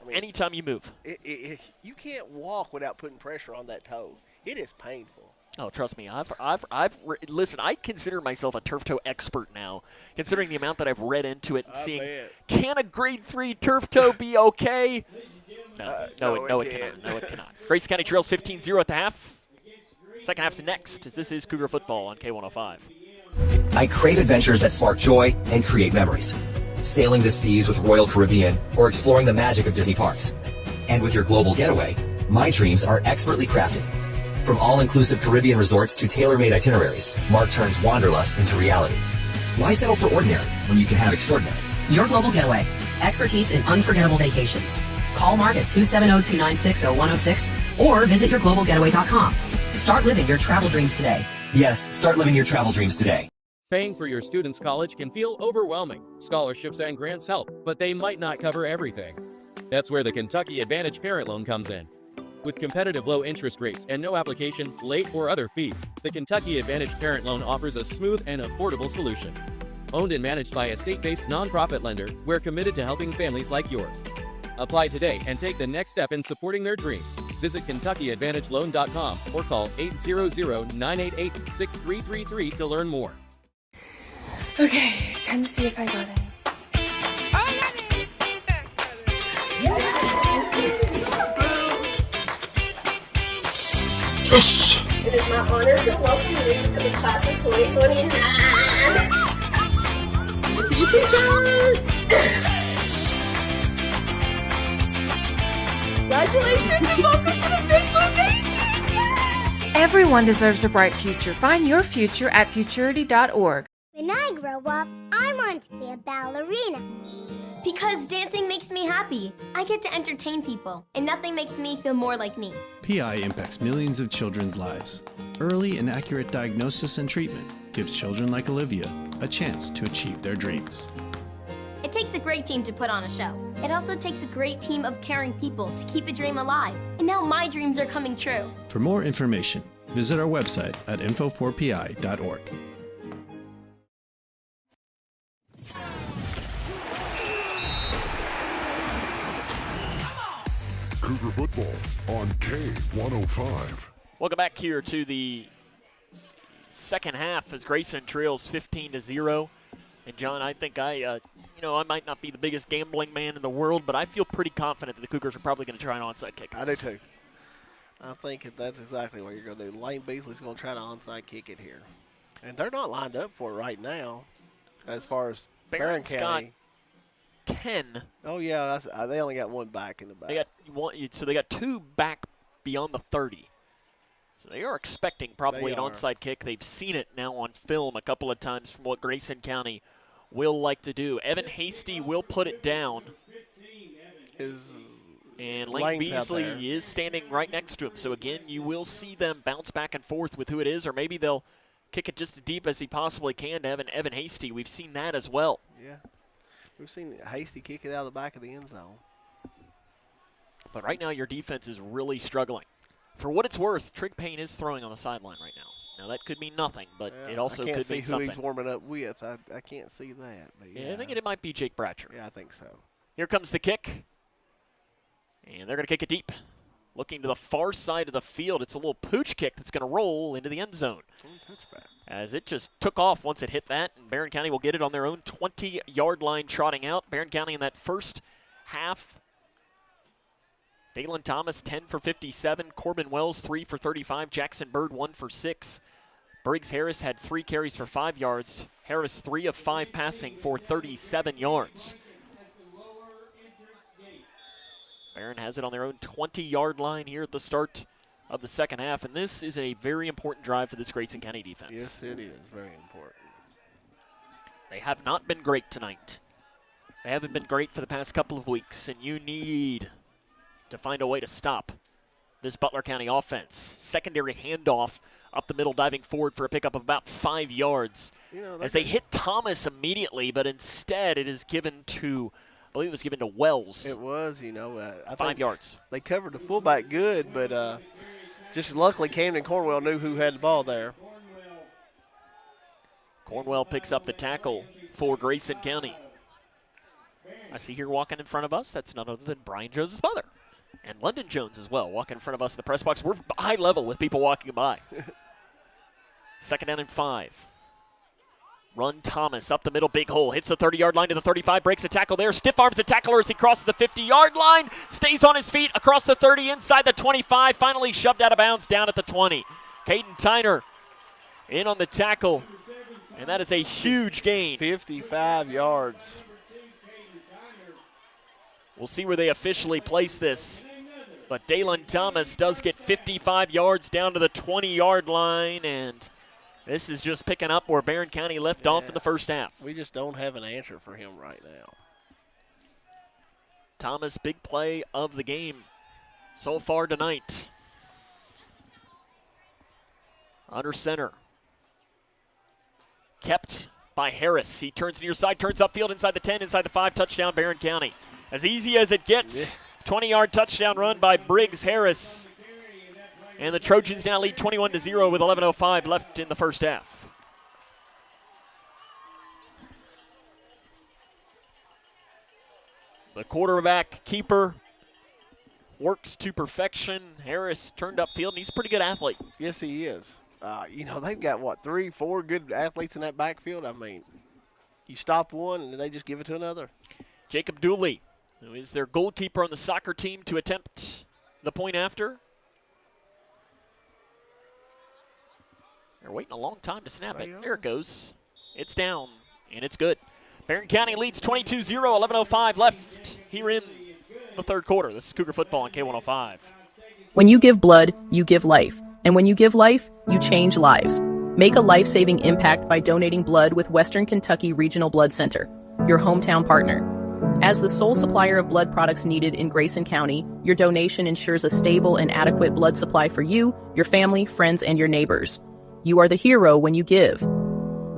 I mean, anytime you move, you can't walk without putting pressure on that toe. It is painful. Oh, trust me, listen, I consider myself a turf toe expert now, considering the amount that I've read into it and seeing, can a grade 3 turf toe be okay? No, it cannot. No, it cannot. Grayson County trails 15-0 at the half. Second half's next, as this is Cougar football on K105. I crave adventures that spark joy and create memories. Sailing the seas with Royal Caribbean or exploring the magic of Disney parks. And with your global getaway, my dreams are expertly crafted. From all-inclusive Caribbean resorts to tailor-made itineraries, Mark turns wanderlust into reality. Why settle for ordinary when you can have extraordinary? Your global getaway. Expertise in unforgettable vacations. Call Mark at 270-296-0106 or visit yourglobalgetaway.com. Start living your travel dreams today. Yes, start living your travel dreams today. Paying for your student's college can feel overwhelming. Scholarships and grants help, but they might not cover everything. That's where the Kentucky Advantage Parent Loan comes in. With competitive low interest rates and no application, late, or other fees, the Kentucky Advantage Parent Loan offers a smooth and affordable solution. Owned and managed by a state-based nonprofit lender, we're committed to helping families like yours. Apply today and take the next step in supporting their dreams. Visit KentuckyAdvantageLoan.com or call 800-988-6333 to learn more. Okay, time to see if I got it. Yes! It is my honor to welcome you to the class of 2029. See you, teacher! Congratulations and welcome to the Big Blue Nation! Everyone deserves a bright future. Find your future at futurity.org. When I grow up, I want to be a ballerina. Because dancing makes me happy. I get to entertain people, and nothing makes me feel more like me. PI impacts millions of children's lives. Early and accurate diagnosis and treatment gives children like Olivia a chance to achieve their dreams. It takes a great team to put on a show. It also takes a great team of caring people to keep a dream alive. And now my dreams are coming true. For more information, visit our website at info4pi.org. Cougar football on K105. Welcome back here to the second half as Grayson trails 15-0. And John, I think I might not be the biggest gambling man in the world, but I feel pretty confident that the Cougars are probably going to try an onside kick. I do too. I think that's exactly what you're going to do. Lane Beasley's going to try to onside kick it here. And they're not lined up for it right now as far as Barren County. 10. Oh, yeah, they only got one back in the back. They got two back beyond the 30. So they are expecting probably an onside kick. They've seen it now on film a couple of times from what Grayson County will like to do. Evan Hasty will put it down. And Lane Beasley is standing right next to him. So, again, you will see them bounce back and forth with who it is, or maybe they'll kick it just as deep as he possibly can to Evan Hasty. We've seen that as well. Yeah. We've seen Hasty kick it out of the back of the end zone. But right now your defense is really struggling. For what it's worth, Trig Payne is throwing on the sideline right now. Now, that could mean nothing, but it also could mean something. I can't see who he's warming up with. I can't see that. But yeah, I think it might be Jake Bratcher. Yeah, I think so. Here comes the kick. And they're going to kick it deep. Looking to the far side of the field. It's a little pooch kick that's going to roll into the end zone. As it just took off once it hit that, and Barren County will get it on their own 20-yard line trotting out. Barren County in that first half. Dalen Thomas, 10 for 57. Corbin Wells, 3 for 35. Jackson Bird, 1 for 6. Briggs Harris had 3 carries for 5 yards. Harris, 3 of 5 passing for 37 yards. Barren has it on their own 20-yard line here at the start of the second half, and this is a very important drive for this Grayson County defense. Yes, it is very important. They have not been great tonight. They haven't been great for the past couple of weeks, and you need to find a way to stop this Butler County offense. Secondary handoff up the middle, diving forward for a pickup of about 5 yards. As they hit Thomas immediately, but instead it is given to, I believe it was given to Wells. It was, I 5 yards. They covered the fullback good, but just luckily Camden Cornwell knew who had the ball there. Cornwell picks up the tackle for Grayson County. I see here walking in front of us, that's none other than Brian Jones' mother. And London Jones as well, walking in front of us in the press box. We're high level with people walking by. 2nd down and 5. Run Thomas up the middle, big hole, hits the 30-yard line to the 35, breaks a tackle there, stiff arms the tackler as he crosses the 50-yard line, stays on his feet across the 30, inside the 25, finally shoved out of bounds down at the 20. Caden Tyner in on the tackle, and that is a huge gain. 55 yards. We'll see where they officially place this, but Dalen Thomas does get 55 yards down to the 20-yard line, and this is just picking up where Barren County left off in the first half. We just don't have an answer for him right now. Thomas, big play of the game so far tonight. Under center. Kept by Harris. He turns near side, turns upfield inside the 10, inside the 5, touchdown Barren County. As easy as it gets, 20-yard touchdown run by Briggs Harris. And the Trojans now lead 21-0 with 11:05 left in the first half. The quarterback keeper works to perfection. Harris turned upfield, and he's a pretty good athlete. Yes, he is. They've got, 3, 4 good athletes in that backfield? I mean, you stop one, and then they just give it to another. Jacob Dooley, who is their goalkeeper on the soccer team, to attempt the point after. They're waiting a long time to snap it. There it goes. It's down, and it's good. Barren County leads 22-0, 11:05 left here in the third quarter. This is Cougar football on K105. When you give blood, you give life. And when you give life, you change lives. Make a life-saving impact by donating blood with Western Kentucky Regional Blood Center, your hometown partner. As the sole supplier of blood products needed in Grayson County, your donation ensures a stable and adequate blood supply for you, your family, friends, and your neighbors. You are the hero when you give.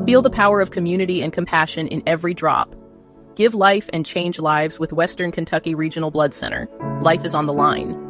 Feel the power of community and compassion in every drop. Give life and change lives with Western Kentucky Regional Blood Center. Life is on the line.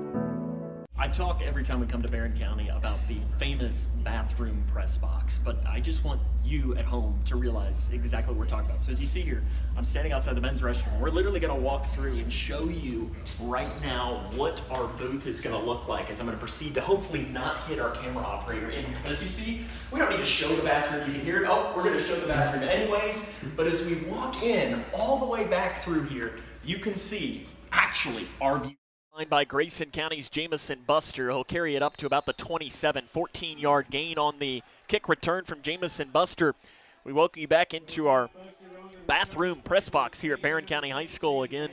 I talk every time we come to Barren County about the famous bathroom press box, but I just want you at home to realize exactly what we're talking about. So as you see here, I'm standing outside the men's restroom. We're literally going to walk through and show you right now what our booth is going to look like as I'm going to proceed to hopefully not hit our camera operator. And as you see, we don't need to show the bathroom. You can hear it. Oh, we're going to show the bathroom anyways. But as we walk in all the way back through here, you can see actually our view. By Grayson County's Jamycen Buster. He'll carry it up to about the 27, 14-yard gain on the kick return from Jamycen Buster. We welcome you back into our bathroom press box here at Barren County High School. Again,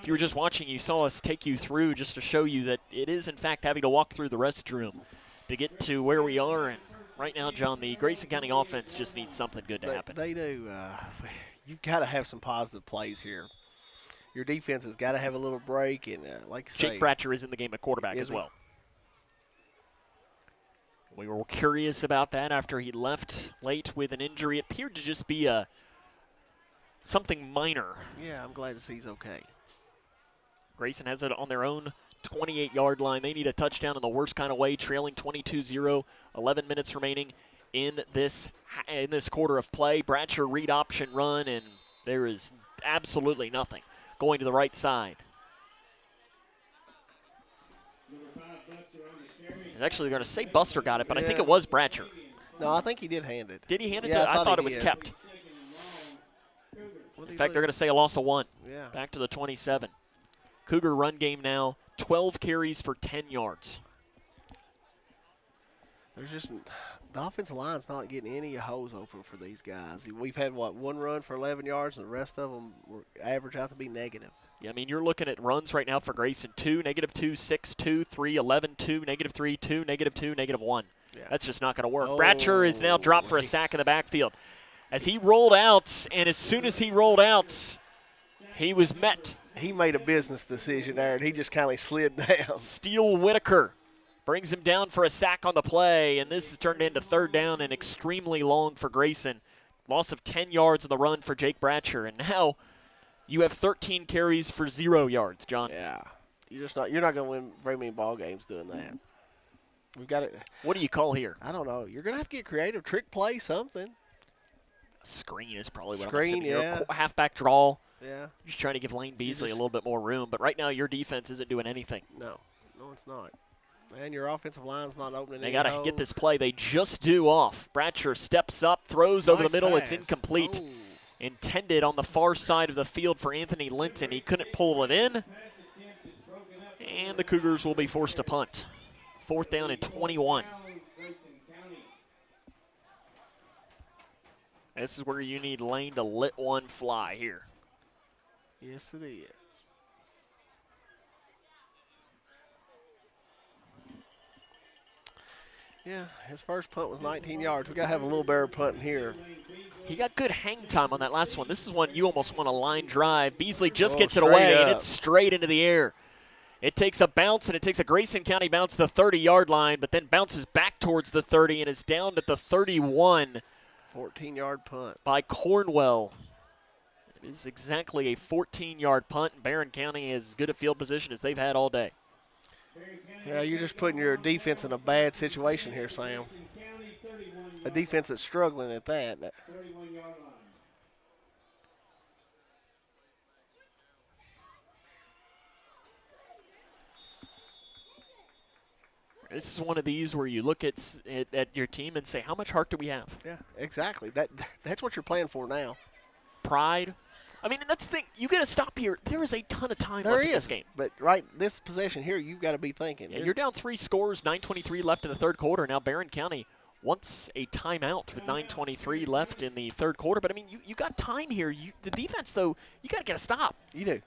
if you were just watching, you saw us take you through just to show you that it is, in fact, having to walk through the restroom to get to where we are. And right now, John, the Grayson County offense just needs something good to happen. They do. You've got to have some positive plays here. Your defense has got to have a little break, and like I say, Jake Bratcher is in the game at quarterback as well. We were curious about that after he left late with an injury. It appeared to just be something minor. Yeah, I'm glad to see he's okay. Grayson has it on their own 28-yard line. They need a touchdown in the worst kind of way, trailing 22-0, 11 minutes remaining in this quarter of play. Bratcher read option run, and there is absolutely nothing going to the right side. And actually, they're going to say Buster got it, but I think it was Bratcher. No, I think he did hand it. Did he hand it to it? I thought it was kept. In fact, they're going to say a loss of 1. Yeah. Back to the 27. Cougar run game now, 12 carries for 10 yards. There's just the offensive line's not getting any holes open for these guys. We've had, one run for 11 yards, and the rest of them were average out to be negative. Yeah, I mean, you're looking at runs right now for Grayson. 2, -2, 6, 2, 3, 11, 2, -3, 2, -2, -1. Yeah. That's just not going to work. Bratcher is now dropped for a sack in the backfield. As he rolled out, and as soon as he rolled out, he was met. He made a business decision there, and he just kind of slid down. Steele Whitaker brings him down for a sack on the play, and this has turned into third down and extremely long for Grayson. Loss of 10 yards on the run for Jake Bratcher, and now you have 13 carries for 0 yards, John. Yeah, you're not going to win very many ball games doing that. We've got it. What do you call here? I don't know. You're going to have to get creative, trick play, something. Screen is probably what Screen, I'm assuming. yeah. A halfback draw. Yeah. Just trying to give Lane Beasley a little bit more room, but right now your defense isn't doing anything. No, it's not. Man, your offensive line's not opening. They got to get this play. They just do off. Bratcher steps up, throws over the middle. Pass. It's incomplete. Oh. Intended on the far side of the field for Anthony Linton. He couldn't pull it in. And the Cougars will be forced to punt. 4th down and 21. This is where you need Lane to let one fly here. Yes, it is. Yeah, his first punt was 19 yards. We got to have a little better punt here. He got good hang time on that last one. This is one you almost want a line drive. Beasley just gets it away, and it's straight into the air. It takes a bounce, and it takes a Grayson County bounce to the 30-yard line, but then bounces back towards the 30 and is down at the 31. 14-yard punt. By Cornwell. It is exactly a 14-yard punt, and Barren County is as good a field position as they've had all day. Yeah, you're just putting your defense in a bad situation here, Sam. A defense that's struggling at that. This is one of these where you look at your team and say, how much heart do we have? Yeah, exactly. That's what you're playing for now. Pride. I mean, that's the thing. You get to stop here. There is a ton of time left in this game. But right, this possession here, you've got to be thinking. Yeah, you're down 3 scores, 9:23 left in the third quarter. Now Barren County wants a timeout with 9:23 left in the third quarter. But, I mean, you got time here. The defense, though, you got to get a stop. You do.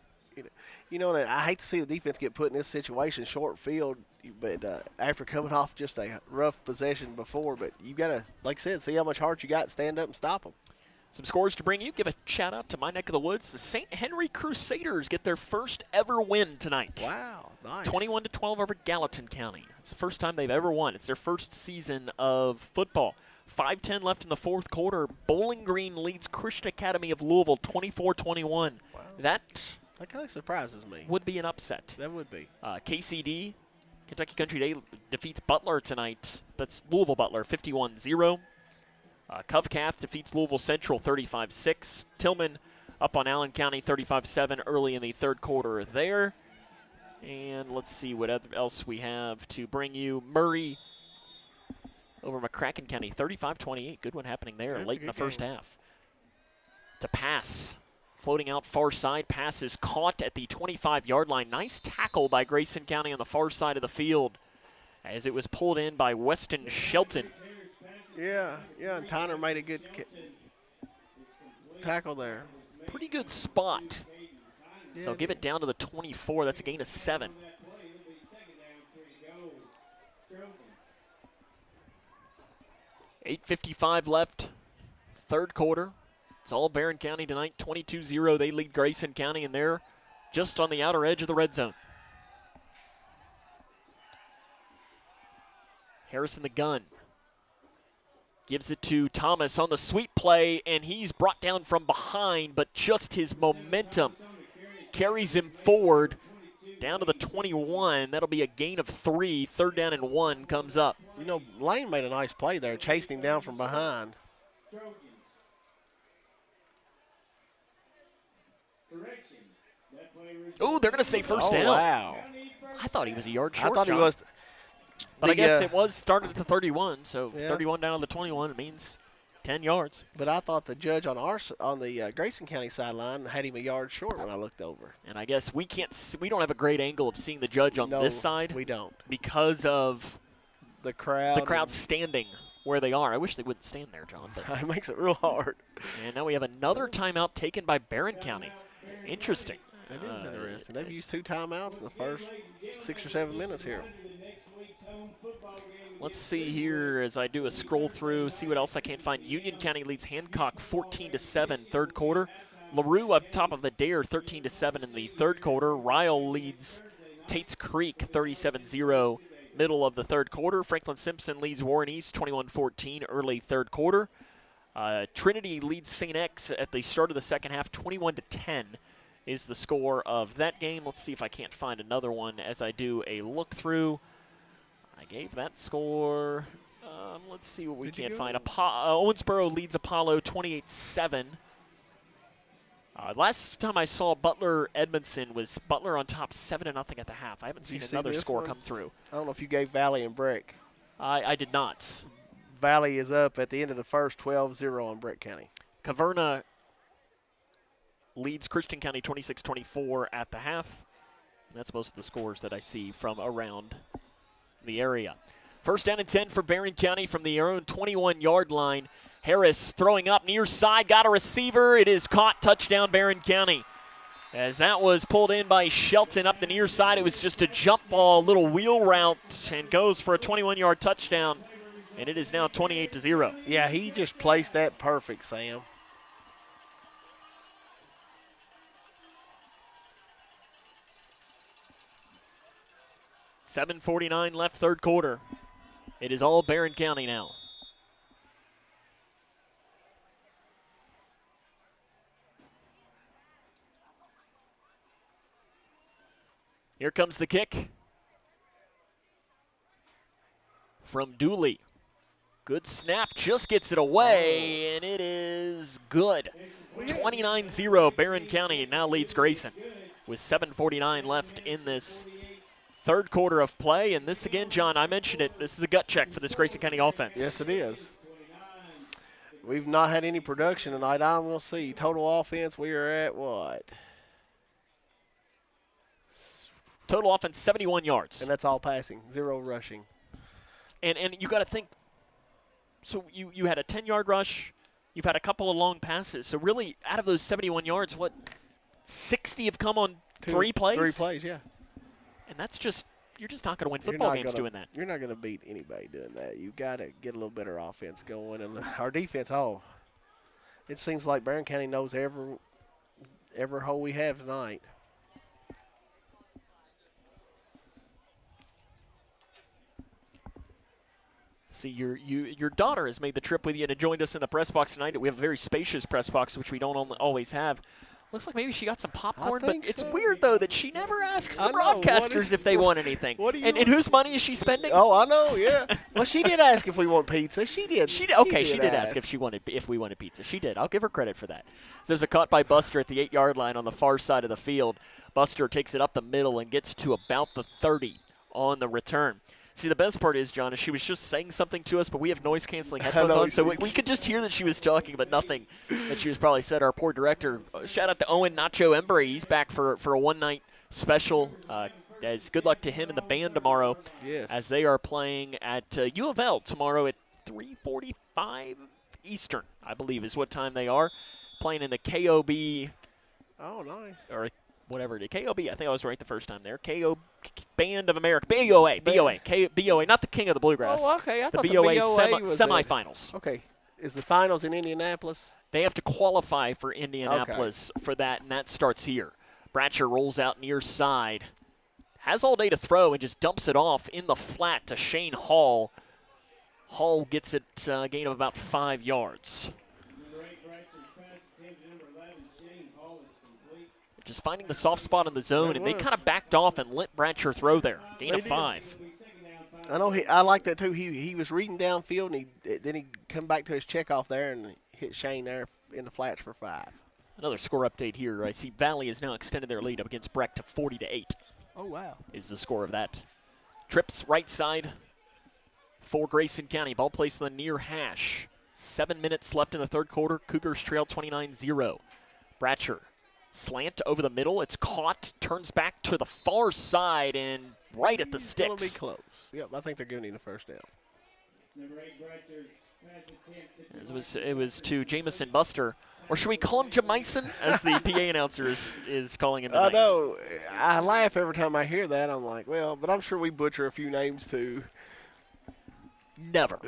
You know, I hate to see the defense get put in this situation, short field, but after coming off just a rough possession before. But you got to, like I said, see how much heart you got, stand up and stop them. Some scores to bring you. Give a shout out to my neck of the woods. The St. Henry Crusaders get their first ever win tonight. Wow, nice. 21-12 over Gallatin County. It's the first time they've ever won. It's their first season of football. 5:10 left in the fourth quarter. Bowling Green leads Christian Academy of Louisville 24-21. Wow. That kind of surprises me. Would be an upset. That would be. KCD, Kentucky Country Day, defeats Butler tonight. That's Louisville Butler 51-0. Covcath defeats Louisville Central 35-6. Tillman up on Allen County 35-7 early in the third quarter there. And let's see what else we have to bring you. Murray over McCracken County 35-28. Good one happening there late in the first half. To pass. Floating out far side. Pass is caught at the 25-yard line. Nice tackle by Grayson County on the far side of the field as it was pulled in by Weston Shelton. Yeah, and Tyner made a good tackle there. Pretty good spot. Yeah. So give it down to the 24. That's a gain of 7. $8:55 left, third quarter. It's all Barren County tonight, 22-0. They lead Grayson County, and they're just on the outer edge of the red zone. Harrison the gun. Gives it to Thomas on the sweep play, and he's brought down from behind, but just his momentum carries him forward down to the 21. That'll be a gain of 3. 3rd down and 1 comes up. You know, Lane made a nice play there, chased him down from behind. Oh, they're going to say first down. Wow. I thought he was a yard short. I thought he was. But I guess it was started at the 31, so 31 down to the 21. It means 10 yards. But I thought the judge on the Grayson County sideline had him a yard short when I looked over. And I guess we don't have a great angle of seeing the judge on this side. We don't. Because of the crowd. The crowd standing where they are. I wish they wouldn't stand there, John. But it makes it real hard. And now we have another timeout taken by Barren County. Interesting. That is interesting. They've used 2 timeouts in the first 6 or 7 minutes here. Let's see here as I do a scroll through, see what else I can't find. Union County leads Hancock 14-7, third quarter. LaRue up top of Adair 13-7 in the third quarter. Ryle leads Tate's Creek 37-0, middle of the third quarter. Franklin Simpson leads Warren East 21-14, early third quarter. Trinity leads St. X at the start of the second half, 21-10 is the score of that game. Let's see if I can't find another one as I do a look through. I gave that score. Let's see what we can't find. Owensboro leads Apollo 28-7. Last time I saw Butler Edmondson was Butler on top 7-0 at the half. I haven't seen another score come through. I don't know if you gave Valley and Breck. I did not. Valley is up at the end of the first 12-0 on Breck County. Caverna leads Christian County 26-24 at the half. And that's most of the scores that I see from around the area. First down and 10 for Barren County from their own 21-yard line. Harris throwing up near side, got a receiver. It is caught, touchdown Barren County. As that was pulled in by Shelton up the near side, it was just a jump ball, little wheel route, and goes for a 21-yard touchdown. And it is now 28-0. Yeah, he just placed that perfect, Sam. $7:49 left, third quarter. It is all Barren County now. Here comes the kick from Dooley. Good snap, just gets it away, and it is good. 29-0, Barren County now leads Grayson with 7:49 left in this third quarter of play. And this again, John, I mentioned it, this is a gut check for this Grayson County offense. Yes, it is. We've not had any production tonight. I'm going to see. Total offense, we are at what? Total offense, 71 yards. And that's all passing, 0 rushing. And you got to think, so you had a 10-yard rush, you've had a couple of long passes. So really, out of those 71 yards, what, 60 have come on 3 plays? 3 plays, yeah. And that's just, you're just not going to win football games doing that. You're not going to beat anybody doing that. You've got to get a little better offense going. And our defense, it seems like Barren County knows every hole we have tonight. See, your daughter has made the trip with you and joined us in the press box tonight. We have a very spacious press box, which we don't always have. Looks like maybe she got some popcorn, but it's weird, though, that she never asks the broadcasters if they want anything. And whose money is she spending? Oh, I know, yeah. Well, she did ask if we want pizza. She did. She did ask if we wanted pizza. She did. I'll give her credit for that. So there's a cut by Buster at the 8-yard line on the far side of the field. Buster takes it up the middle and gets to about the 30 on the return. See, the best part is, John, is she was just saying something to us, but we have noise-canceling headphones on, so we could just hear that she was talking, but nothing that she was probably said. Our poor director, shout out to Owen Nacho Embry. He's back for a one-night special. As good luck to him and the band tomorrow. Yes. As they are playing at U of L tomorrow at 3:45 Eastern, I believe is what time they are. Playing in the KOB. Oh, nice. Or whatever it is. KOB, I think I was right the first time there. KO Band of America. BOA, not the King of the Bluegrass. Oh, okay. I thought the BOA semifinals. Okay. Is the finals in Indianapolis? They have to qualify for Indianapolis for that, and that starts here. Bratcher rolls out near side. Has all day to throw and just dumps it off in the flat to Shane Hall. Hall gets it a gain of about 5 yards. Just finding the soft spot in the zone, and they kind of backed off and let Bratcher throw there. Gain of 5. I know. I like that too. He was reading downfield, and then he come back to his checkoff there and hit Shane there in the flats for 5. Another score update here. I see Valley has now extended their lead up against Breck to 40-8. Oh wow! Is the score of that. Trips right side for Grayson County. Ball placed on the near hash. 7 minutes left in the third quarter. Cougars trail 29-0. Bratcher. Slant over the middle. It's caught. Turns back to the far side and right at the sticks. It'll be close. Yep, I think they're giving him the first down. It was to Jamycen Buster. Or should we call him Jamycen, as the PA announcer is calling him tonight? I know. I laugh every time I hear that. I'm like, well, but I'm sure we butcher a few names too. Never.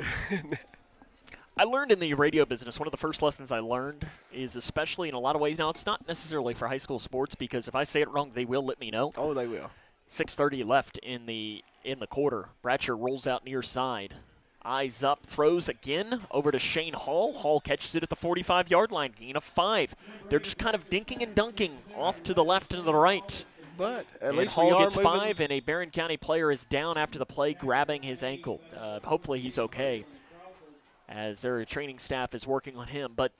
I learned in the radio business, one of the first lessons I learned is, especially in a lot of ways, now it's not necessarily for high school sports, because if I say it wrong, they will let me know. Oh, they will. 6:30 left in the quarter. Bratcher rolls out near side. Eyes up, throws again over to Shane Hall. Hall catches it at the 45-yard line, gain of 5. They're just kind of dinking and dunking off to the left and to the right. But at and least Hall gets 5, and a Barren County player is down after the play, grabbing his ankle. Hopefully he's okay, as their training staff is working on him. But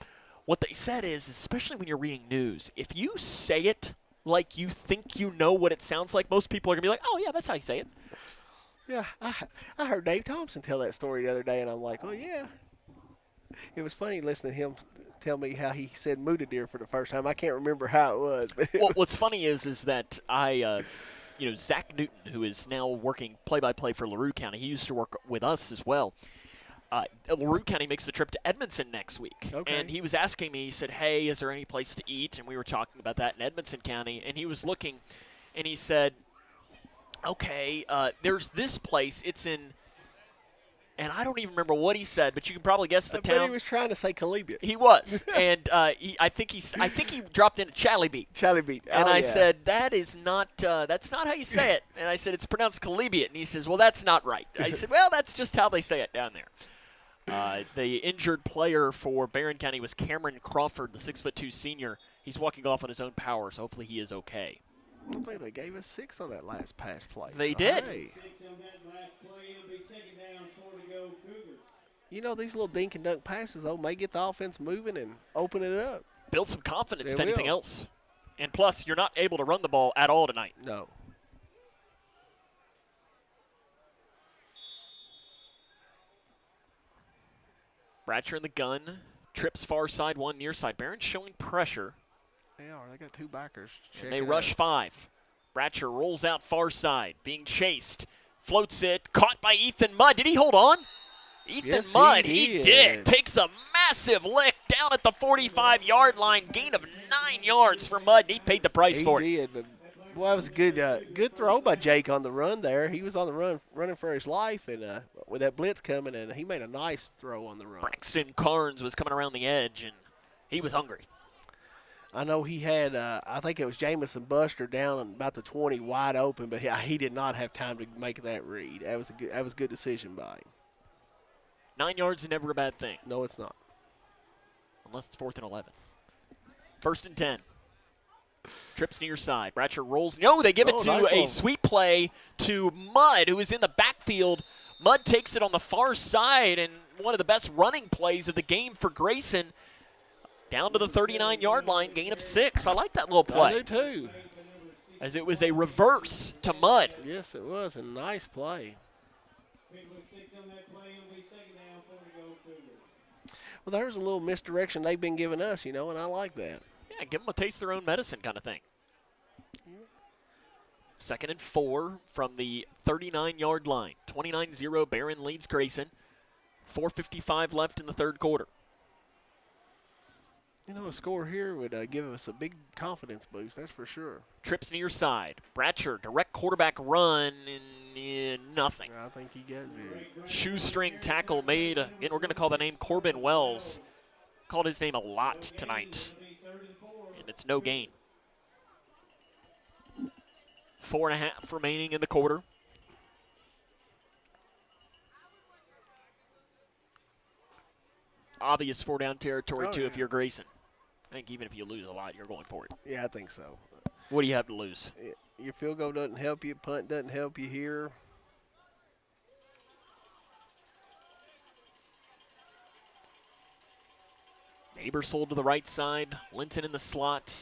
what they said is, especially when you're reading news, if you say it like you think you know what it sounds like, most people are going to be like, oh, yeah, that's how you say it. Yeah, I heard Dave Thompson tell that story the other day, and I'm like, oh, yeah. It was funny listening to him tell me how he said Mudadir for the first time. I can't remember how it was. But well, what's funny is that Zach Newton, who is now working play-by-play for LaRue County, he used to work with us as well. LaRue County makes the trip to Edmondson next week. Okay. And he was asking me, he said, hey, is there any place to eat? And we were talking about that in Edmondson County. And he was looking, and he said, okay, there's this place. It's in, and I don't even remember what he said, but you can probably guess the town. But he was trying to say Calibia. He was. And I think he dropped in a Chalybee. Chalybee. And oh, I yeah. said, that's not how you say it. And I said, it's pronounced Calibiot. And he says, well, that's not right. I said, well, that's just how they say it down there. The injured player for Barren County was Cameron Crawford, the 6'2" senior. He's walking off on his own power, so hopefully he is okay. I don't think they gave us 6 on that last pass play. They did. Hey. You know, these little dink and dunk passes, though, may get the offense moving and open it up. Build some confidence, if They anything will. else. And plus, you're not able to run the ball at all tonight. No. Bratcher in the gun. Trips far side, one near side. Barron's showing pressure. They are. They got 2 backers. And they rush 5. Bratcher rolls out far side, being chased. Floats it. Caught by Ethan Mudd. Did he hold on? Ethan Yes, Mudd, he he did. Takes a massive lick down at the 45-yard line. Gain of 9 yards for Mudd. He paid the price for it. He did. But, well, it was a good throw by Jake on the run there. He was on the run, running for his life, and with that blitz coming, and he made a nice throw on the run. Braxton Carnes was coming around the edge, and he was hungry. I know he had, I think it was Jamycen Buster down about the 20 wide open, but he did not have time to make that read. That was a good decision by him. 9 yards is never a bad thing. No, it's not. Unless it's 4th and 11. 1st and 10. Trips near side. Bratcher rolls. No, they give it to nice a one. sweep play to Mudd, who is in the backfield. Mudd takes it on the far side, and one of the best running plays of the game for Grayson. Down to the 39-yard line, gain of 6. I like that little play. I do too. As it was a reverse to Mudd. Yes, it was a nice play. Well, there's a little misdirection they've been giving us, and I like that. Yeah, give them a taste their own medicine kind of thing. 2nd and 4 from the 39-yard line. 29-0, Barren leads Grayson. 4:55 left in the third quarter. A score here would give us a big confidence boost, that's for sure. Trips near side. Bratcher, direct quarterback run, and nothing. I think he gets it. Shoestring tackle made. Again, we're going to call the name Corbin Wells. Called his name a lot tonight. And it's no gain. 4.5 remaining in the quarter. Obvious 4-down territory, too, yeah. if you're Grayson. I think even if you lose a lot, you're going for it. Yeah, I think so. What do you have to lose? Your field goal doesn't help you. Punt doesn't help you here. Abersold to the right side. Linton in the slot.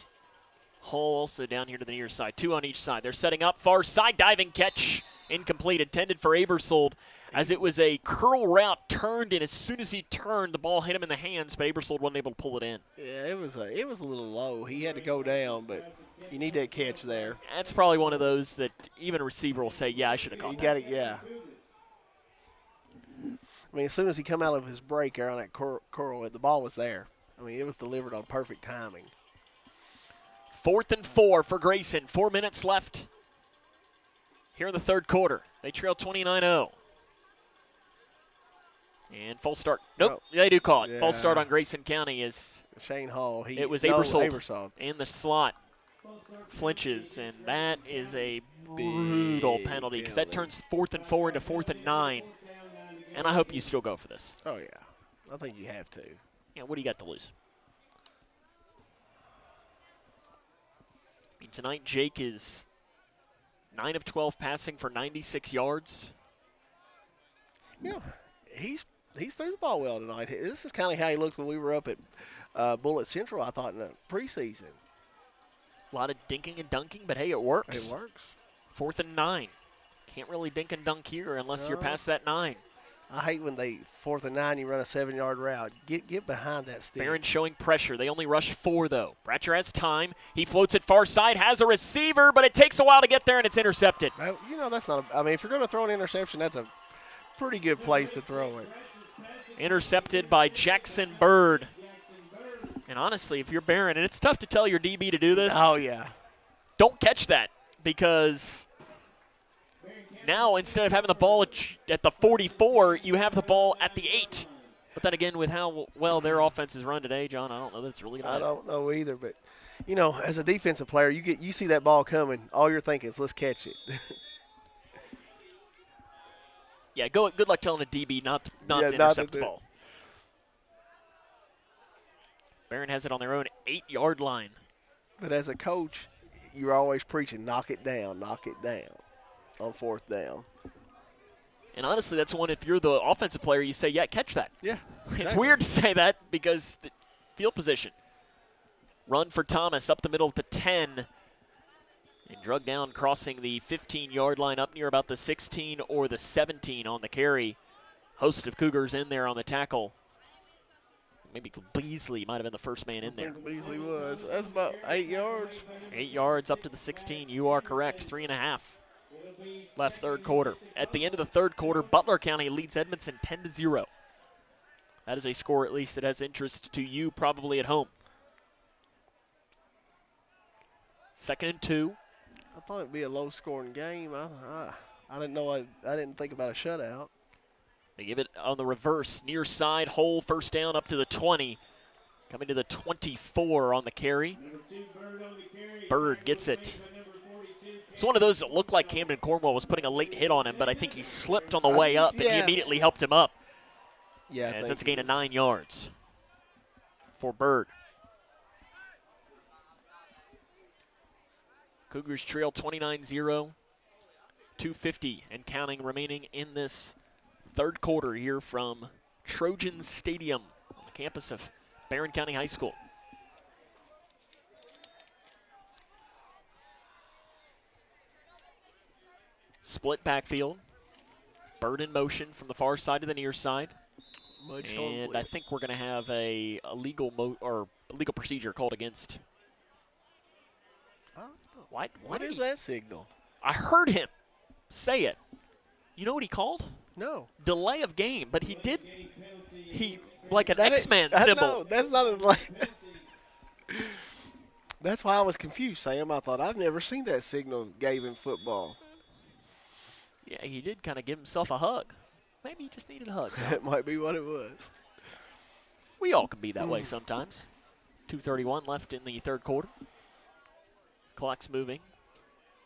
Hull also down here to the near side. 2 on each side. They're setting up. Far side diving catch. Incomplete. Intended for Abersold. As it was a curl route, turned, and as soon as he turned, the ball hit him in the hands, but Abersold wasn't able to pull it in. Yeah, it was a little low. He had to go down, but you need that catch there. That's probably one of those that even a receiver will say, yeah, I should have caught You that. got it, yeah. I mean, as soon as he come out of his break there on that curl, the ball was there. I mean, it was delivered on perfect timing. 4th and 4 for Grayson. 4 minutes left here in the third quarter. They trail 29-0. And false start. Nope, they do call it. Yeah. False start on Grayson County is Shane Hall. It was Abersold in the slot. Flinches, and that is a brutal penalty because that turns 4th and 4 into 4th and 9. And I hope you still go for this. Oh, yeah. I think you have to. Yeah, what do you got to lose? I mean, tonight, Jake is 9 of 12 passing for 96 yards. He's he's threw the ball well tonight. This is kind of how he looked when we were up at Bullitt Central, I thought, in the preseason. A lot of dinking and dunking, but hey, it works. It works. 4th and 9. Can't really dink and dunk here unless you're past that 9. I hate when 4th and 9, you run a 7-yard route. Get behind that stick. Barren showing pressure. They only rush 4, though. Bratcher has time. He floats it far side, has a receiver, but it takes a while to get there, and it's intercepted. That's not I mean, if you're going to throw an interception, that's a pretty good place to throw it. Intercepted by Jackson Bird. And honestly, if you're Barren, and it's tough to tell your DB to do this. Oh, yeah. Don't catch that, because now instead of having the ball at the 44, you have the ball at the 8. But then again, with how well their offense is run today, John, I don't know that's really going to I don't know either, but, as a defensive player, you see that ball coming, all you're thinking is let's catch it. Yeah, good luck telling a DB not to intercept the ball. Barren has it on their own 8-yard line. But as a coach, you're always preaching, knock it down on 4th down. And honestly, that's one, if you're the offensive player, you say, yeah, catch that. Yeah. Exactly. It's weird to say that because the field position. Run for Thomas up the middle to 10. And drug down, crossing the 15-yard line up near about the 16 or the 17 on the carry. Host of Cougars in there on the tackle. Maybe Beasley might have been the first man in there. I think Beasley was. That's about 8 yards. 8 yards up to the 16. You are correct. 3.5 left third quarter. At the end of the third quarter, Butler County leads Edmondson 10-0. That is a score at least that has interest to you probably at home. 2nd and 2. I thought it'd be a low-scoring game. I didn't know. I didn't think about a shutout. They give it on the reverse, near side, hole, first down up to the 20. Coming to the 24 on the carry. Bird gets it. It's one of those that looked like Camden Cornwell was putting a late hit on him, but I think he slipped on the way up, and he immediately helped him up. Yeah, as that's a gain of 9 yards for Bird. Cougars trail 29-0, 2:50 and counting remaining in this third quarter here from Trojan Stadium on the campus of Barren County High School. Split backfield. Bird in motion from the far side to the near side. And I think we're going to have a legal procedure called against. What is that signal? I heard him say it. You know what he called? No. Delay of game, but he like an X-Men symbol. No, that's not a delay. That's why I was confused, Sam. I thought I've never seen that signal gave in football. Yeah, he did kind of give himself a hug. Maybe he just needed a hug. That might be what it was. We all can be that way sometimes. 2:31 left in the third quarter. Clock's moving.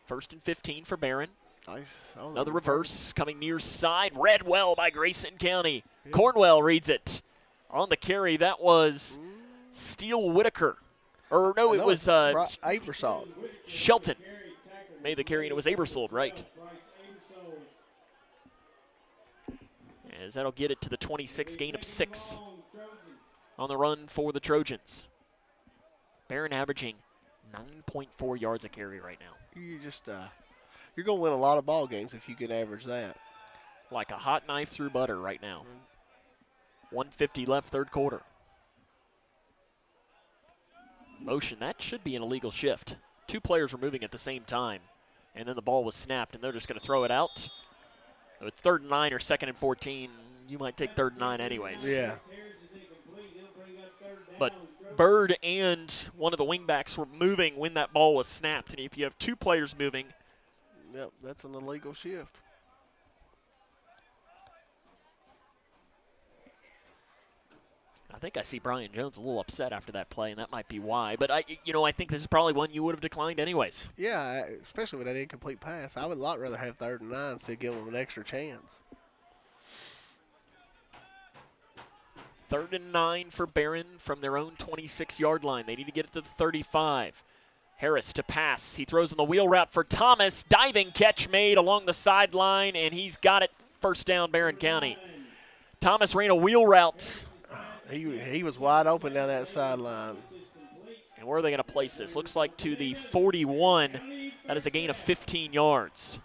1st and 15 for Barren. Nice. Another reverse coming near side. Read well by Grayson County. Yeah. Cornwell reads it. On the carry, that was Steele Whitaker. Or no, it was Abersold. Shelton made the carry, and it was Abersold, right? As that'll get it to the 26, gain of 6 on the run for the Trojans. Barren averaging 9.4 yards a carry right now. You're going to win a lot of ball games if you can average that. Like a hot knife through butter right now. 1:50 left third quarter. Motion, that should be an illegal shift. 2 players were moving at the same time, and then the ball was snapped, and they're just going to throw it out. It's 3rd and 9 or 2nd and 14. You might take 3rd and 9 anyways. Yeah. But Bird and one of the wingbacks were moving when that ball was snapped. And if you have 2 players moving. Yep, that's an illegal shift. I think I see Brian Jones a little upset after that play, and that might be why. But I think this is probably one you would have declined anyways. Yeah, especially with that incomplete pass. I would a lot rather have 3rd and 9 to give them an extra chance. 3rd and 9 for Barren from their own 26-yard line. They need to get it to the 35. Harris to pass. He throws in the wheel route for Thomas. Diving catch made along the sideline, and he's got it. First down, Barren County. Thomas ran a wheel route. He was wide open down that sideline. And where are they going to place this? Looks like to the 41. That is a gain of 15 yards.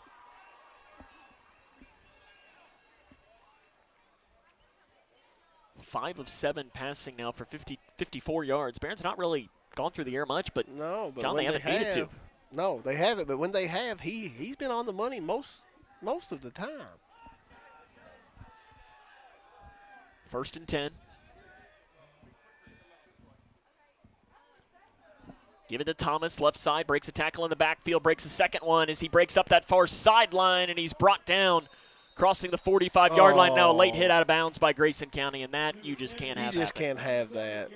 Five of 7 passing now for 54 yards. Barron's not really gone through the air much, but no, but John, they haven't needed to. No, they haven't. But when they have, he's been on the money most of the time. 1st and 10. Give it to Thomas, left side, breaks a tackle in the backfield, breaks a second one as he breaks up that far sideline, and he's brought down crossing the 45-yard line. Now a late hit out of bounds by Grayson County, and that you just can't have. You just can't have that.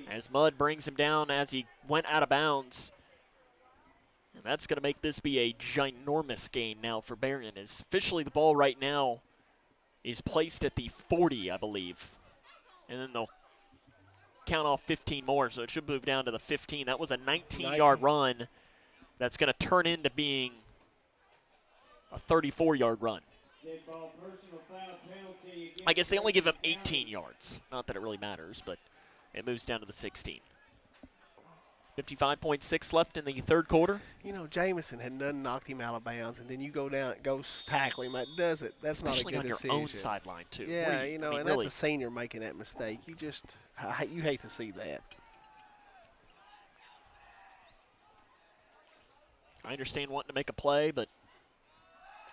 As Mudd brings him down as he went out of bounds. And that's going to make this be a ginormous gain now for Barren, as officially the ball right now is placed at the 40, I believe. And then they'll count off 15 more, so it should move down to the 15. That was a 19-yard run that's going to turn into being a 34-yard run. I guess they only give him 18 yards. Not that it really matters, but it moves down to the 16. 55.6 left in the third quarter. You know, Jamycen had done knocked him out of bounds, and then you go down, go tackle him. That does it. That's especially not a good decision. On your own sideline too. Yeah, you know, and really, that's a senior making that mistake. You hate to see that. I understand wanting to make a play, but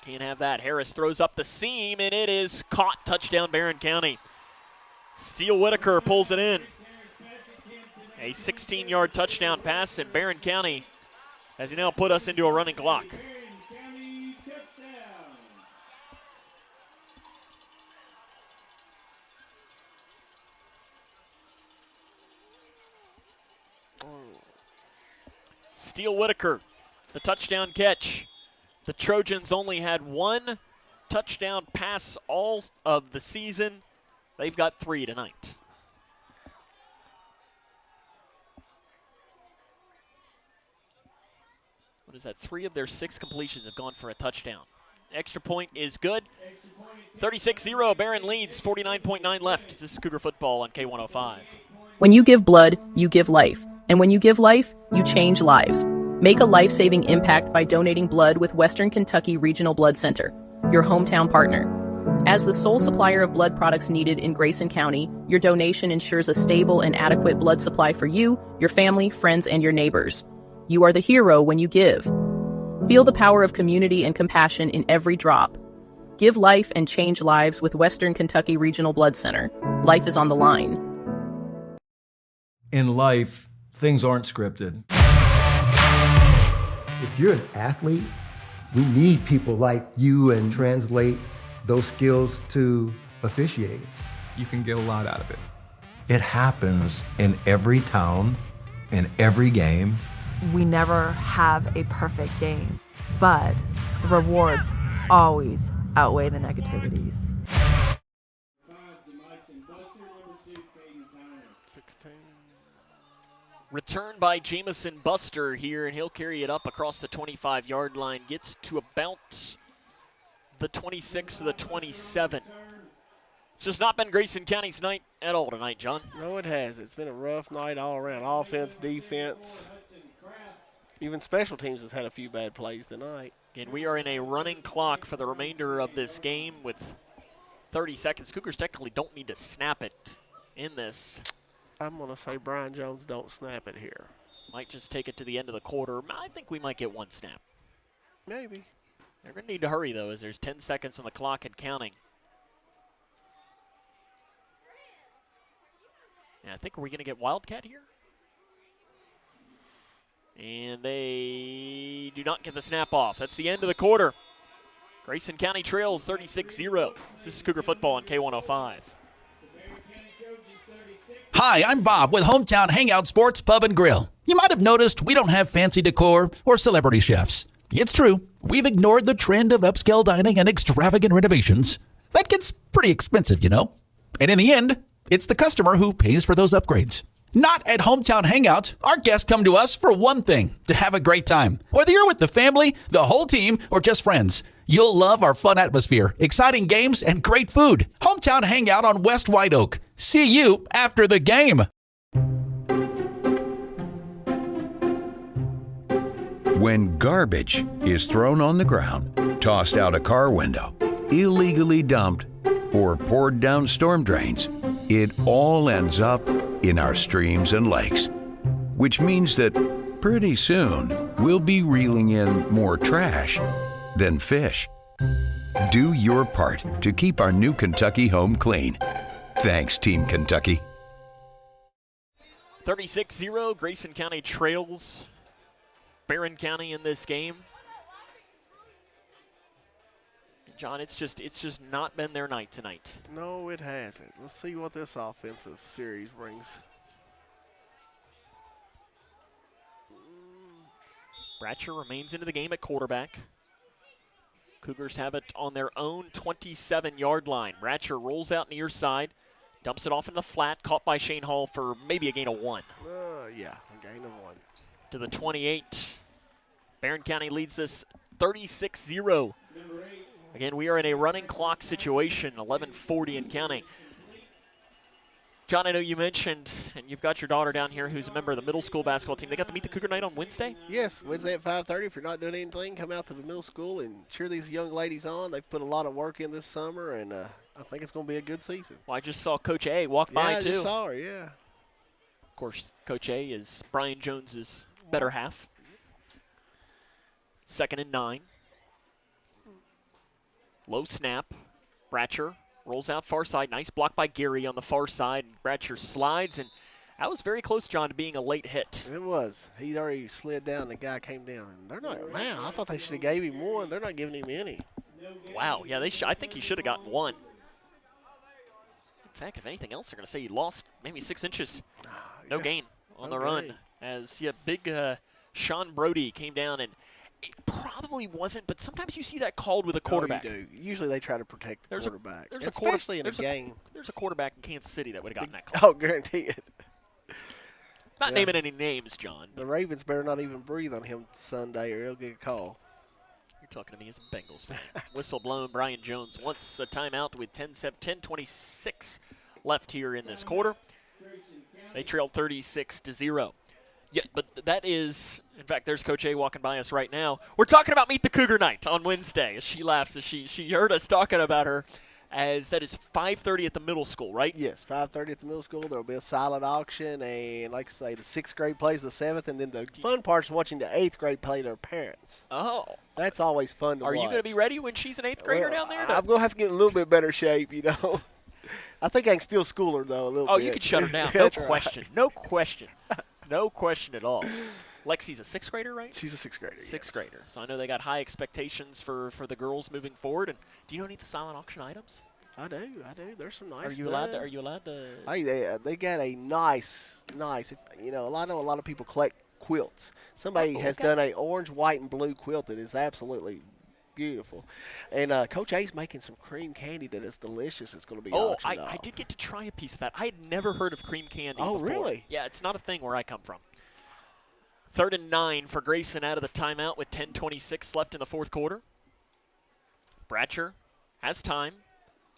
can't have that. Harris throws up the seam, and it is caught. Touchdown, Barren County. Steele Whitaker pulls it in. A 16-yard touchdown pass, and Barren County has now put us into a running clock. Steele Whitaker, the touchdown catch. The Trojans only had one touchdown pass all of the season. They've got 3 tonight. What is that? 3 of their 6 completions have gone for a touchdown. Extra point is good. 36-0, Barren leads, 49.9 left. This is Cougar football on K105. When you give blood, you give life. And when you give life, you change lives. Make a life-saving impact by donating blood with Western Kentucky Regional Blood Center, your hometown partner. As the sole supplier of blood products needed in Grayson County, your donation ensures a stable and adequate blood supply for you, your family, friends, and your neighbors. You are the hero when you give. Feel the power of community and compassion in every drop. Give life and change lives with Western Kentucky Regional Blood Center. Life is on the line. In life, things aren't scripted. If you're an athlete, we need people like you and translate those skills to officiating. You can get a lot out of it. It happens in every town, in every game. We never have a perfect game, but the rewards always outweigh the negativities. 16. Return by Jamycen Buster here, and he'll carry it up across the 25-yard line. Gets to about the 26 or the 27. It's just not been Grayson County's night at all tonight, John. No, it has. It's been a rough night all around. Offense, defense. Even special teams has had a few bad plays tonight. Again, we are in a running clock for the remainder of this game with 30 seconds. Cougars technically don't need to snap it in this. I'm going to say Brian Jones don't snap it here. Might just take it to the end of the quarter. I think we might get one snap. Maybe. They're going to need to hurry, though, as there's 10 seconds on the clock and counting. And I think, are we going to get Wildcat here? And they do not get the snap off. That's the end of the quarter. Grayson County trails 36-0. This is Cougar football on K105. Hi, I'm Bob with Hometown Hangout Sports Pub and Grill. You might have noticed we don't have fancy decor or celebrity chefs. It's true, we've ignored the trend of upscale dining and extravagant renovations. That gets pretty expensive, you know. And in the end, it's the customer who pays for those upgrades. Not at Hometown Hangout. Our guests come to us for one thing, to have a great time. Whether you're with the family, the whole team, or just friends, you'll love our fun atmosphere, exciting games, and great food. Hometown Hangout on West White Oak. See you after the game. When garbage is thrown on the ground, tossed out a car window, illegally dumped, or poured down storm drains, it all ends up in our streams and lakes, which means that pretty soon we'll be reeling in more trash than fish. Do your part to keep our new Kentucky home clean. Thanks, Team Kentucky. 36-0, Grayson County trails Barren County in this game. John, it's just not been their night tonight. No, it hasn't. Let's see what this offensive series brings. Bratcher remains into the game at quarterback. Cougars have it on their own 27-yard line. Bratcher rolls out near side, dumps it off in the flat, caught by Shane Hall for maybe a gain of 1. Yeah, a gain of 1. To the 28. Barren County leads this 36-0. Again, we are in a running clock situation, 11:40 and counting. John, I know you mentioned, and you've got your daughter down here who's a member of the middle school basketball team. They got to meet the Cougar night on Wednesday? Yes, Wednesday at 5:30. If you're not doing anything, come out to the middle school and cheer these young ladies on. They've put a lot of work in this summer, and I think it's going to be a good season. Well, I just saw Coach A walk by, too. I just saw her, yeah. Of course, Coach A is Brian Jones's better half. 2nd and 9. Low snap. Bratcher rolls out far side. Nice block by Gary on the far side. Bratcher slides, and that was very close, John, to being a late hit. It was. He already slid down. The guy came down. And they're not. Man, I thought they should have gave him 1. They're not giving him any. Wow. Yeah, I think he should have gotten 1. In fact, if anything else, they're going to say he lost maybe 6 inches. No gain on the run. As big Sean Brody came down, and it probably wasn't, but sometimes you see that called with a quarterback. Oh, you do. Usually they try to protect the quarterback, especially in a game. There's a quarterback in Kansas City that would have gotten that call. Oh, guaranteed. Not naming any names, John. The Ravens better not even breathe on him Sunday or he'll get a call. You're talking to me as a Bengals fan. Whistle blown. Brian Jones wants a timeout with 10:26 left here in this quarter. They trail 36-0. Yeah, but that is, in fact, there's Coach A walking by us right now. We're talking about Meet the Cougar Night on Wednesday. She laughs as she heard us talking about her, as that is 5:30 at the middle school, right? Yes, 5:30 at the middle school. There will be a silent auction, and like I say, the 6th grade plays the 7th, and then the fun part's watching the 8th grade play their parents. Oh. That's always fun to watch. Are you going to be ready when she's an 8th grader down there? I'm going to have to get in a little bit better shape, you know. I think I can still school her, though, a little bit. Oh, you can shut her down. No question. No question. No question at all. Lexi's a 6th grader, right? She's a 6th grader. 6th grader. So I know they got high expectations for the girls moving forward. And do you know any of the silent auction items? I do. There's some nice. Are you allowed to? Hey, they got a nice. A lot of people collect quilts. Somebody has done a orange, white, and blue quilt that is absolutely beautiful. And Coach A's making some cream candy that is delicious. It's going to be auctioned off. I did get to try a piece of that. I had never heard of cream candy before. Really? Yeah, it's not a thing where I come from. 3rd and 9 for Grayson out of the timeout with 10:26 left in the 4th quarter. Bratcher has time.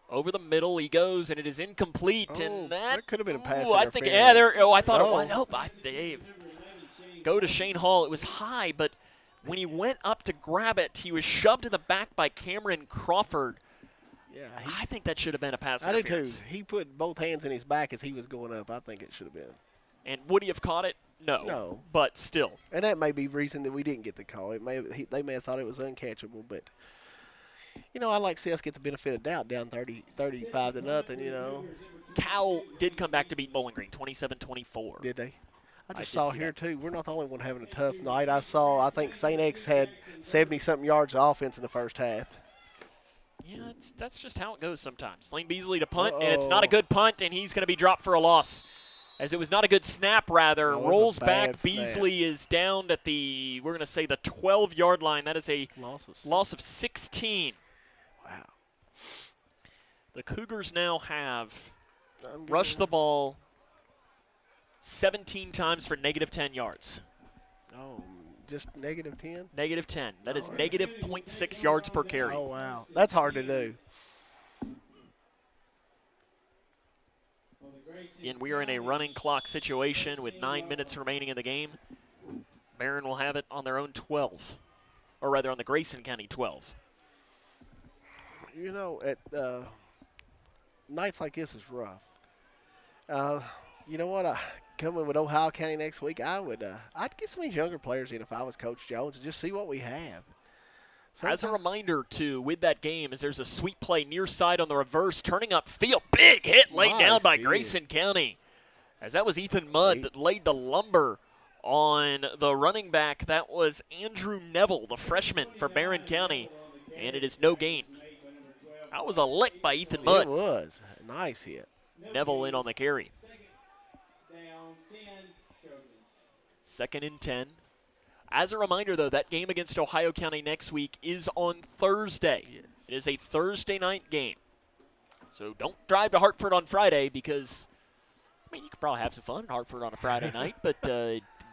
Over the middle he goes, and it is incomplete. And that could have been a pass. I think, yeah, there. Oh, I thought it was. Oh, Dave. Go to Shane Hall. It was high, but when he went up to grab it, he was shoved in the back by Cameron Crawford. Yeah, I think that should have been a pass I interference. do too. He put both hands in his back as he was going up. I think it should have been. And would he have caught it? No. But still. And that may be the reason that we didn't get the call. They may have thought it was uncatchable, but I like to see us get the benefit of doubt down 35-0, Cal did come back to beat Bowling Green, 27-24. Did they? I saw here, too. We're not the only one having a tough night. I think St. X had 70-something yards of offense in the first half. Yeah, that's just how it goes sometimes. Lane Beasley to punt, and it's not a good punt, and he's going to be dropped for a loss. As it was not a good snap, rather. Rolls back. Beasley is down at we're going to say the 12-yard line. That is a loss of 16. Wow. The Cougars now have rushed the ball 17 times for negative 10 yards. Oh, just negative 10? Negative 10. That is negative 0.6 yards per carry. Oh, wow. That's hard to do. Again, we are in a running clock situation with 9 minutes remaining in the game. Barren will have it on their own 12, or rather on the Grayson County 12. You know, at nights like this is rough. You know what? Coming with Ohio County next week, I'd get some of these younger players in if I was Coach Jones and just see what we have. As a reminder, too, with that game, is there's a sweep play near side on the reverse, turning up field. Big hit laid down by Grayson County. As that was Ethan Mudd that laid the lumber on the running back. That was Andrew Neville, the freshman for Barren County, and it is no gain. That was a lick by Ethan Mudd. It was. A nice hit. Neville in on the carry. 2nd and 10. As a reminder, though, that game against Ohio County next week is on Thursday. It is a Thursday night game. So don't drive to Hartford on Friday because, I mean, you could probably have some fun at Hartford on a Friday night, but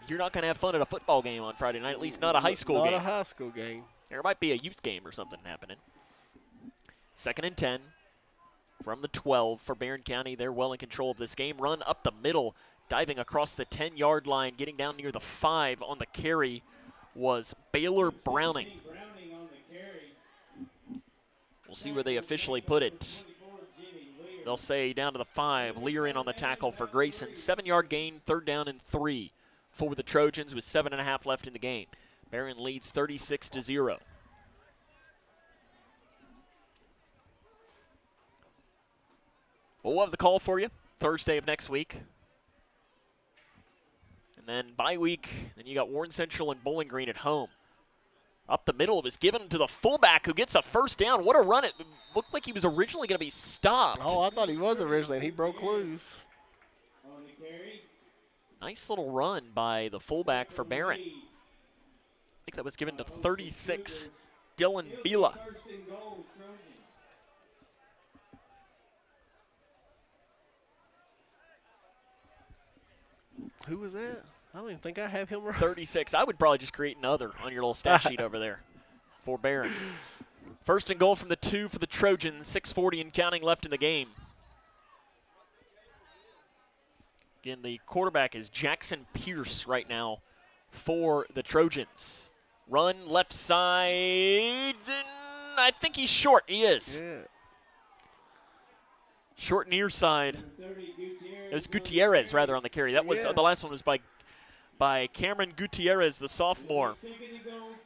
you're not going to have fun at a football game on Friday night, at least not a high school game. Not a high school game. There might be a youth game or something happening. 2nd and 10 from the 12 for Barren County. They're well in control of this game. Run up the middle. Diving across the 10-yard line, getting down near the 5 on the carry was Baylor Browning. We'll see where they officially put it. They'll say down to the 5. Lear in on the tackle for Grayson. 7-yard gain, 3rd down and 3 for the Trojans with 7.5 left in the game. Barren leads 36-0. Well, we'll have the call for you Thursday of next week. And then bye week, then you got Warren Central and Bowling Green at home. Up the middle, it was given to the fullback who gets a 1st down. What a run. It looked like he was originally going to be stopped. Oh, I thought he was originally, and he broke loose. Nice little run by the fullback for Barren. I think that was given to 36, Dylan Bila. Who was that? I don't even think I have him right. 36. I would probably just create another on your little stat sheet over there for Barren. 1st and goal from the 2 for the Trojans. 6:40 and counting left in the game. Again, the quarterback is Jackson Pierce right now for the Trojans. Run left side. I think he's short. He is. Yeah. Short near side. It was Gutierrez, rather, on the carry. That was the last one was by Cameron Gutierrez, the sophomore.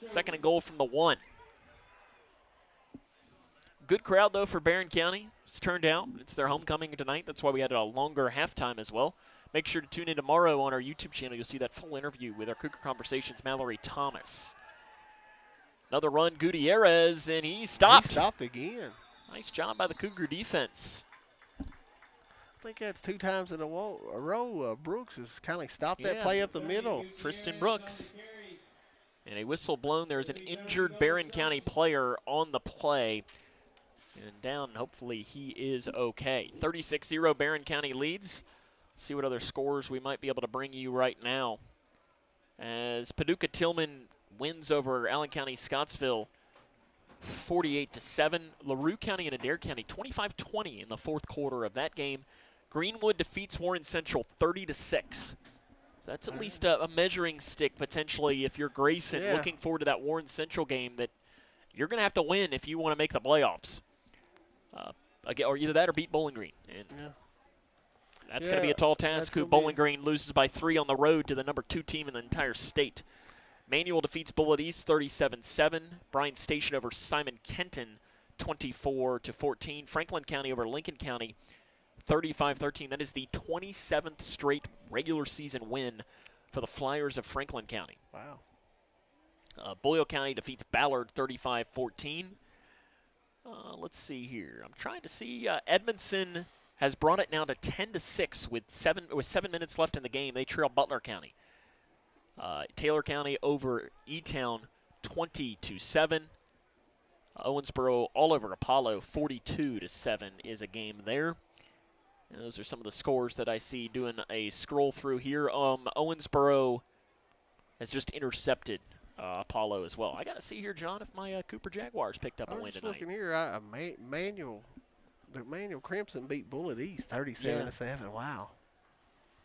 2nd and goal from the 1. Good crowd, though, for Barren County. It's turned out. It's their homecoming tonight. That's why we had a longer halftime as well. Make sure to tune in tomorrow on our YouTube channel. You'll see that full interview with our Cougar Conversations, Mallory Thomas. Another run, Gutierrez, and he stopped. He stopped again. Nice job by the Cougar defense. I think that's 2 times in a row. Brooks has kind of stopped that play up the middle. Tristan Brooks. And a whistle blown. There's an injured Barren County player on the play. And down, hopefully he is okay. 36-0 Barren County leads. See what other scores we might be able to bring you right now. As Paducah Tillman wins over Allen County Scottsville 48-7. LaRue County and Adair County 25-20 in the 4th quarter of that game. Greenwood defeats Warren Central 30-6. That's at least a measuring stick potentially if you're Grayson. Looking forward to that Warren Central game that you're going to have to win if you want to make the playoffs. Or either that or beat Bowling Green. And that's going to be a tall task. Bowling Green loses by 3 on the road to the number 2 team in the entire state. Manual defeats Bullitt East 37-7. Bryan Station over Simon Kenton 24-14. Franklin County over Lincoln County 35-13. That is the 27th straight regular season win for the Flyers of Franklin County. Wow. Boyle County defeats Ballard 35-14. Let's see here. I'm trying to see. Edmondson has brought it now to 10-6 with 7 minutes left in the game. They trail Butler County. Taylor County over E-Town 20-7. Owensboro all over Apollo 42-7 is a game there. And those are some of the scores that I see doing a scroll through here. Owensboro has just intercepted Apollo as well. I got to see here, John, if my Cooper Jaguars picked up a win tonight. I'm looking here. The Manual Crimson beat Bullitt East 37-7. Wow.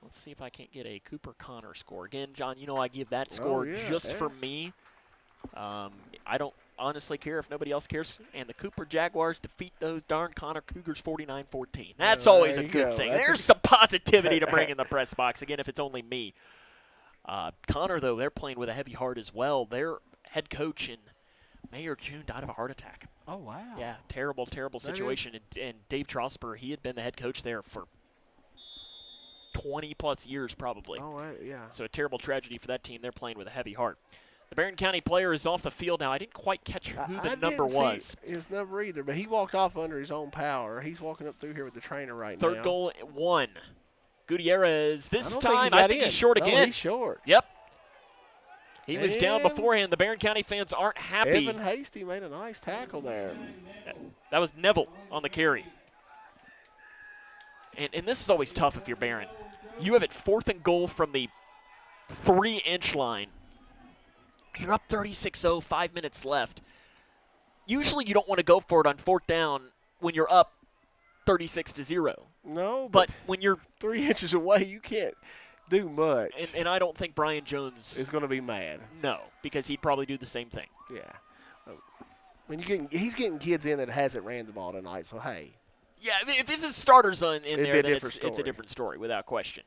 Let's see if I can't get a Cooper Connor score. Again, John, you know I give that score just for me. I don't honestly care if nobody else cares. And the Cooper Jaguars defeat those darn Connor Cougars 49-14. That's always a good thing. There's some positivity to bring in the press box, again, if it's only me. Connor, though, they're playing with a heavy heart as well. Their head coach in May or June died of a heart attack. Oh, wow. Yeah, terrible, terrible situation. And Dave Trosper, he had been the head coach there for 20-plus years probably. Oh, yeah. So a terrible tragedy for that team. They're playing with a heavy heart. The Barren County player is off the field now. I didn't quite catch who the number was. His number either, but he walked off under his own power. He's walking up through here with the trainer right now. Third goal, 1. Gutierrez this time, I think he's short again. He's short. Yep. He was down beforehand. The Barren County fans aren't happy. Evan Hasty made a nice tackle there. That was Neville on the carry. And this is always tough if you're Barren. You have it 4th and goal from the 3-inch line. You're up 36-0, 5 minutes left. Usually you don't want to go for it on 4th down when you're up 36-0. No, but when you're 3 inches away, you can't do much. And I don't think Brian Jones is going to be mad. No, because he'd probably do the same thing. Yeah. When he's getting kids in that hasn't ran the ball tonight, so hey. Yeah, if his starter's in there, then it's a different story, without question.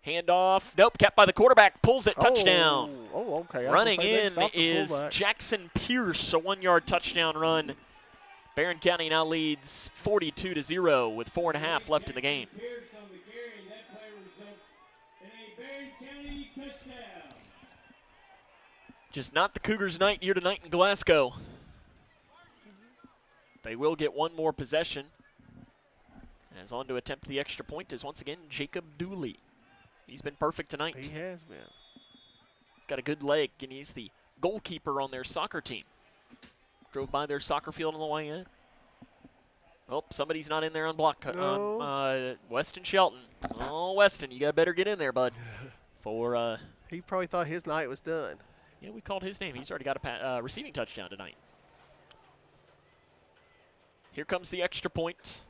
Handoff. Nope, kept by the quarterback. Pulls it. Touchdown. Oh, okay. Running in is Jackson Pierce, a 1-yard touchdown run. Barren County now leads 42-0 with 4.5 left in the game. Just not the Cougars' night here tonight in Glasgow. They will get one more possession. As on to attempt the extra point is once again Jacob Dooley. He's been perfect tonight. He has been. He's got a good leg, and he's the goalkeeper on their soccer team. Drove by their soccer field on the way in. Oh, somebody's not in there on block. No. Weston Shelton. Oh, Weston, you got better get in there, bud. He probably thought his night was done. Yeah, we called his name. He's already got a receiving touchdown tonight. Here comes the extra point.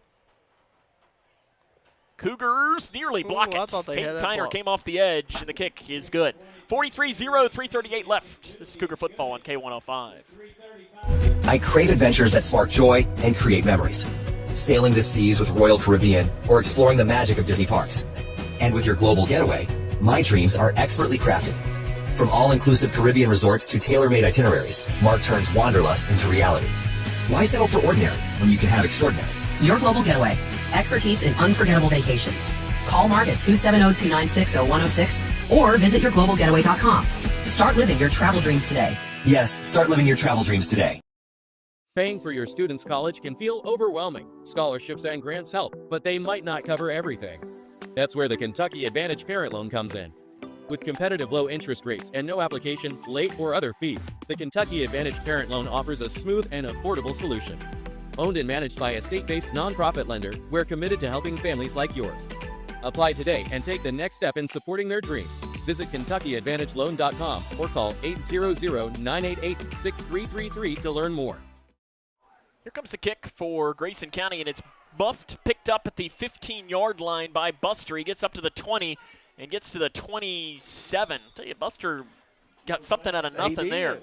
Cougars nearly block it. Kate Tyner came off the edge, and the kick is good. 43-0, 3:38 left. This is Cougar football on K105. I crave adventures that spark joy and create memories. Sailing the seas with Royal Caribbean or exploring the magic of Disney parks. And with your global getaway, my dreams are expertly crafted. From all-inclusive Caribbean resorts to tailor-made itineraries, Mark turns wanderlust into reality. Why settle for ordinary when you can have extraordinary? Your global getaway. Expertise in unforgettable vacations. Call Mark at 270-296-0106 or visit yourglobalgetaway.com. Start living your travel dreams today. Yes, start living your travel dreams today. Paying for your student's college can feel overwhelming. Scholarships and grants help, but they might not cover everything. That's where the Kentucky Advantage Parent Loan comes in. With competitive low interest rates and no application, late, or other fees, the Kentucky Advantage Parent Loan offers a smooth and affordable solution. Owned and managed by a state-based nonprofit lender, we're committed to helping families like yours. Apply today and take the next step in supporting their dreams. Visit KentuckyAdvantageLoan.com or call 800-988-6333 to learn more. Here comes the kick for Grayson County, and it's buffed, picked up at the 15-yard line by Buster. He gets up to the 20 and gets to the 27. I'll tell you, Buster got something out of nothing there.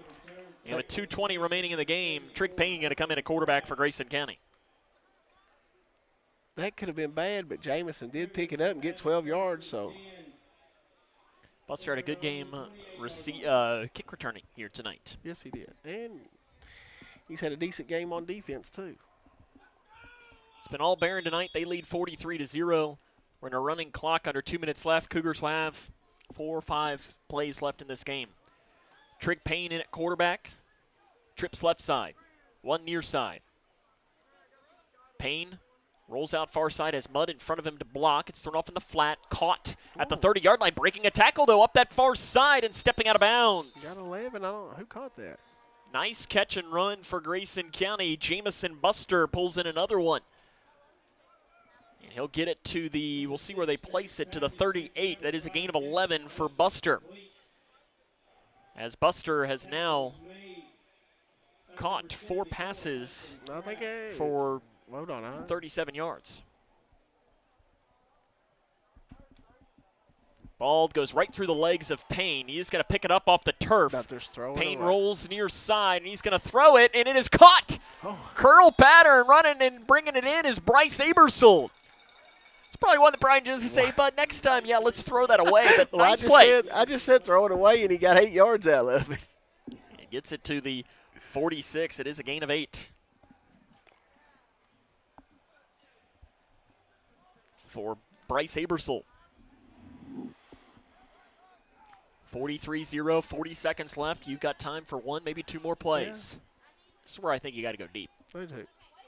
And with 2:20 remaining in the game, Trig Payne going to come in at quarterback for Grayson County. That could have been bad, but Jamycen did pick it up and get 12 yards. So Buster had a good game kick returning here tonight. Yes, he did. And he's had a decent game on defense, too. It's been all Barren tonight. They lead 43-0. We're in a running clock, under 2 minutes left. Cougars will have 4 or 5 plays left in this game. Trig Payne in at quarterback. Trips left side. One near side. Payne rolls out far side, has Mudd in front of him to block. It's thrown off in the flat. Caught at the 30-yard line. Breaking a tackle, though, up that far side and stepping out of bounds. Got 11. I don't know. Who caught that? Nice catch and run for Grayson County. Jamycen Buster pulls in another one. And he'll get it to the, we'll see where they place it, to the 38. That is a gain of 11 for Buster. As Buster has now caught 4 passes for 37 yards. Ball goes right through the legs of Payne. He's going to pick it up off the turf. Payne rolls near side, and he's going to throw it, and it is caught. Curl pattern, running and bringing it in is Bryce Abersold. It's probably one that Brian just say, but next time, yeah, let's throw that away. But well, nice play. I just said throw it away, and he got 8 yards out of it. He gets it to the 46. It is a gain of 8. For Bryce Abersold. 43-0, 40 seconds left. You've got time for 1, maybe 2 more plays. This is where I think you got to go deep.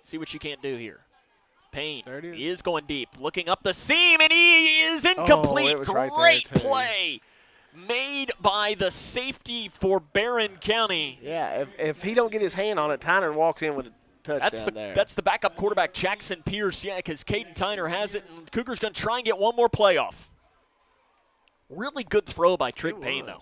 See what you can't do here. Payne is going deep, looking up the seam, and he is incomplete. Great play made by the safety for Barren County. Yeah, if he don't get his hand on it, Tyner walks in with a touchdown there. That's the backup quarterback, Jackson Pierce, because Caden Tyner has it, and Cougar's going to try and get one more playoff. Really good throw by Trick Payne, though.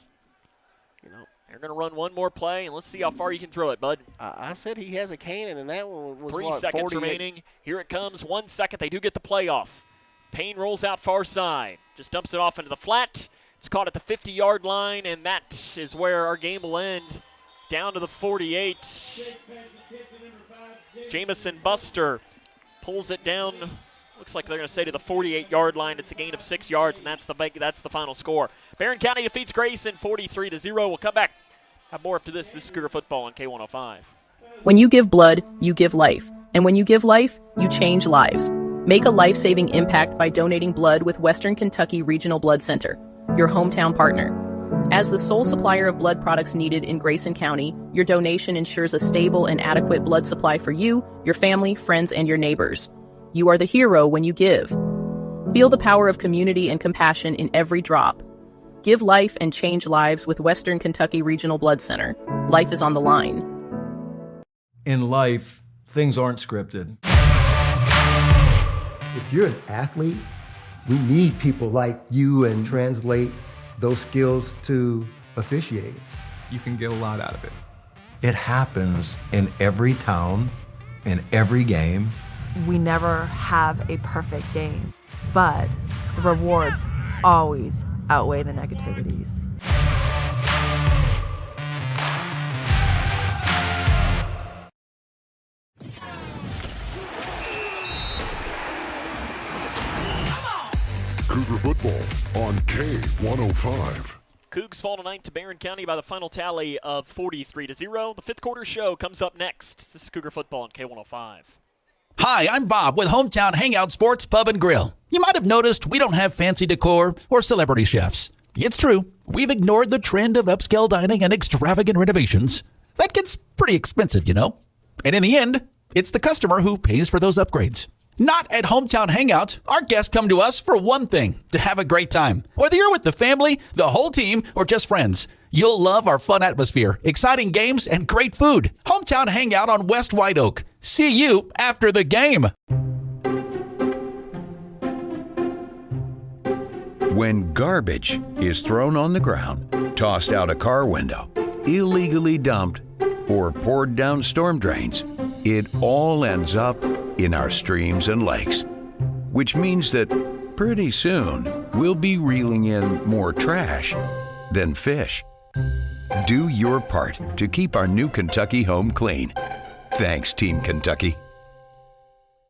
They're going to run one more play, and let's see how far you can throw it, bud. I said he has a cannon, and that one was 3 seconds remaining. Here it comes. 1 second. They do get the playoff. Payne rolls out far side. Just dumps it off into the flat. It's caught at the 50-yard line, and that is where our game will end. Down to the 48. Jamycen Buster pulls it down. Looks like they're going to say to the 48-yard line. It's a gain of 6 yards, and that's the final score. Barren County defeats Grayson 43-0. We'll come back. Have more after this. This is Cougar Football on K105. When you give blood, you give life. And when you give life, you change lives. Make a life-saving impact by donating blood with Western Kentucky Regional Blood Center, your hometown partner. As the sole supplier of blood products needed in Grayson County, your donation ensures a stable and adequate blood supply for you, your family, friends, and your neighbors. You are the hero when you give. Feel the power of community and compassion in every drop. Give life and change lives with Western Kentucky Regional Blood Center. Life is on the line. In life, things aren't scripted. If you're an athlete, we need people like you and translate those skills to officiating. You can get a lot out of it. It happens in every town, in every game. We never have a perfect game, but the rewards always outweigh the negativities. Cougar Football on K105. Cougs fall tonight to Barren County by the final tally of 43-0. The fifth quarter show comes up next. This is Cougar Football on K105. Hi, I'm Bob with Hometown Hangout Sports Pub and Grill. You might have noticed we don't have fancy decor or celebrity chefs. It's true, we've ignored the trend of upscale dining and extravagant renovations. That gets pretty expensive, you know. And in the end, it's the customer who pays for those upgrades. Not at Hometown Hangout. Our guests come to us for one thing, to have a great time. Whether you're with the family, the whole team, or just friends, you'll love our fun atmosphere, exciting games, and great food. Hometown Hangout on West White Oak. See you after the game. When garbage is thrown on the ground, tossed out a car window, illegally dumped, or poured down storm drains, it all ends up in our streams and lakes. Which means that pretty soon we'll be reeling in more trash than fish. Do your part to keep our new Kentucky home clean. Thanks, Team Kentucky.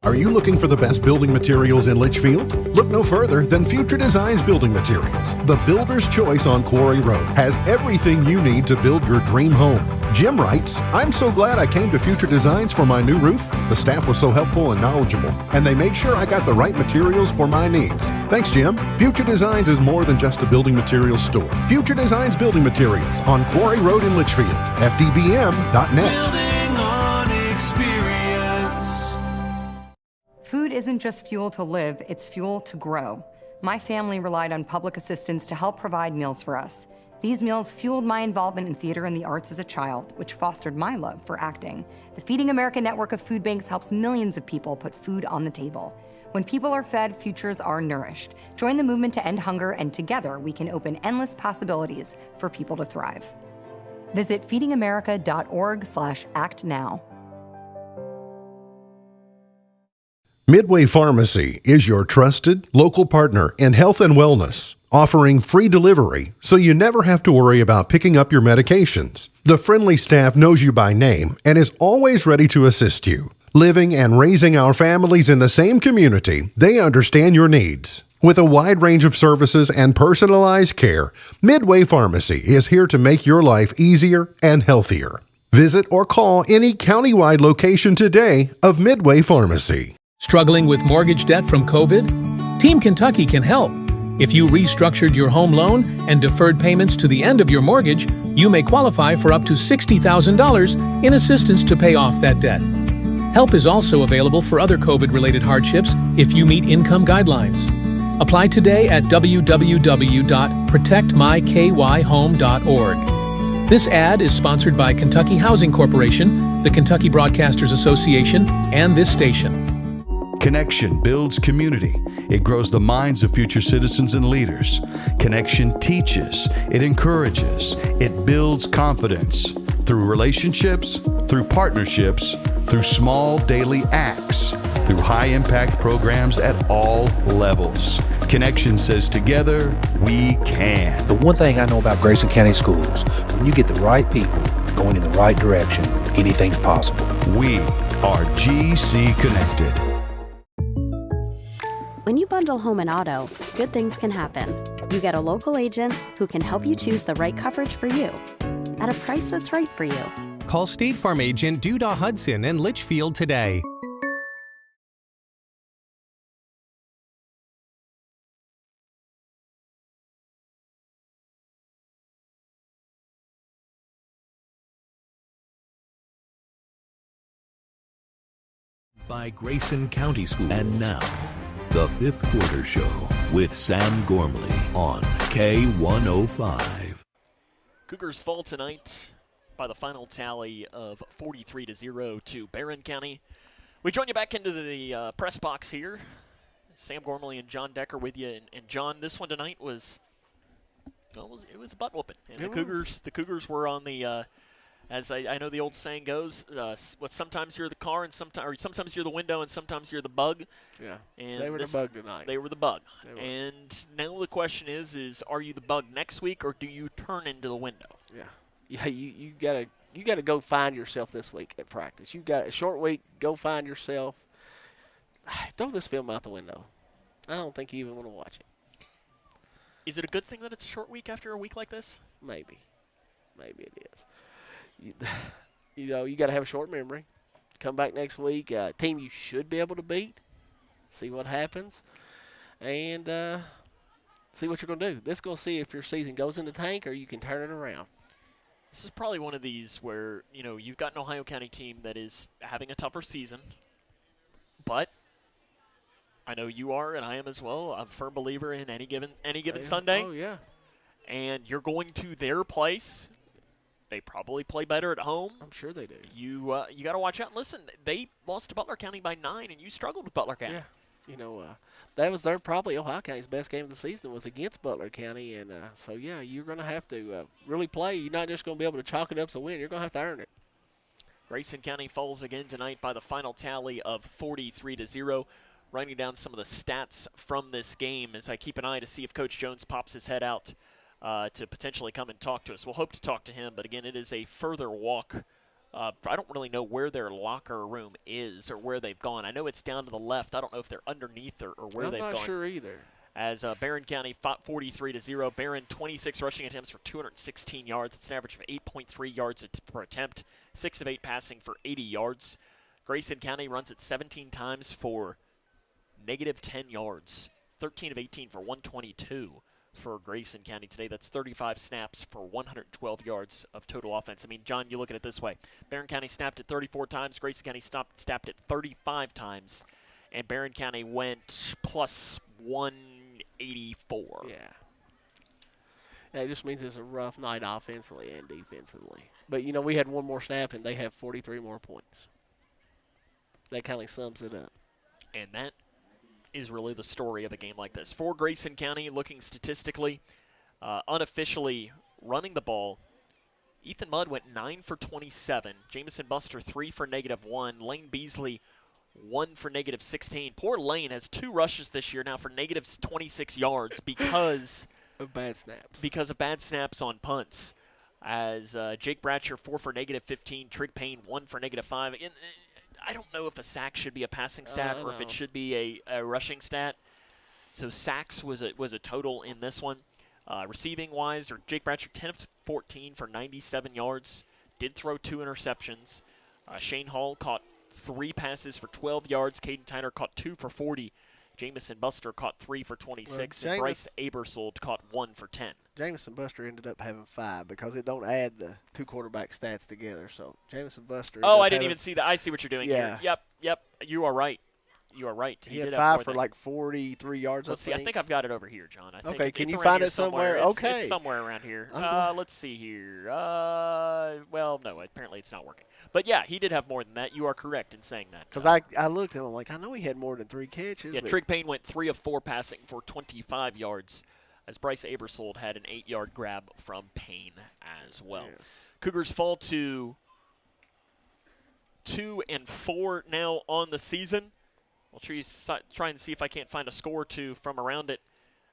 Are you looking for the best building materials in Litchfield? Look no further than Future Designs Building Materials. The builder's choice on Quarry Road has everything you need to build your dream home. Jim writes, I'm so glad I came to Future Designs for my new roof. The staff was so helpful and knowledgeable, and they made sure I got the right materials for my needs. Thanks, Jim. Future Designs is more than just a building materials store. Future Designs Building Materials on Quarry Road in Litchfield. FDBM.net. Building on experience. Food isn't just fuel to live, it's fuel to grow. My family relied on public assistance to help provide meals for us. These meals fueled my involvement in theater and the arts as a child, which fostered my love for acting. The Feeding America network of food banks helps millions of people put food on the table. When people are fed, futures are nourished. Join the movement to end hunger, and together we can open endless possibilities for people to thrive. Visit feedingamerica.org/actnow. Midway Pharmacy is your trusted local partner in health and wellness, offering free delivery so you never have to worry about picking up your medications. The friendly staff knows you by name and is always ready to assist you. Living and raising our families in the same community, they understand your needs. With a wide range of services and personalized care, Midway Pharmacy is here to make your life easier and healthier. Visit or call any countywide location today of Midway Pharmacy. Struggling with mortgage debt from COVID? Team Kentucky can help. If you restructured your home loan and deferred payments to the end of your mortgage, you may qualify for up to $60,000 in assistance to pay off that debt. Help is also available for other COVID-related hardships if you meet income guidelines. Apply today at www.protectmykyhome.org. This ad is sponsored by Kentucky Housing Corporation, the Kentucky Broadcasters Association, and this station. Connection builds community. It grows the minds of future citizens and leaders. Connection teaches. It encourages. It builds confidence. Through relationships, through partnerships, through small daily acts, through high-impact programs at all levels. Connection says together, we can. The one thing I know about Grayson County Schools, when you get the right people going in the right direction, anything's possible. We are GC Connected. When you bundle home and auto, good things can happen. You get a local agent who can help you choose the right coverage for you at a price that's right for you. Call State Farm agent Duda Hudson in Litchfield today. By Grayson County School. And now, the Fifth Quarter Show with Sam Gormley on K105. Cougars fall tonight by the final tally of 43-0 to Barren County. We join you back into the press box here. Sam Gormley and John Decker with you. And John, this one tonight was a butt whooping. And the Cougars were on the as I know the old saying goes, sometimes you're the car and sometimes you're the window and sometimes you're the bug. Yeah, and they were the bug tonight. They were the bug. And now the question is are you the bug next week or do you turn into the window? Yeah, you gotta go find yourself this week at practice. You got a short week. Go find yourself. Throw this film out the window. I don't think you even want to watch it. Is it a good thing that it's a short week after a week like this? Maybe it is. You know, you got to have a short memory. Come back next week, team you should be able to beat. See what happens, and see what you're going to do. This is going to see if your season goes in the tank or you can turn it around. This is probably one of these where, you know, you've got an Ohio County team that is having a tougher season, but I know you are and I am as well. I'm a firm believer in any given Sunday. Oh, yeah. And you're going to their place. They probably play better at home. I'm sure they do. You got to watch out and listen. They lost to Butler County by 9, and you struggled with Butler County. Yeah, you know, that was probably Ohio County's best game of the season was against Butler County, and so yeah, you're going to have to really play. You're not just going to be able to chalk it up as a win. You're going to have to earn it. Grayson County falls again tonight by the final tally of 43-0. Writing down some of the stats from this game as I keep an eye to see if Coach Jones pops his head out to potentially come and talk to us. We'll hope to talk to him, but again, it is a further walk. I don't really know where their locker room is or where they've gone. I know it's down to the left. I don't know if they're underneath or where they've gone. I'm not sure either. As Barren County fought 43-0. Barren 26 rushing attempts for 216 yards. It's an average of 8.3 yards per attempt. 6 of 8 passing for 80 yards. Grayson County runs it 17 times for negative 10 yards. 13 of 18 for 122. For Grayson County today. That's 35 snaps for 112 yards of total offense. I mean, John, you look at it this way. Barren County snapped it 34 times. Grayson County snapped it 35 times. And Barren County went plus 184. Yeah. That just means it's a rough night offensively and defensively. But, you know, we had one more snap, and they have 43 more points. That kind of sums it up. And that is really the story of a game like this. For Grayson County, looking statistically, unofficially running the ball, Ethan Mudd went 9 for 27. Jamycen Buster, 3 for -1. Lane Beasley, 1 for -16. Poor Lane has 2 rushes this year now for -26 yards because of bad snaps. Because of bad snaps on punts. As Jake Bratcher, 4 for -15. Trig Payne, 1 for -5. And I don't know if a sack should be a passing stat or if it should be a rushing stat. So sacks was a total in this one. Receiving-wise, Jake Bratcher, 10 of 14 for 97 yards. Did throw 2 interceptions. Shane Hall caught 3 passes for 12 yards. Caden Tyner caught 2 for 40. Jamycen Buster caught 3 for 26. And Bryce Abersold caught 1 for 10. Jamycen Buster ended up having 5 because it don't add the 2 quarterback stats together. So Jamycen Buster. Oh, I didn't even see that. I see what you're doing here. Yep. You are right. You are right. He had 5 for like 43 yards. Let's see. I think I've got it over here, John. I think okay, can you find it somewhere? Okay. It's somewhere around here. Let's see here. Well, no, apparently it's not working. But, yeah, he did have more than that. You are correct in saying that. Because I looked at him like, I know he had more than 3 catches. Yeah, Trig Payne went 3 of 4 passing for 25 yards, as Bryce Abersold had an 8-yard grab from Payne as well. Yes. Cougars fall to 2-4 now on the season. I'll try and see if I can't find a score or two from around it.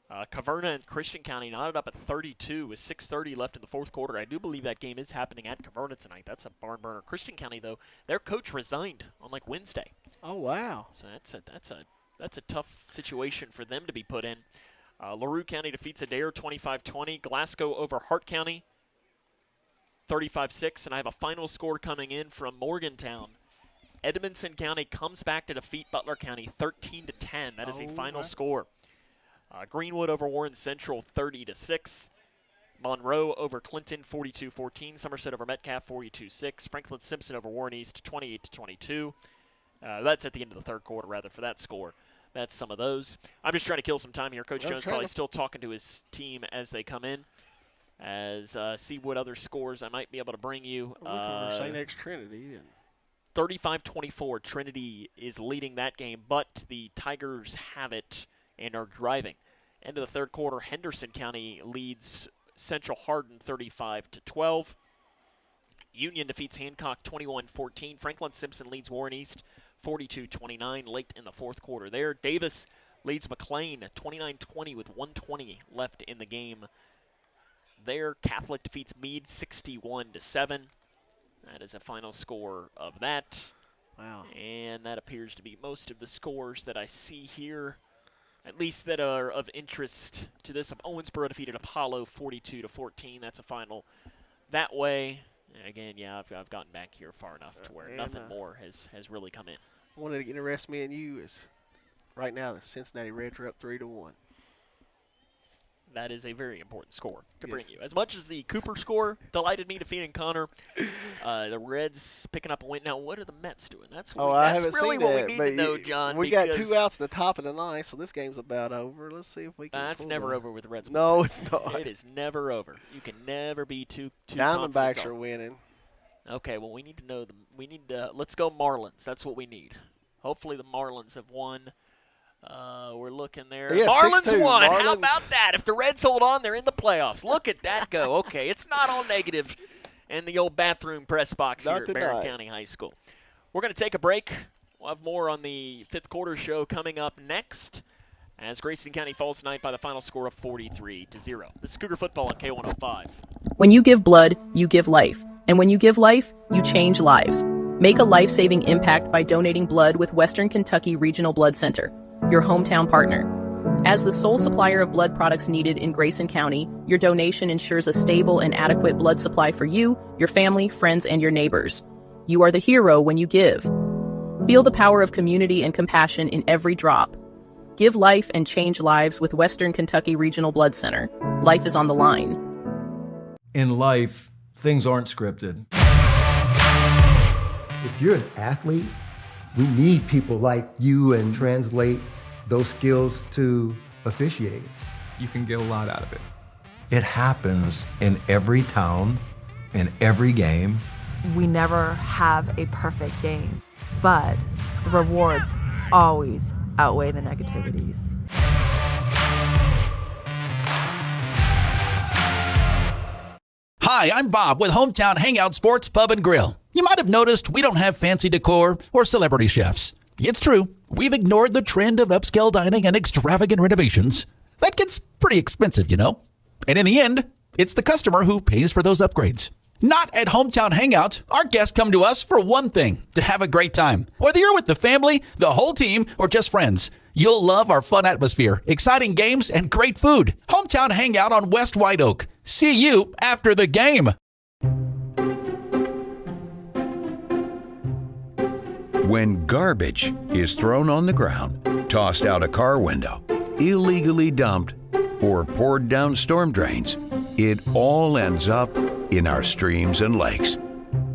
Caverna and Christian County knotted up at 32 with 6:30 left in the fourth quarter. I do believe that game is happening at Caverna tonight. That's a barn burner. Christian County, though, their coach resigned on like Wednesday. Oh, wow. So that's a tough situation for them to be put in. LaRue County defeats Adair 25-20. Glasgow over Hart County 35-6. And I have a final score coming in from Morgantown. Edmondson County comes back to defeat Butler County 13-10. That is a final score. Greenwood over Warren Central 30-6. Monroe over Clinton 42-14. Somerset over Metcalf 42-6. Franklin Simpson over Warren East 28-22. That's at the end of the third quarter, rather, for that score. That's some of those. I'm just trying to kill some time here. Coach Jones probably still talking to his team as they come in. See what other scores I might be able to bring you. St. X Trinity. 35-24, Trinity is leading that game, but the Tigers have it and are driving. End of the third quarter, Henderson County leads Central Hardin 35-12. Union defeats Hancock 21-14. Franklin Simpson leads Warren East 42-29 late in the fourth quarter there. Davis leads McLean 29-20 with 1:20 left in the game there. Catholic defeats Meade 61-7. That is a final score of that. Wow. And that appears to be most of the scores that I see here, at least that are of interest to this. Owensboro defeated Apollo 42-14. That's a final that way. Again, yeah, I've gotten back here far enough to where nothing more has really come in. One that interests me and you is right now the Cincinnati Reds are up 3-1. That is a very important score to bring you. As much as the Cooper score delighted me defeating Connor, the Reds picking up a win. Now, what are the Mets doing? That's really what we need to know, John. We got 2 outs at the top of the ninth, so this game's about over. Let's see if we can. That's never over with the Reds. No, it's not. It is never over. You can never be too Diamondbacks are winning. Okay, well, we need to know them. We need let's go Marlins. That's what we need. Hopefully the Marlins have won. We're looking there. Yeah, Marlins won. How about that? If the Reds hold on, they're in the playoffs. Look at that go. Okay, it's not all negative in the old bathroom press box here at Barren County High School. We're going to take a break. We'll have more on the fifth quarter show coming up next as Grayson County falls tonight by the final score of 43-0. This is Cougar football on K105. When you give blood, you give life. And when you give life, you change lives. Make a life-saving impact by donating blood with Western Kentucky Regional Blood Center, your hometown partner. As the sole supplier of blood products needed in Grayson County, your donation ensures a stable and adequate blood supply for you, your family, friends, and your neighbors. You are the hero when you give. Feel the power of community and compassion in every drop. Give life and change lives with Western Kentucky Regional Blood Center. Life is on the line. In life, things aren't scripted. If you're an athlete, we need people like you and translate those skills to officiating. You can get a lot out of it. It happens in every town, in every game. We never have a perfect game, but the rewards always outweigh the negativities. Hi, I'm Bob with Hometown Hangout Sports Pub and Grill. You might have noticed we don't have fancy decor or celebrity chefs. It's true, we've ignored the trend of upscale dining and extravagant renovations. That gets pretty expensive, you know. And in the end, it's the customer who pays for those upgrades. Not at Hometown Hangout. Our guests come to us for one thing, to have a great time. Whether you're with the family, the whole team, or just friends, you'll love our fun atmosphere, exciting games, and great food. Hometown Hangout on West White Oak. See you after the game. When garbage is thrown on the ground, tossed out a car window, illegally dumped, or poured down storm drains, it all ends up in our streams and lakes.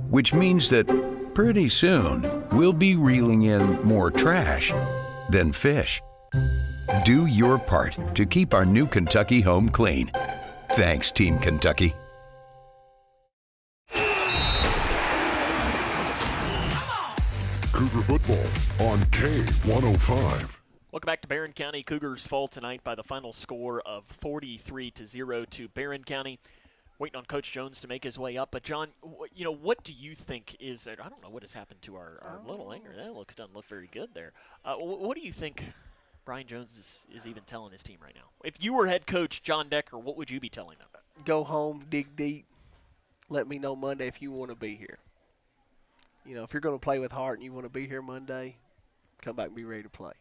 Which means that pretty soon we'll be reeling in more trash than fish. Do your part to keep our new Kentucky home clean. Thanks, Team Kentucky. Cougar football on K105. Welcome back to Barren County. Cougars fall tonight by the final score of 43-0 to Barren County. Waiting on Coach Jones to make his way up. But, John, what do you think is – I don't know what has happened to our little anger. That doesn't look very good there. What do you think Brian Jones is even telling his team right now? If you were head coach John Decker, what would you be telling them? Go home, dig deep. Let me know Monday if you want to be here. You know, if you're going to play with heart and you want to be here Monday, come back and be ready to play.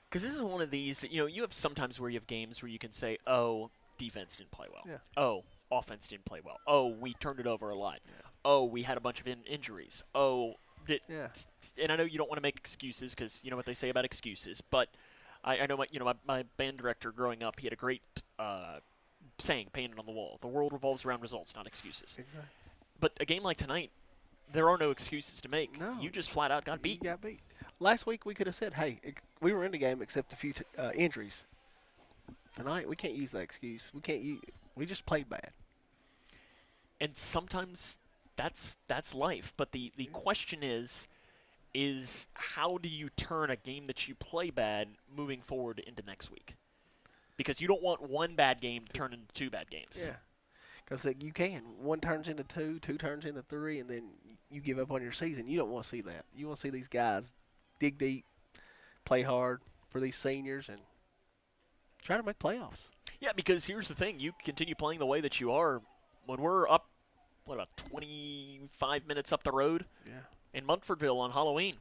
Because this is one of these, you have sometimes where you have games where you can say, oh, defense didn't play well. Yeah. Oh, offense didn't play well. Oh, we turned it over a lot. Yeah. Oh, we had a bunch of injuries. Oh, and I know you don't want to make excuses because you know what they say about excuses, but I know my band director growing up, he had a great saying painted on the wall: the world revolves around results, not excuses. Exactly. But a game like tonight, there are no excuses to make. No. You just flat out got beat. You got beat. Last week we could have said, hey, we were in the game except a few injuries. Tonight we can't use that excuse. We just played bad. And sometimes that's life. But the question is how do you turn a game that you play bad moving forward into next week? Because you don't want one bad game to turn into two bad games. Yeah. Because you can. One turns into two turns into three, and then you give up on your season. You don't want to see that. You want to see these guys dig deep, play hard for these seniors, and try to make playoffs. Yeah, because here's the thing. You continue playing the way that you are when we're up, about 25 minutes up the road in Munfordville on Halloween.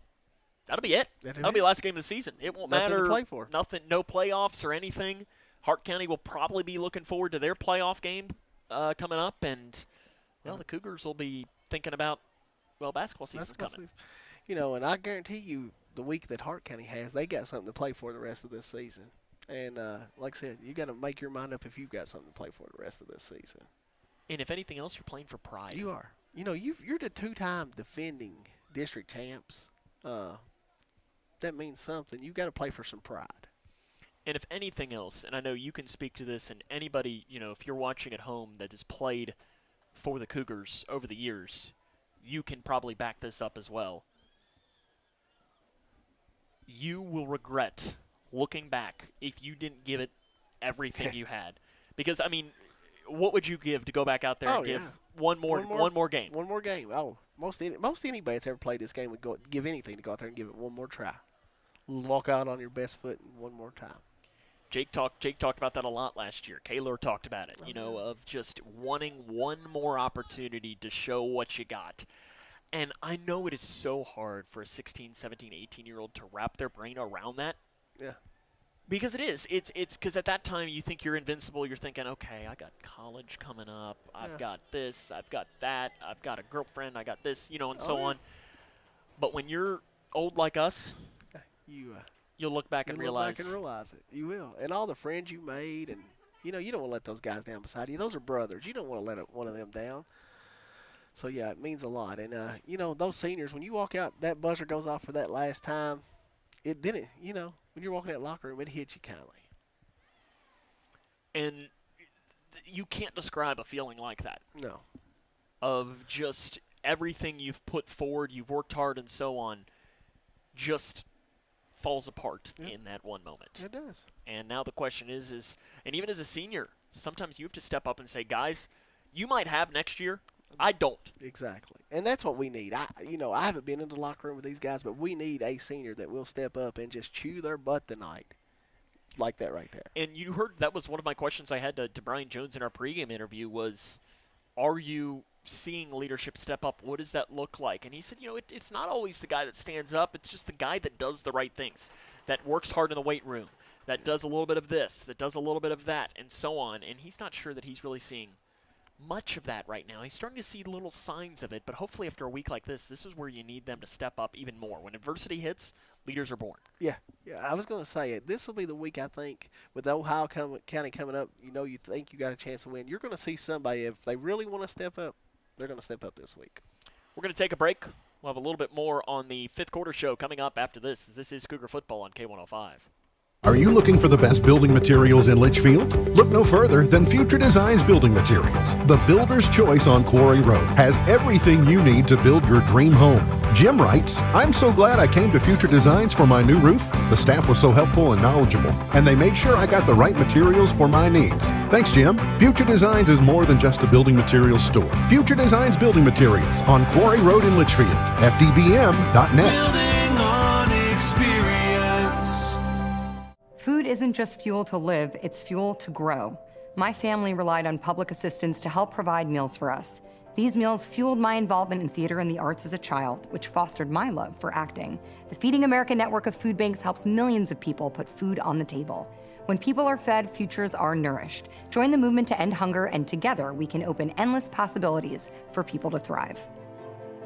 That'll be it. That'll be the last game of the season. It won't matter. Nothing to play for. Nothing, no playoffs or anything. Hart County will probably be looking forward to their playoff game coming up, and the Cougars will be thinking about, basketball season's coming. And I guarantee you the week that Hart County has, they got something to play for the rest of this season. And like I said, you got to make your mind up if you've got something to play for the rest of this season. And if anything else, you're playing for pride. You are. You're the two-time defending district champs. That means something. You've got to play for some pride. And if anything else, and I know you can speak to this, and anybody, if you're watching at home that has played for the Cougars over the years, you can probably back this up as well. You will regret looking back if you didn't give it everything you had. Because, what would you give to go back out there and give one more game? One more game. Oh, most anybody that's ever played this game would give anything to go out there and give it one more try. Walk out on your best foot one more time. Jake talked about that a lot last year. Kaylor talked about it, of just wanting one more opportunity to show what you got. And I know it is so hard for a 16, 17, 18-year-old to wrap their brain around that. Yeah. Because it is. It's because at that time you think you're invincible. You're thinking, okay, I got college coming up. I've got this. I've got that. I've got a girlfriend. I got this, and so on. But when you're old like us, you'll look back and realize. It. You will. And all the friends you made, and, you don't want to let those guys down beside you. Those are brothers. You don't want to let one of them down. So, yeah, it means a lot. And, those seniors, when you walk out, that buzzer goes off for that last time. It didn't, when you're walking in that locker room, it hits you kindly. And you can't describe a feeling like that. No. Of just everything you've put forward, you've worked hard and so on, just falls apart in that one moment. It does. And now the question is, and even as a senior, sometimes you have to step up and say, guys, you might have next year. I don't. Exactly. And that's what we need. I haven't been in the locker room with these guys, but we need a senior that will step up and just chew their butt tonight. Like that right there. And you heard that was one of my questions I had to Brian Jones in our pregame interview was, are you seeing leadership step up? What does that look like? And he said, it's not always the guy that stands up. It's just the guy that does the right things, that works hard in the weight room, that does a little bit of this, that does a little bit of that, and so on. And he's not sure that he's really seeing much of that right now. He's starting to see little signs of it, but hopefully after a week like this is where you need them to step up even more. When adversity hits, leaders are born. Yeah. I was going to say, this will be the week, I think, with Ohio County coming up, you think you got a chance to win. You're going to see somebody, if they really want to step up, they're going to step up this week. We're going to take a break. We'll have a little bit more on the fifth quarter show coming up after this. This is Cougar Football on K105. Are you looking for the best building materials in Litchfield? Look no further than Future Designs Building Materials. The builder's choice on Quarry Road has everything you need to build your dream home. Jim writes, I'm so glad I came to Future Designs for my new roof. The staff was so helpful and knowledgeable, and they made sure I got the right materials for my needs. Thanks, Jim. Future Designs is more than just a building materials store. Future Designs Building Materials on Quarry Road in Litchfield. FDBM.net. Building on experience. Food isn't just fuel to live, it's fuel to grow. My family relied on public assistance to help provide meals for us. These meals fueled my involvement in theater and the arts as a child, which fostered my love for acting. The Feeding America network of food banks helps millions of people put food on the table. When people are fed, futures are nourished. Join the movement to end hunger, and together we can open endless possibilities for people to thrive.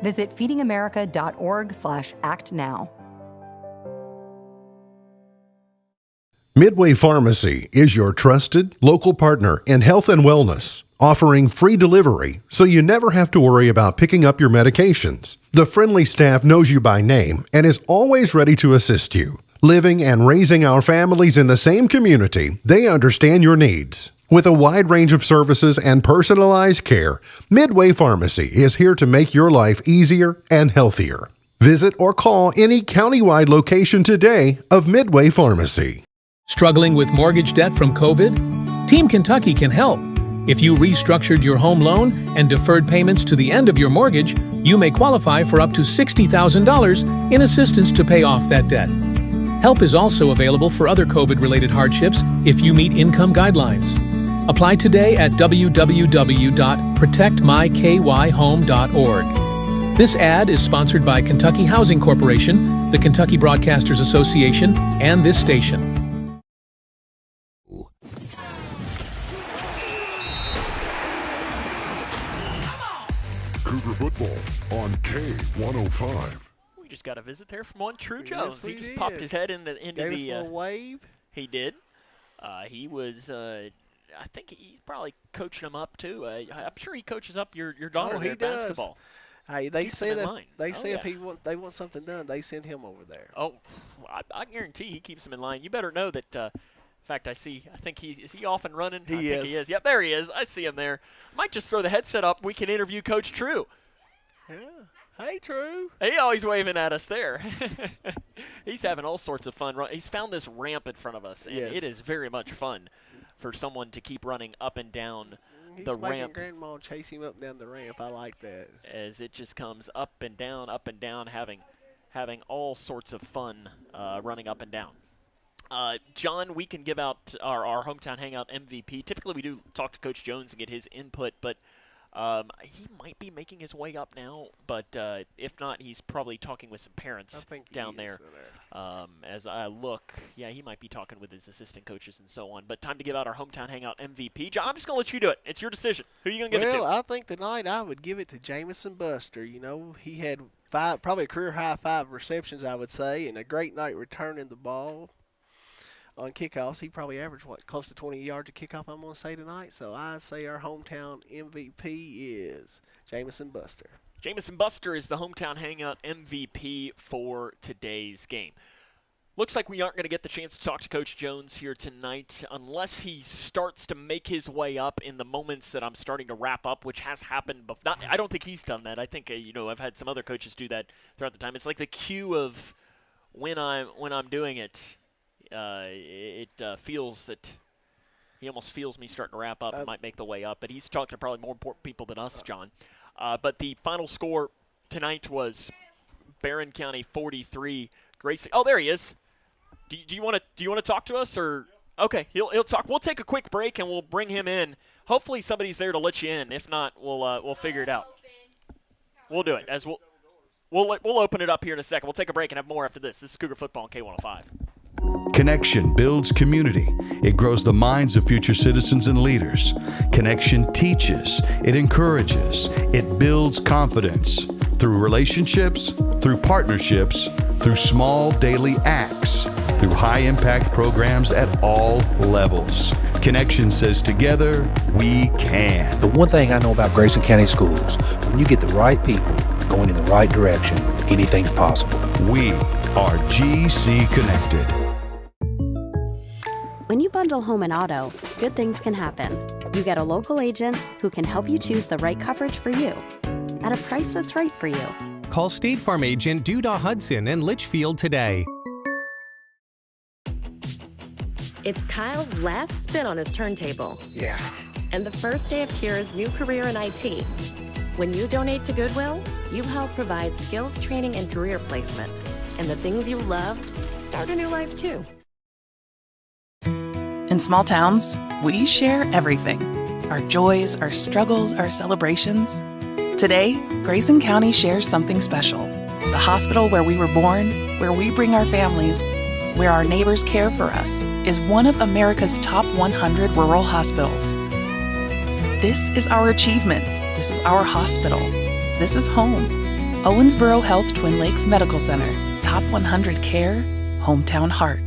Visit feedingamerica.org/actnow. Midway Pharmacy is your trusted local partner in health and wellness, offering free delivery so you never have to worry about picking up your medications. The friendly staff knows you by name and is always ready to assist you. Living and raising our families in the same community, they understand your needs. With a wide range of services and personalized care, Midway Pharmacy is here to make your life easier and healthier. Visit or call any countywide location today of Midway Pharmacy. Struggling with mortgage debt from COVID? Team Kentucky can help. If you restructured your home loan and deferred payments to the end of your mortgage, you may qualify for up to $60,000 in assistance to pay off that debt. Help is also available for other COVID-related hardships if you meet income guidelines. Apply today at www.protectmykyhome.org. This ad is sponsored by Kentucky Housing Corporation, the Kentucky Broadcasters Association, and this station. Cougar Football on K105. We just got a visit there from one True Jones. Yes, he just popped his head into Gave the us a little wave. He did. He was. I think he's probably coaching him up too. I'm sure he coaches up your daughter he at does. basketball. Hey, they Keeps say him in that line. if they want something done, they send him over there. Oh, I guarantee he keeps him in line. You better know that. In fact, I think is he off and running? I think he is. Yep, there he is. I see him there. Might just throw the headset up. We can interview Coach True. Yeah. Hey, True. He always waving at us there. He's having all sorts of fun. He's found this ramp in front of us, and it is very much fun for someone to keep running up and down the ramp. He's making Grandma chase him up and down the ramp. I like that. As it just comes up and down, having all sorts of fun running up and down. John, we can give out our hometown hangout MVP. Typically, we do talk to Coach Jones and get his input, but he might be making his way up now. But if not, he's probably talking with some parents down there. As I look, he might be talking with his assistant coaches and so on. But time to give out our hometown hangout MVP. John, I'm just going to let you do it. It's your decision. Who are you going to give it to? Well, I think tonight I would give it to Jamycen Buster. You know, he had probably a career-high 5 receptions, I would say, and a great night returning the ball. On kickoffs, he probably averaged, close to 20 yards a kickoff, I'm going to say tonight. So I say our hometown MVP is Jamycen Buster. Jamycen Buster is the hometown hangout MVP for today's game. Looks like we aren't going to get the chance to talk to Coach Jones here tonight unless he starts to make his way up in the moments that I'm starting to wrap up, which has happened. I don't think he's done that. I think, I've had some other coaches do that throughout the time. It's like the cue of when I'm doing it, it feels that he almost feels me starting to wrap up and might make the way up. But he's talking to probably more important people than us, John. But the final score tonight was Barren County 43, Grayson. Oh, there he is. Do you want to talk to us or? Okay, he'll talk. We'll take a quick break and we'll bring him in. Hopefully somebody's there to let you in. If not, we'll figure it out. We'll do it as we'll open it up here in a second. We'll take a break and have more after this. This is Cougar Football on K105. Connection builds community. It grows the minds of future citizens and leaders. Connection teaches. It encourages. It builds confidence. Through relationships, through partnerships, through small daily acts, through high-impact programs at all levels. Connection says together, we can. The one thing I know about Grayson County Schools, when you get the right people going in the right direction, anything's possible. We are GC Connected. When you bundle home and auto, good things can happen. You get a local agent who can help you choose the right coverage for you at a price that's right for you. Call State Farm agent Duda Hudson in Litchfield today. It's Kyle's last spin on his turntable. Yeah. And the first day of Kira's new career in IT. When you donate to Goodwill, you help provide skills training and career placement. And the things you loved start a new life too. In small towns, we share everything. Our joys, our struggles, our celebrations. Today, Grayson County shares something special. The hospital where we were born, where we bring our families, where our neighbors care for us, is one of America's top 100 rural hospitals. This is our achievement. This is our hospital. This is home. Owensboro Health Twin Lakes Medical Center. Top 100 care, hometown heart.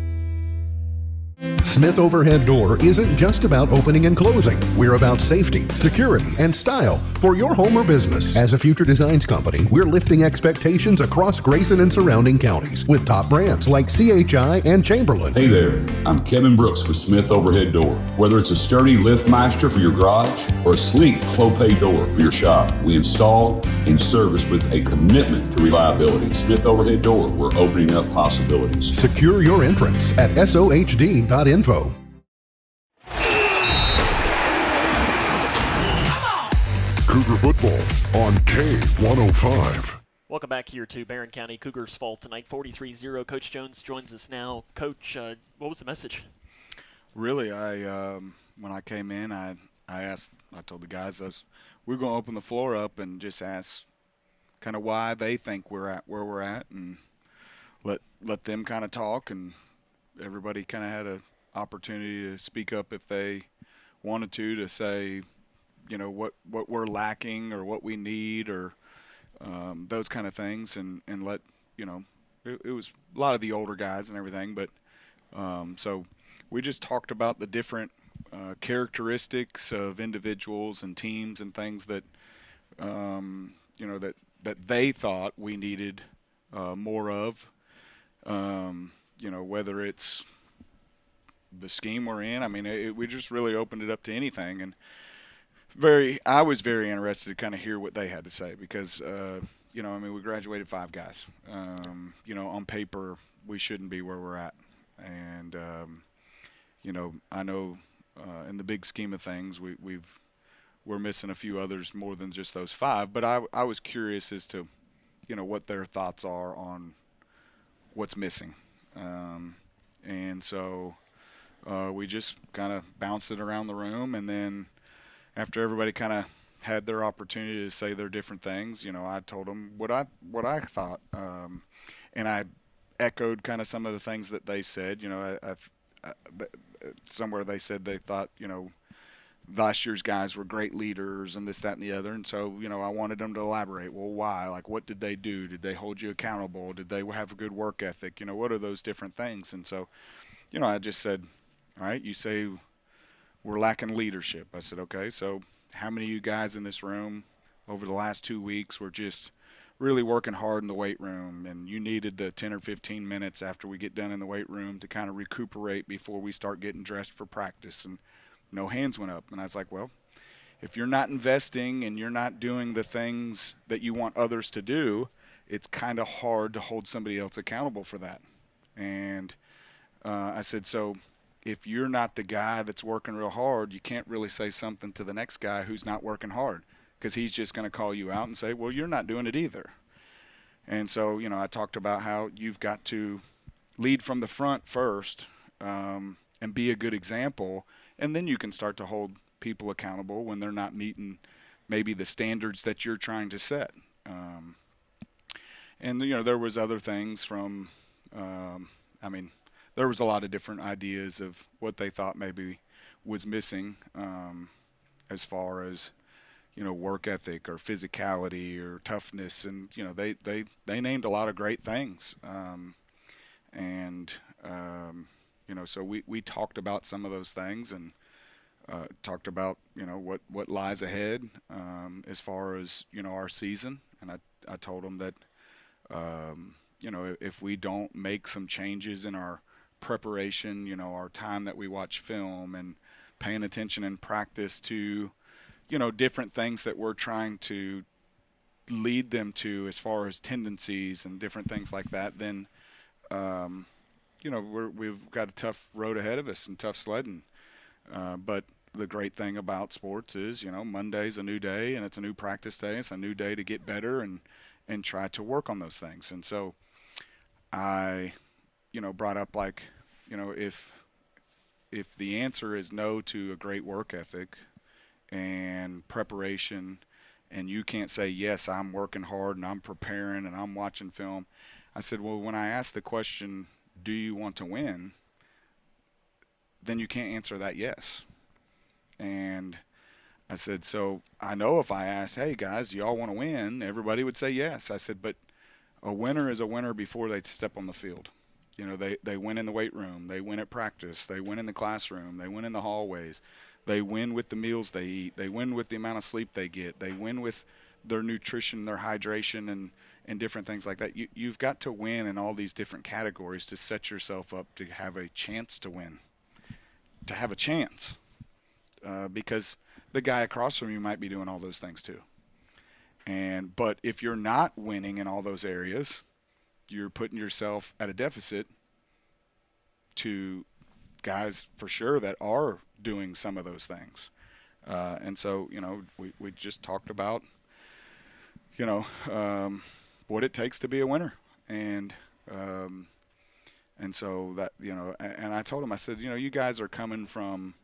Smith Overhead Door isn't just about opening and closing. We're about safety, security, and style for your home or business. As a future designs company, we're lifting expectations across Grayson and surrounding counties with top brands like CHI and Chamberlain. Hey there, I'm Kevin Brooks with Smith Overhead Door. Whether it's a sturdy LiftMeister for your garage or a sleek Clopay door for your shop, we install and service with a commitment to reliability. Smith Overhead Door, we're opening up possibilities. Secure your entrance at sohd.info. Cougar football on K105. Welcome back here to Barren County Cougars fall tonight, 43-0. Coach Jones joins us now. Coach, what was the message? Really, when I came in, I told the guys we were going to open the floor up and just ask kind of why they think we're at where we're at, and let them kind of talk, and everybody kind of had an opportunity to speak up if they wanted to say, you know, what we're lacking or what we need or those kind of things, and let, you know, it was a lot of the older guys and everything, but so we just talked about the different characteristics of individuals and teams and things that you know, that they thought we needed more of, you know, whether it's the scheme we're in. I mean, we just really opened it up to anything, and I was very interested to kind of hear what they had to say because, you know, I mean, we graduated 5 guys. You know, on paper, we shouldn't be where we're at. And, you know, I know in the big scheme of things, we're missing a few others more than just those 5. But I was curious as to, you know, what their thoughts are on what's missing. And so we just kind of bounced it around the room, and then after everybody kind of had their opportunity to say their different things, you know, I told them what I thought, and I echoed kind of some of the things that they said. You know, somewhere they said they thought, you know, last year's guys were great leaders and this, that, and the other, and so, you know, I wanted them to elaborate. Well, why? Like, what did they do? Did they hold you accountable? Did they have a good work ethic? You know, what are those different things? And so, you know, I just said, all right, you say we're lacking leadership. I said, okay, so how many of you guys in this room over the last 2 weeks were just really working hard in the weight room, and you needed the 10 or 15 minutes after we get done in the weight room to kind of recuperate before we start getting dressed for practice? And no hands went up. And I was like, well, if you're not investing and you're not doing the things that you want others to do, it's kind of hard to hold somebody else accountable for that. And I said, so if you're not the guy that's working real hard, you can't really say something to the next guy who's not working hard, because he's just going to call you out and say, well, you're not doing it either. And so, you know, I talked about how you've got to lead from the front first, and be a good example, and then you can start to hold people accountable when they're not meeting maybe the standards that you're trying to set. And, you know, there was other things from, there was a lot of different ideas of what they thought maybe was missing, as far as, you know, work ethic or physicality or toughness. And, you know, they named a lot of great things. You know, so we talked about some of those things, and talked about, you know, what lies ahead, as far as, you know, our season. And I told them that, you know, if we don't make some changes in our preparation, you know, our time that we watch film and paying attention in practice to, you know, different things that we're trying to lead them to as far as tendencies and different things like that, then, you know, we've got a tough road ahead of us and tough sledding. But the great thing about sports is, you know, Monday's a new day, and it's a new practice day. It's a new day to get better and try to work on those things. And so I, you know, brought up, like, you know, if the answer is no to a great work ethic and preparation, and you can't say, yes, I'm working hard and I'm preparing and I'm watching film, I said, well, when I ask the question, do you want to win, then you can't answer that yes. And I said, so I know if I asked, hey guys, do y'all want to win, everybody would say yes. I said, but a winner is a winner before they step on the field. You know, they win in the weight room, they win at practice, they win in the classroom, they win in the hallways, they win with the meals they eat, they win with the amount of sleep they get, they win with their nutrition, their hydration, and different things like that. You've got to win in all these different categories to set yourself up to have a chance to win, to have a chance, because the guy across from you might be doing all those things too. But if you're not winning in all those areas, you're putting yourself at a deficit to guys for sure that are doing some of those things. And so, you know, we just talked about, you know, what it takes to be a winner. And so that, you know, and I told him, I said, you know, you guys are coming from,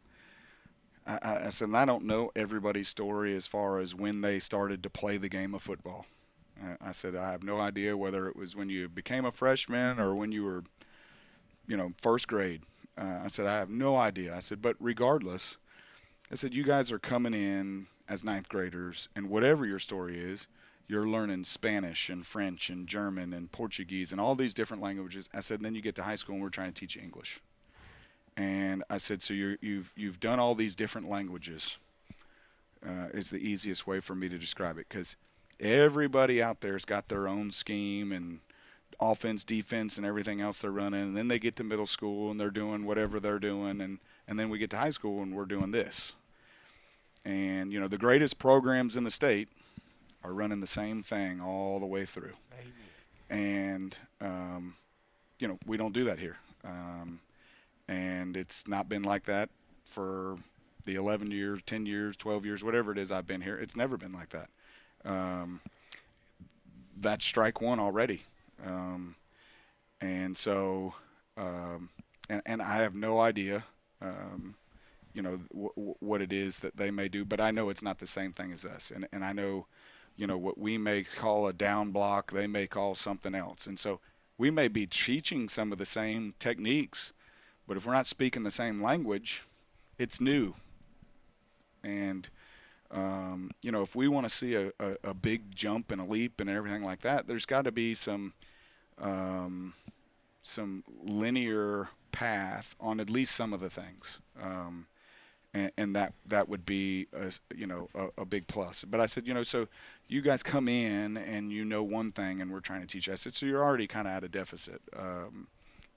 I said, I don't know everybody's story as far as when they started to play the game of football. I said, I have no idea whether it was when you became a freshman or when you were, you know, first grade. I said, I have no idea. I said, but regardless, I said, you guys are coming in as ninth graders, and whatever your story is, you're learning Spanish and French and German and Portuguese and all these different languages. I said, and then you get to high school and we're trying to teach you English. And I said, so you've done all these different languages, is the easiest way for me to describe it, because everybody out there's got their own scheme and offense, defense, and everything else they're running. And then they get to middle school and they're doing whatever they're doing. And then we get to high school and we're doing this. And, you know, the greatest programs in the state are running the same thing all the way through. And, you know, we don't do that here. And it's not been like that for the 11 years, 10 years, 12 years, whatever it is I've been here. It's never been like that. That's strike one already. And so, and I have no idea, you know, what it is that they may do, but I know it's not the same thing as us. And I know, you know, what we may call a down block, they may call something else. And so we may be teaching some of the same techniques, but if we're not speaking the same language, it's new. And, you know, if we want to see a big jump and a leap and everything like that, there's got to be some linear path on at least some of the things. And that would be, you know, a big plus. But I said, you know, so you guys come in and you know one thing and we're trying to teach you. I said, so you're already kind of at a deficit.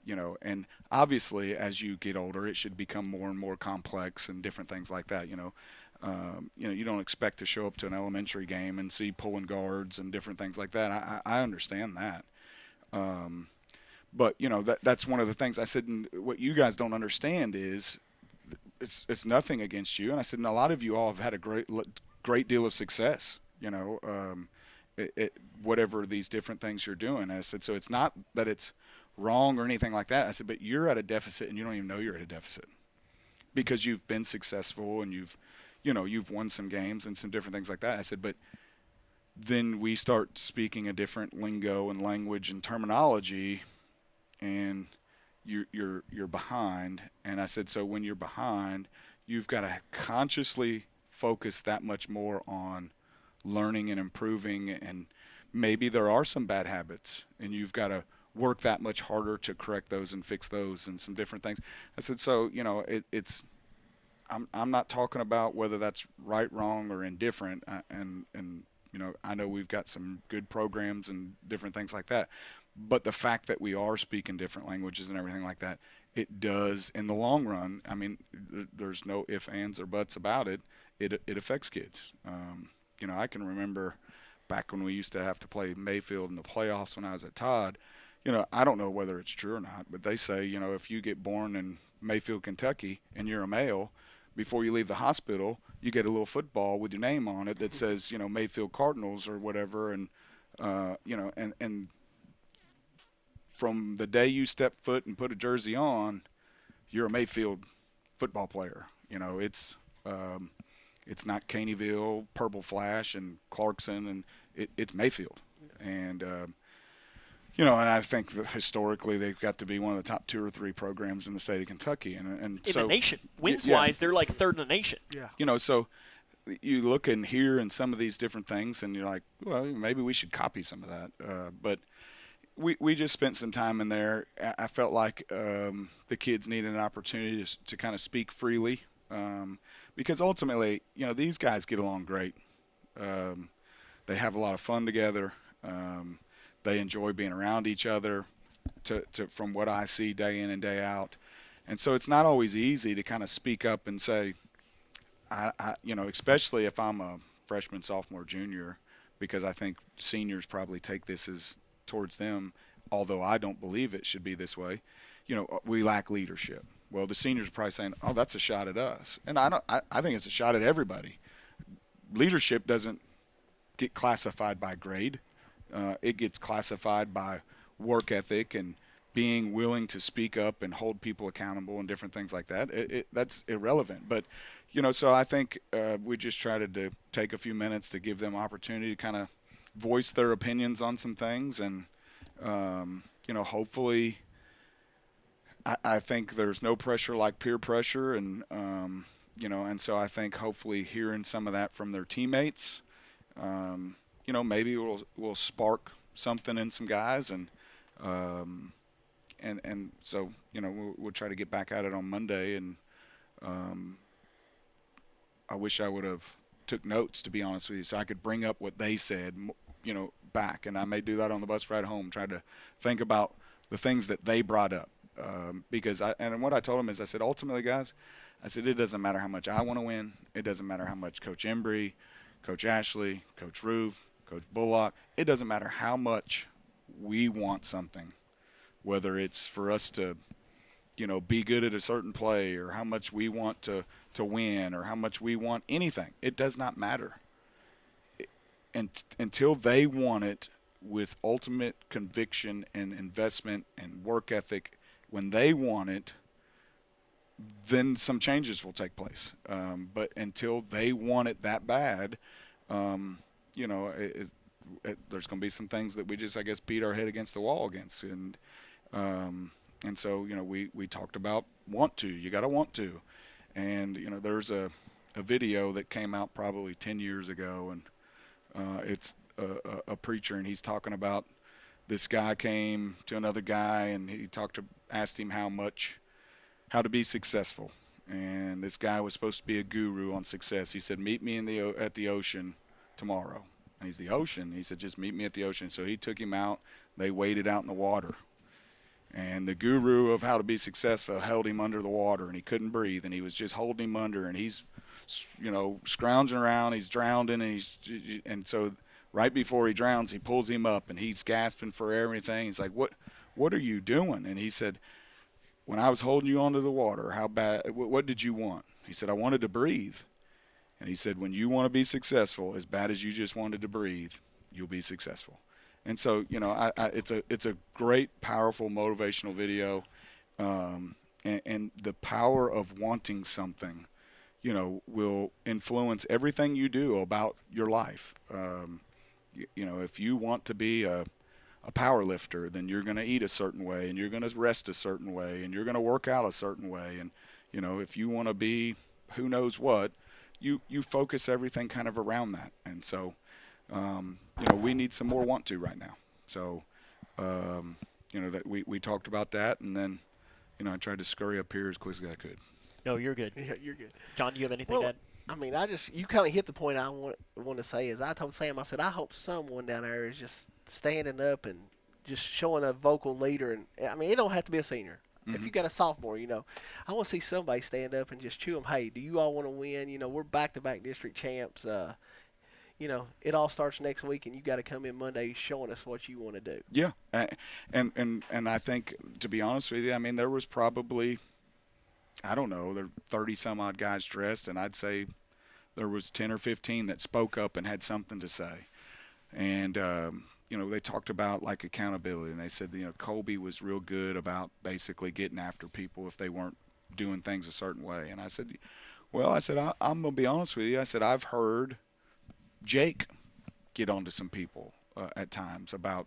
You know, and obviously as you get older, it should become more and more complex and different things like that. You know, you don't expect to show up to an elementary game and see pulling guards and different things like that. I understand that. But, you know, that's one of the things I said, and what you guys don't understand is it's nothing against you. And I said, and a lot of you all have had a great deal of success, you know, whatever these different things you're doing. And I said, so it's not that it's wrong or anything like that. I said, but you're at a deficit and you don't even know you're at a deficit because you've been successful and you've won some games and some different things like that. I said, but then we start speaking a different lingo and language and terminology, and you're behind. And I said, so when you're behind, you've got to consciously focus that much more on learning and improving, and maybe there are some bad habits and you've got to work that much harder to correct those and fix those and some different things. I said, so, you know, I'm not talking about whether that's right, wrong, or indifferent. And you know, I know we've got some good programs and different things like that, but the fact that we are speaking different languages and everything like that, it does in the long run. I mean, there's no ifs, ands, or buts about it. It affects kids. You know, I can remember back when we used to have to play Mayfield in the playoffs when I was at Todd. You know, I don't know whether it's true or not, but they say, you know, if you get born in Mayfield, Kentucky, and you're a male, before you leave the hospital, you get a little football with your name on it that says, you know, Mayfield Cardinals or whatever. And, you know, and from the day you step foot and put a jersey on, you're a Mayfield football player. You know, it's not Caneyville, Purple Flash, and Clarkson, and it's Mayfield. And, you know, and I think that historically they've got to be one of the top 2 or 3 programs in the state of Kentucky. And in so, the nation. Wins-wise, they're like 3rd in the nation. Yeah. You know, so you look and hear in some of these different things, and you're like, well, maybe we should copy some of that. But we just spent some time in there. I felt like the kids needed an opportunity to kind of speak freely, because ultimately, you know, these guys get along great. They have a lot of fun together. They enjoy being around each other, from what I see day in and day out. And so it's not always easy to kind of speak up and say, you know, especially if I'm a freshman, sophomore, junior, because I think seniors probably take this as towards them, although I don't believe it should be this way. You know, we lack leadership. Well, the seniors are probably saying, oh, that's a shot at us. And I think it's a shot at everybody. Leadership doesn't get classified by grade. It gets classified by work ethic and being willing to speak up and hold people accountable and different things like that. That's irrelevant. But, you know, so I think we just tried to take a few minutes to give them opportunity to kind of voice their opinions on some things. And, you know, hopefully I think there's no pressure like peer pressure. And, you know, and so I think hopefully hearing some of that from their teammates, you know, maybe we'll spark something in some guys, and so, you know, we'll try to get back at it on Monday. And I wish I would have took notes, to be honest with you, so I could bring up what they said, you know, back. And I may do that on the bus ride home, try to think about the things that they brought up, because and what I told them is, I said, ultimately, guys, I said, it doesn't matter how much I want to win. It doesn't matter how much Coach Embry, Coach Ashley, Coach Roof, Coach Bullock, it doesn't matter how much we want something, whether it's for us to, you know, be good at a certain play, or how much we want to win, or how much we want anything. It does not matter. And until they want it with ultimate conviction and investment and work ethic, when they want it, then some changes will take place. But until they want it that bad, you know, there's going to be some things that we just, I guess, beat our head against the wall against. And so, you know, we talked about want to. You got to want to. And, you know, there's a video that came out probably 10 years ago, and it's a preacher, and he's talking about this guy came to another guy, and he asked him how to be successful. And this guy was supposed to be a guru on success. He said, meet me at the ocean tomorrow. And he's the ocean. He said, just meet me at the ocean. So he took him out. They waded out in the water. And the guru of how to be successful held him under the water, and he couldn't breathe, and he was just holding him under, and he's, you know, scrounging around. He's drowning, and so right before he drowns, he pulls him up, and he's gasping for air and everything. He's like, what what are you doing? And he said, when I was holding you onto the water, how bad, what did you want? He said, I wanted to breathe. And he said, when you want to be successful, as bad as you just wanted to breathe, you'll be successful. And so, it's a great, powerful, motivational video. And the power of wanting something, will influence everything you do about your life. If you want to be a power lifter, then you're going to eat a certain way, and you're going to rest a certain way, and you're going to work out a certain way. And, if you want to be who knows what, you focus everything kind of around that. And so, we need some more want to right now. So, that we talked about that, and then, I tried to scurry up here as quick as I could. No, you're good. Yeah, you're good. John, do you have anything to add? I mean, you kind of hit the point I want to say is I told Sam, I said, I hope someone down there is just standing up and just showing a vocal leader. And I mean, it don't have to be a senior. Mm-hmm. If you got a sophomore, I want to see somebody stand up and just chew them. Hey, do you all want to win? We're back-to-back district champs. It all starts next week, and you got to come in Monday showing us what you want to do. Yeah, and I think, to be honest with you, I mean, there was probably, I don't know, there were 30-some-odd guys dressed, and I'd say there was 10 or 15 that spoke up and had something to say. And, they talked about, like, accountability, and they said, Colby was real good about basically getting after people if they weren't doing things a certain way. And I said, I'm going to be honest with you. I said, I've heard Jake get onto some people at times about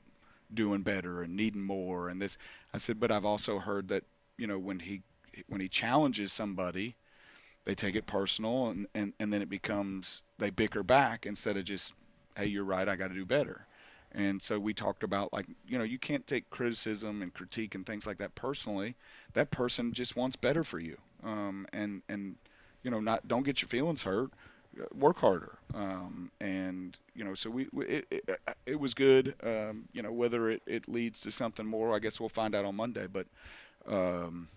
doing better and needing more and this. I said, but I've also heard that, when he challenges somebody, they take it personal and then it becomes, they bicker back instead of just, hey, you're right, I got to do better. And so we talked about, like, you can't take criticism and critique and things like that personally. That person just wants better for you. Don't get your feelings hurt. Work harder. So it was good. Whether it leads to something more, I guess we'll find out on Monday. But I've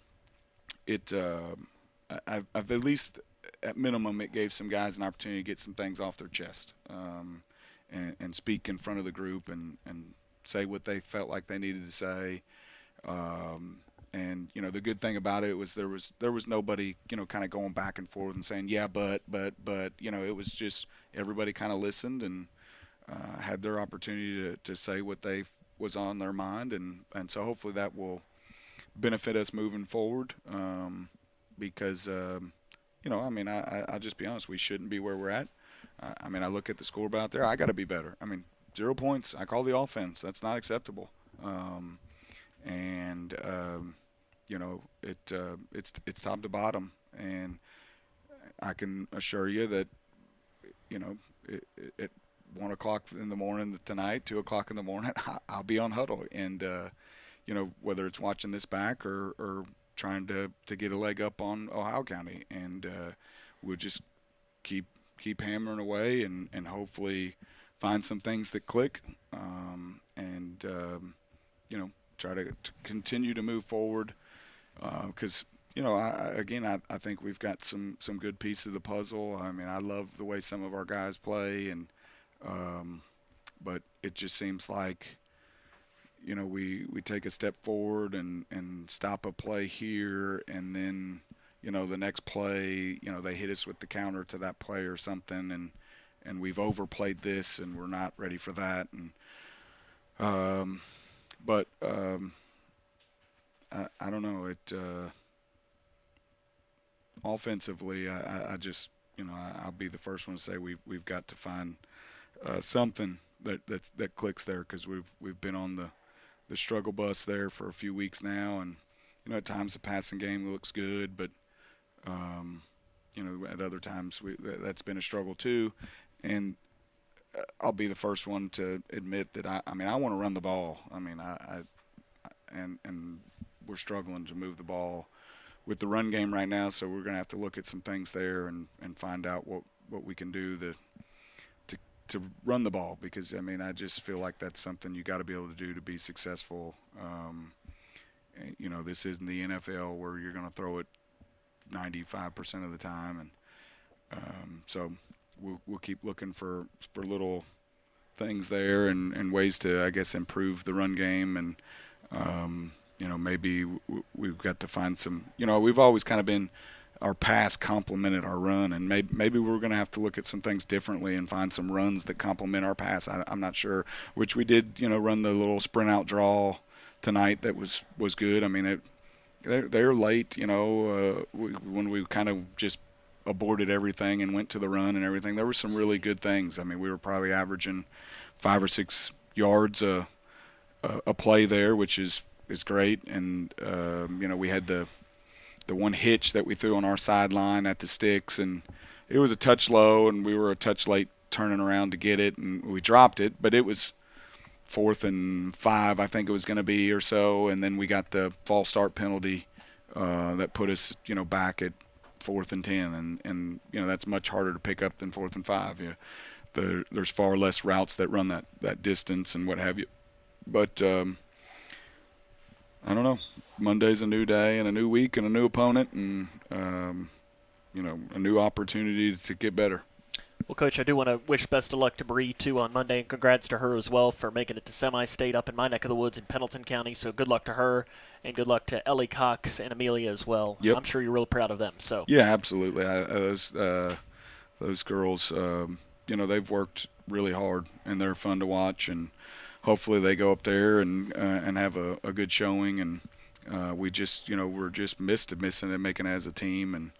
at least, at minimum, it gave some guys an opportunity to get some things off their chest, and speak in front of the group and say what they felt like they needed to say. And the good thing about it was there was nobody kind of going back and forth and saying but it was just everybody kind of listened and had their opportunity to say what they was on their mind, and so hopefully that will benefit us moving forward, because I'll just be honest, we shouldn't be where we're at. I look at the scoreboard out there, I got to be better. 0 points, I call the offense, that's not acceptable. It's top to bottom, and I can assure you that at 1 o'clock in the morning tonight, 2 o'clock in the morning, I'll be on huddle, and whether it's watching this back or trying to get a leg up on Ohio County, and we'll just keep hammering away and hopefully find some things that click, and try to continue to move forward, because I think we've got some good pieces of the puzzle. I love the way some of our guys play, and but it just seems like we take a step forward and stop a play here, and then the next play they hit us with the counter to that play or something, and we've overplayed this and we're not ready for that, and but I don't know. Offensively, I just I'll be the first one to say we've got to find something that clicks there, because we've been on the struggle bus there for a few weeks now, and at times the passing game looks good, but at other times that's been a struggle too, and I'll be the first one to admit that I want to run the ball. And we're struggling to move the ball with the run game right now, so we're going to have to look at some things there and find out what we can do to run the ball, because I just feel like that's something you got to be able to do to be successful. This isn't the NFL where you're going to throw it 95% of the time, and so we'll keep looking for little things there and ways to, I guess, improve the run game, and Maybe we've got to find some. We've always kind of been. Our pass complemented our run, and maybe we're going to have to look at some things differently and find some runs that complement our pass. I'm not sure, which we did, run the little sprint out draw tonight that was good. I mean, they're late, when we kind of just aborted everything and went to the run and everything. There were some really good things. I mean, we were probably averaging 5 or 6 yards a play there, which is great. And, we had the one hitch that we threw on our sideline at the sticks, and it was a touch low, and we were a touch late turning around to get it, and we dropped it, but it was 4th and 5, I think it was going to be or so, and then we got the false start penalty that put us, back at 4th and 10, and that's much harder to pick up than 4th and 5. There's far less routes that run that distance and what have you, but I don't know. Monday's a new day and a new week and a new opponent and, a new opportunity to get better. Well, Coach, I do want to wish best of luck to Bree, too, on Monday, and congrats to her as well for making it to semi-state up in my neck of the woods in Pendleton County. So good luck to her, and good luck to Ellie Cox and Amelia as well. Yep. I'm sure you're real proud of them. So yeah, absolutely. Those girls, they've worked really hard, and they're fun to watch, and hopefully they go up there and have a good showing. And we're just missing it, making it as a team, and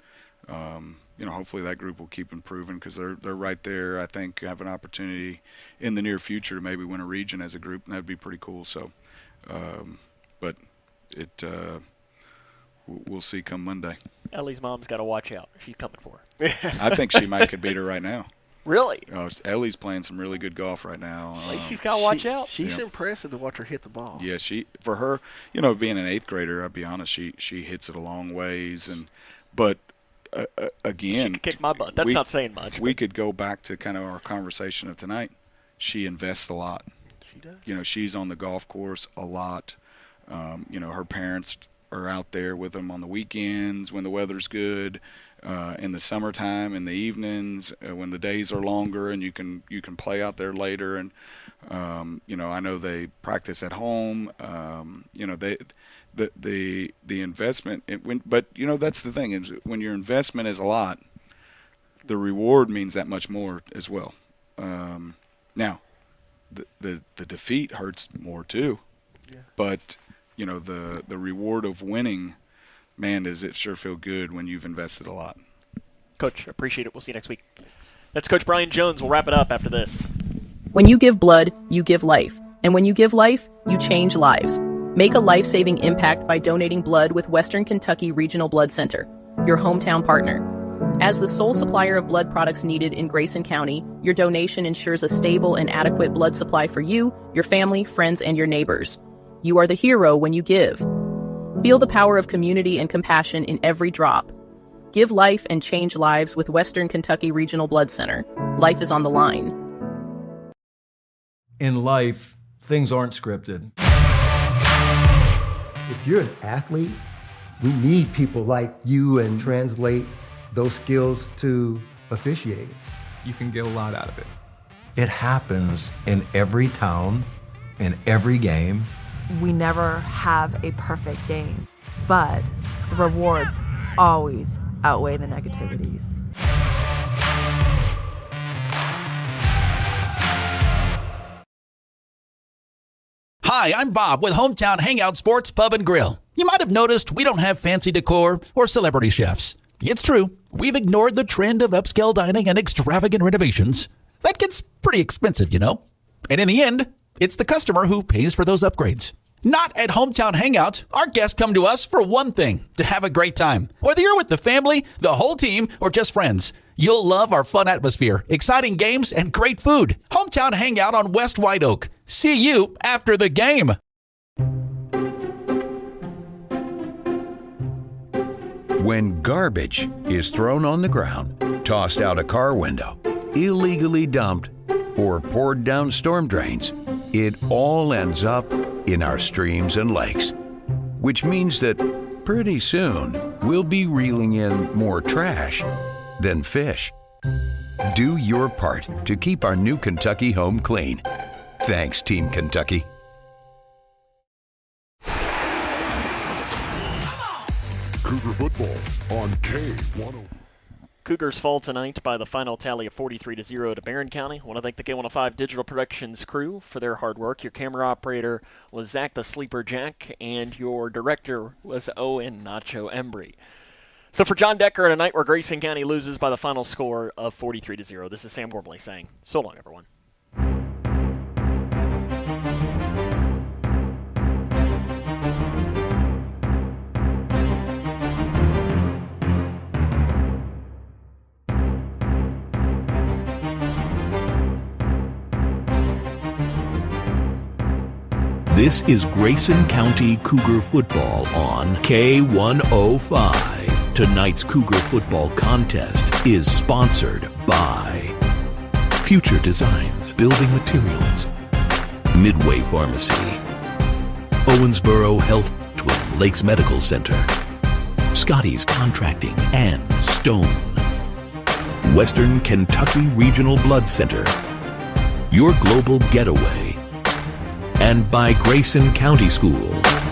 hopefully that group will keep improving because they're right there. I think have an opportunity in the near future to maybe win a region as a group, and that'd be pretty cool. So, but we'll see come Monday. Ellie's mom's got to watch out. She's coming for her. I think she might could beat her right now. Really? Ellie's playing some really good golf right now. She's got to watch out. She's impressive to watch her hit the ball. Yeah, for her, being an 8th grader, I'll be honest, she hits it a long ways, but again, she could kick my butt. That's not saying much. We could go back to kind of our conversation of tonight. She invests a lot. She does. She's on the golf course a lot. Her parents are out there with them on the weekends when the weather's good. In the summertime, in the evenings, when the days are longer and you can play out there later. And I know they practice at home. The investment. But that's the thing is when your investment is a lot, the reward means that much more as well. Now, the defeat hurts more too. Yeah. But the reward of winning. Man, does it sure feel good when you've invested a lot. Coach, appreciate it. We'll see you next week. That's Coach Brian Jones. We'll wrap it up after this. When you give blood, you give life. And when you give life, you change lives. Make a life-saving impact by donating blood with Western Kentucky Regional Blood Center, your hometown partner. As the sole supplier of blood products needed in Grayson County, your donation ensures a stable and adequate blood supply for you, your family, friends, and your neighbors. You are the hero when you give. Feel the power of community and compassion in every drop. Give life and change lives with Western Kentucky Regional Blood Center. Life is on the line. In life, things aren't scripted. If you're an athlete, we need people like you and translate those skills to officiating. You can get a lot out of it. It happens in every town, in every game. We never have a perfect game, but the rewards always outweigh the negativities. Hi, I'm Bob with Hometown Hangout Sports Pub and Grill. You might have noticed we don't have fancy decor or celebrity chefs. It's true, we've ignored the trend of upscale dining and extravagant renovations. That gets pretty expensive, And in the end, it's the customer who pays for those upgrades. Not at Hometown Hangout. Our guests come to us for one thing, to have a great time. Whether you're with the family, the whole team, or just friends, you'll love our fun atmosphere, exciting games, and great food. Hometown Hangout on West White Oak. See you after the game. When garbage is thrown on the ground, tossed out a car window, illegally dumped, or poured down storm drains, it all ends up in our streams and lakes, which means that pretty soon we'll be reeling in more trash than fish. Do your part to keep our new Kentucky home clean. Thanks, Team Kentucky. Cougar football on K105. Cougars fall tonight by the final tally of 43-0 to Barren County. I want to thank the K105 Digital Productions crew for their hard work. Your camera operator was Zach the Sleeper Jack, and your director was Owen Nacho Embry. So for John Decker, at a night where Grayson County loses by the final score of 43-0, this is Sam Gormley saying, so long, everyone. This is Grayson County Cougar football on K105. Tonight's Cougar football contest is sponsored by Future Designs Building Materials, Midway Pharmacy, Owensboro Health Twin Lakes Medical Center, Scotty's Contracting, and Stone, Western Kentucky Regional Blood Center, Your Global Getaway, and by Grayson County Schools.